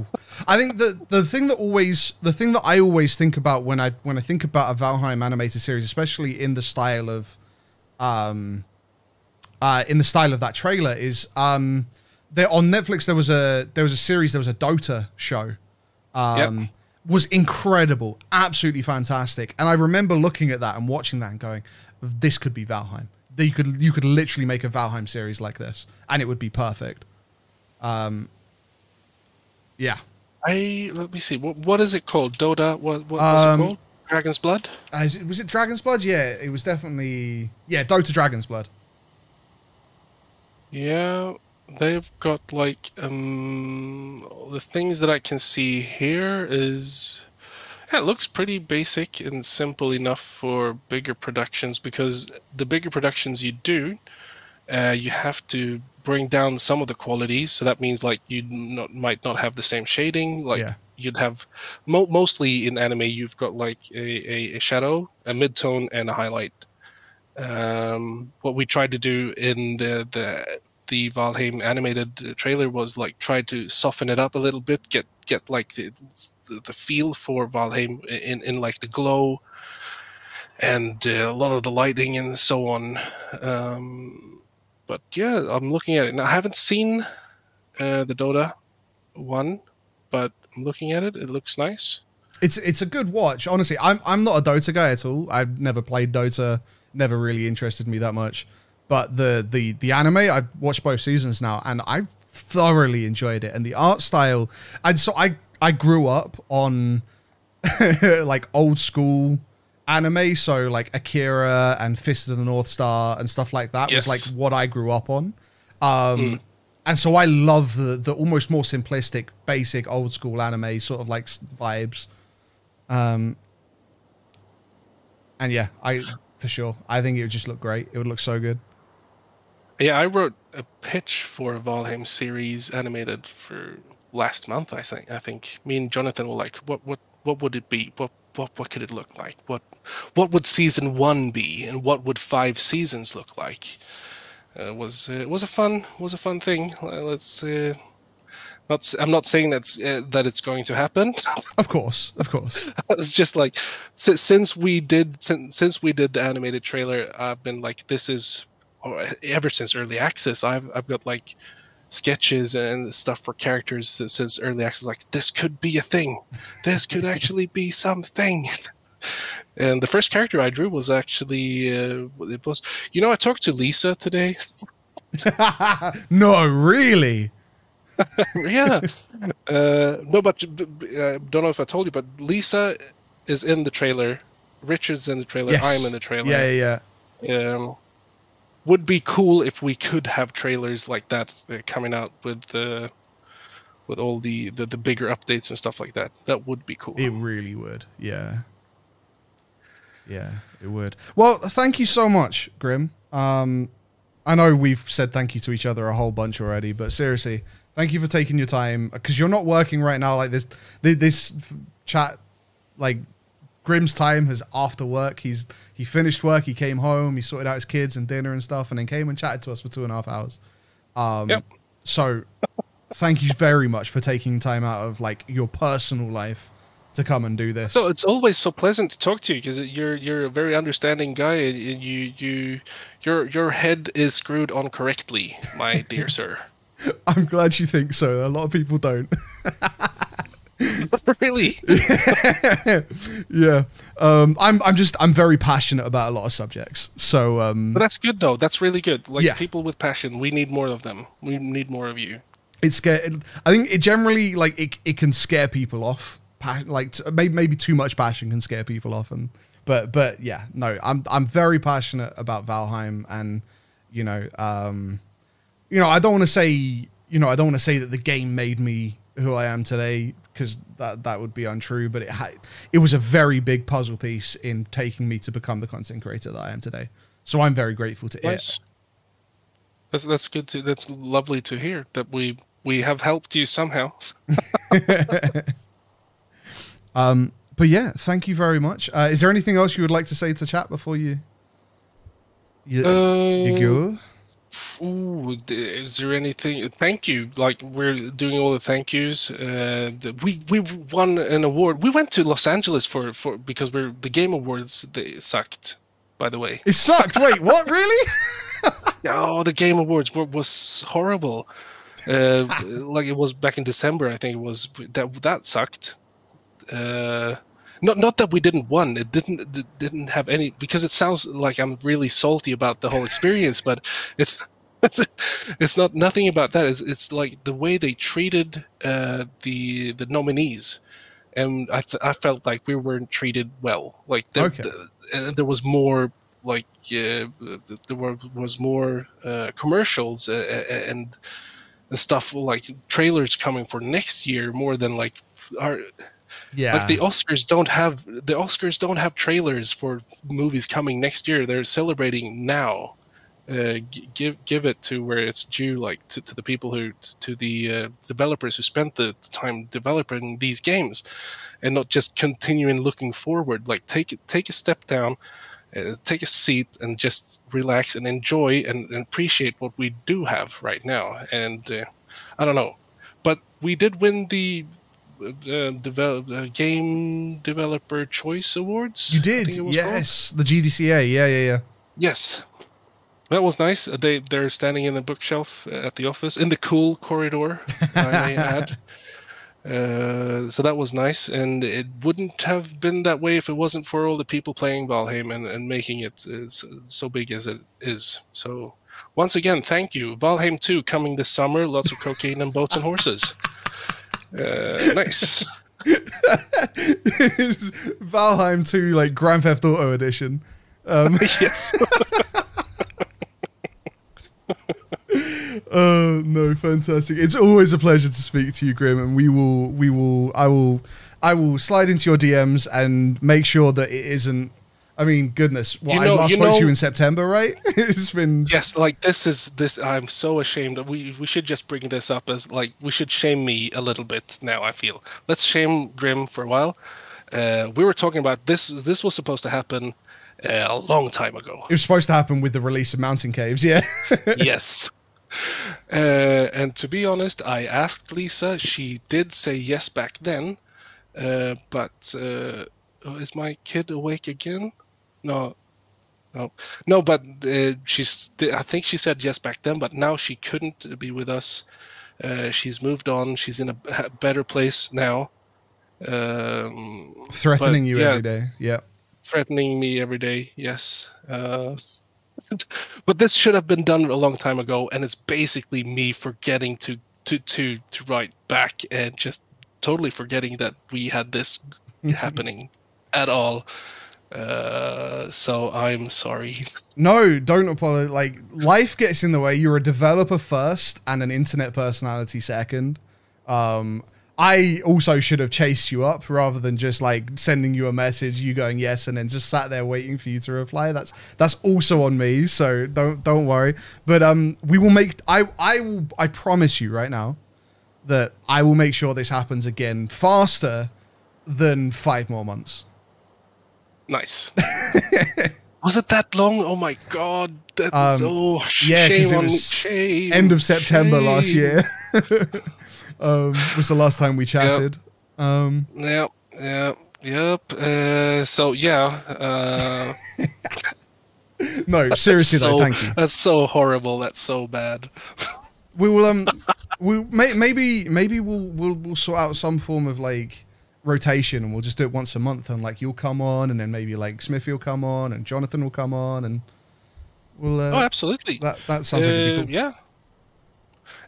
I think the thing that I always think about when I think about a Valheim animated series, especially in the style of that trailer, is there on Netflix there was a series, there was a Dota show. Was incredible, absolutely fantastic. And I remember looking at that and watching that and going, this could be Valheim. You could literally make a Valheim series like this and it would be perfect. Yeah. Let me see. What is it called? Dota. What was it called? Dragon's Blood. Was it Dragon's Blood? Yeah, it was definitely Dota Dragon's Blood. Yeah, they've got like the things that I can see here is it looks pretty basic and simple enough for bigger productions, because the bigger productions you do, you have to bring down some of the qualities. So that means like you might not have the same shading. Like you'd have mostly in anime, you've got like a shadow, a midtone, and a highlight. What we tried to do in the Valheim animated trailer was like try to soften it up a little bit, get like the feel for Valheim in like the glow and a lot of the lighting and so on. But yeah, I'm looking at it now. I haven't seen the Dota one, but I'm looking at it. It looks nice. It's a good watch. Honestly, I'm not a Dota guy at all. I've never played Dota. Never really interested me that much. But the anime, I've watched both seasons now, and I thoroughly enjoyed it. And the art style, and so I grew up on like old school anime, so like Akira and Fist of the North Star and stuff like that was like what I grew up on. And so I love the almost more simplistic, basic old school anime sort of like vibes. And yeah, for sure, I think it would just look great. It would look so good. Yeah, I wrote a pitch for a Valheim series animated for last month. I think me and Jonathan were like, what would it be? What could it look like? What would season 1 be, and what would 5 seasons look like? It was a fun thing. I'm not saying that it's going to happen. Of course. It's just like since we did the animated trailer, I've been like, ever since early access, I've got like sketches and stuff for characters that says early access, like this could be a thing, this could actually be something. And the first character I drew was actually I talked to Lisa today. No, really? Yeah. No, but don't know if I told you, but Lisa is in the trailer, Richard's in the trailer, yes. I'm in the trailer. Yeah. Would be cool if we could have trailers like that coming out with all the bigger updates and stuff like that. That would be cool. It really would. Yeah, it would. Well, thank you so much, Grim. I know we've said thank you to each other a whole bunch already, but seriously, thank you for taking your time, because you're not working right now. Like this chat, like Grimm's time has after work. He finished work. He came home. He sorted out his kids and dinner and stuff, and then came and chatted to us for 2.5 hours. Yep. So thank you very much for taking time out of like your personal life to come and do this. So it's always so pleasant to talk to you because you're a very understanding guy, and your head is screwed on correctly, my dear sir. I'm glad you think so. A lot of people don't. Really? Yeah. I'm very passionate about a lot of subjects. So But that's good though. That's really good. Like Yeah. people with passion, we need more of them. We need more of you. I think it generally like it can scare people off. Maybe too much passion can scare people off, but yeah, no, I'm very passionate about Valheim, and I don't want to say that the game made me who I am today, because that would be untrue, but it was a very big puzzle piece in taking me to become the content creator that I am today. So I'm very grateful to it. That's good to. That's lovely to hear that we have helped you somehow. But yeah, thank you very much. Is there anything else you would like to say to chat before you go? Ooh, is there anything? Thank you. Like we're doing all the thank yous. We won an award. We went to Los Angeles for because the Game Awards. They sucked, by the way. It sucked. Wait, what? Really? Oh, the Game Awards was horrible. Like it was back in December. I think it was that sucked. Not that we didn't won. It didn't have any, because it sounds like I'm really salty about the whole experience, but it's not nothing about that. It's like the way they treated the nominees, and I felt like we weren't treated well. Like there was more like there was more commercials and stuff, like trailers coming for next year more than like our. Yeah, like the Oscars don't have trailers for movies coming next year. They're celebrating now. Give it to where it's due, like to the people to the developers who spent the time developing these games, and not just continuing looking forward. Like take a step down, take a seat, and just relax and enjoy and appreciate what we do have right now. And I don't know, but we did win the Game Developer Choice Awards. You did, yes, called. The GDCA, yeah. Yes, that was nice. They're standing in the bookshelf at the office in the cool corridor, I may add. So that was nice, and it wouldn't have been that way if it wasn't for all the people playing Valheim and making it so big as it is. So once again, thank you. Valheim 2 coming this summer. Lots of cocaine and boats and horses. Nice. Valheim 2, like Grand Theft Auto edition. Yes. No, fantastic. It's always a pleasure to speak to you, Grim, and I will slide into your DMs and make sure that it isn't. I mean, goodness, I last spoke to you in September, right? It's been... Yes, like this. I'm so ashamed. We should just bring this up as, like, we should shame me a little bit now, I feel. Let's shame Grim for a while. We were talking about this. This was supposed to happen a long time ago. It was supposed to happen with the release of Mountain Caves, yeah. Yes. And to be honest, I asked Lisa. She did say yes back then. But is my kid awake again? No, but I think she said yes back then, but now she couldn't be with us. She's moved on. She's in a better place now. Threatening you every day. Yeah. Threatening me every day. Yes. But this should have been done a long time ago, and it's basically me forgetting to write back and just totally forgetting that we had this happening at all. So I'm sorry. No, don't apologize. Like, life gets in the way. You're a developer first and an internet personality second. I also should have chased you up rather than just like sending you a message, you going yes, and then just sat there waiting for you to reply. That's also on me, so don't worry. But we will make. I promise you right now that I will make sure this happens again faster than 5 more months. Nice. Was it that long? Oh my god! That's yeah, 'cause shame it on me. was Shame. end of September last shame. year. Was the last time we chatted. Yep. So yeah. No, seriously though, thank you. That's so horrible. That's so bad. We will maybe we'll sort out some form of like rotation, and we'll just do it once a month, and like you'll come on, and then maybe like Smithy will come on, and Jonathan will come on, and we'll Oh, absolutely. that sounds like it'd be cool. Yeah.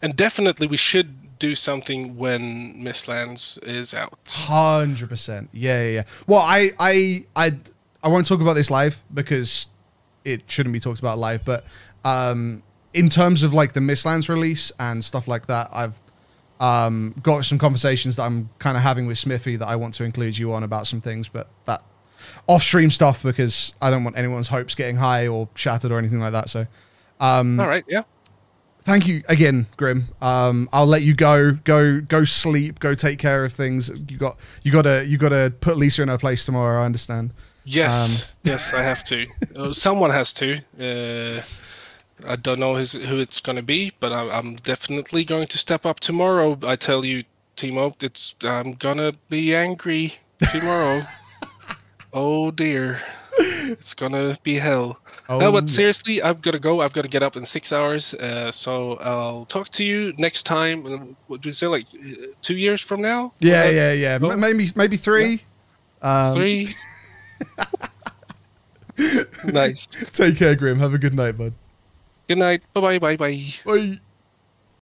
And definitely we should do something when Mistlands is out. 100%. Yeah. Well, I won't talk about this live because it shouldn't be talked about live, but in terms of like the Mistlands release and stuff like that, I've got some conversations that I'm kind of having with Smithy that I want to include you on about some things, but that off-stream stuff because I don't want anyone's hopes getting high or shattered or anything like that. So, All right, yeah. thank you again, Grim. I'll let you go sleep, go take care of things. You got to put Lisa in her place tomorrow. I understand. Yes, yes, I have to. Someone has to. I don't know who it's going to be, but I'm definitely going to step up tomorrow. I tell you, Timo, I'm gonna be angry tomorrow. Oh dear, it's gonna be hell. No, but seriously, I've got to go. I've got to get up in 6 hours. So I'll talk to you next time. What do you say, like 2 years from now? Yeah. Oh. Maybe 3. Yeah. 3. Nice. Take care, Grim. Have a good night, bud. Good night. Bye. Bye.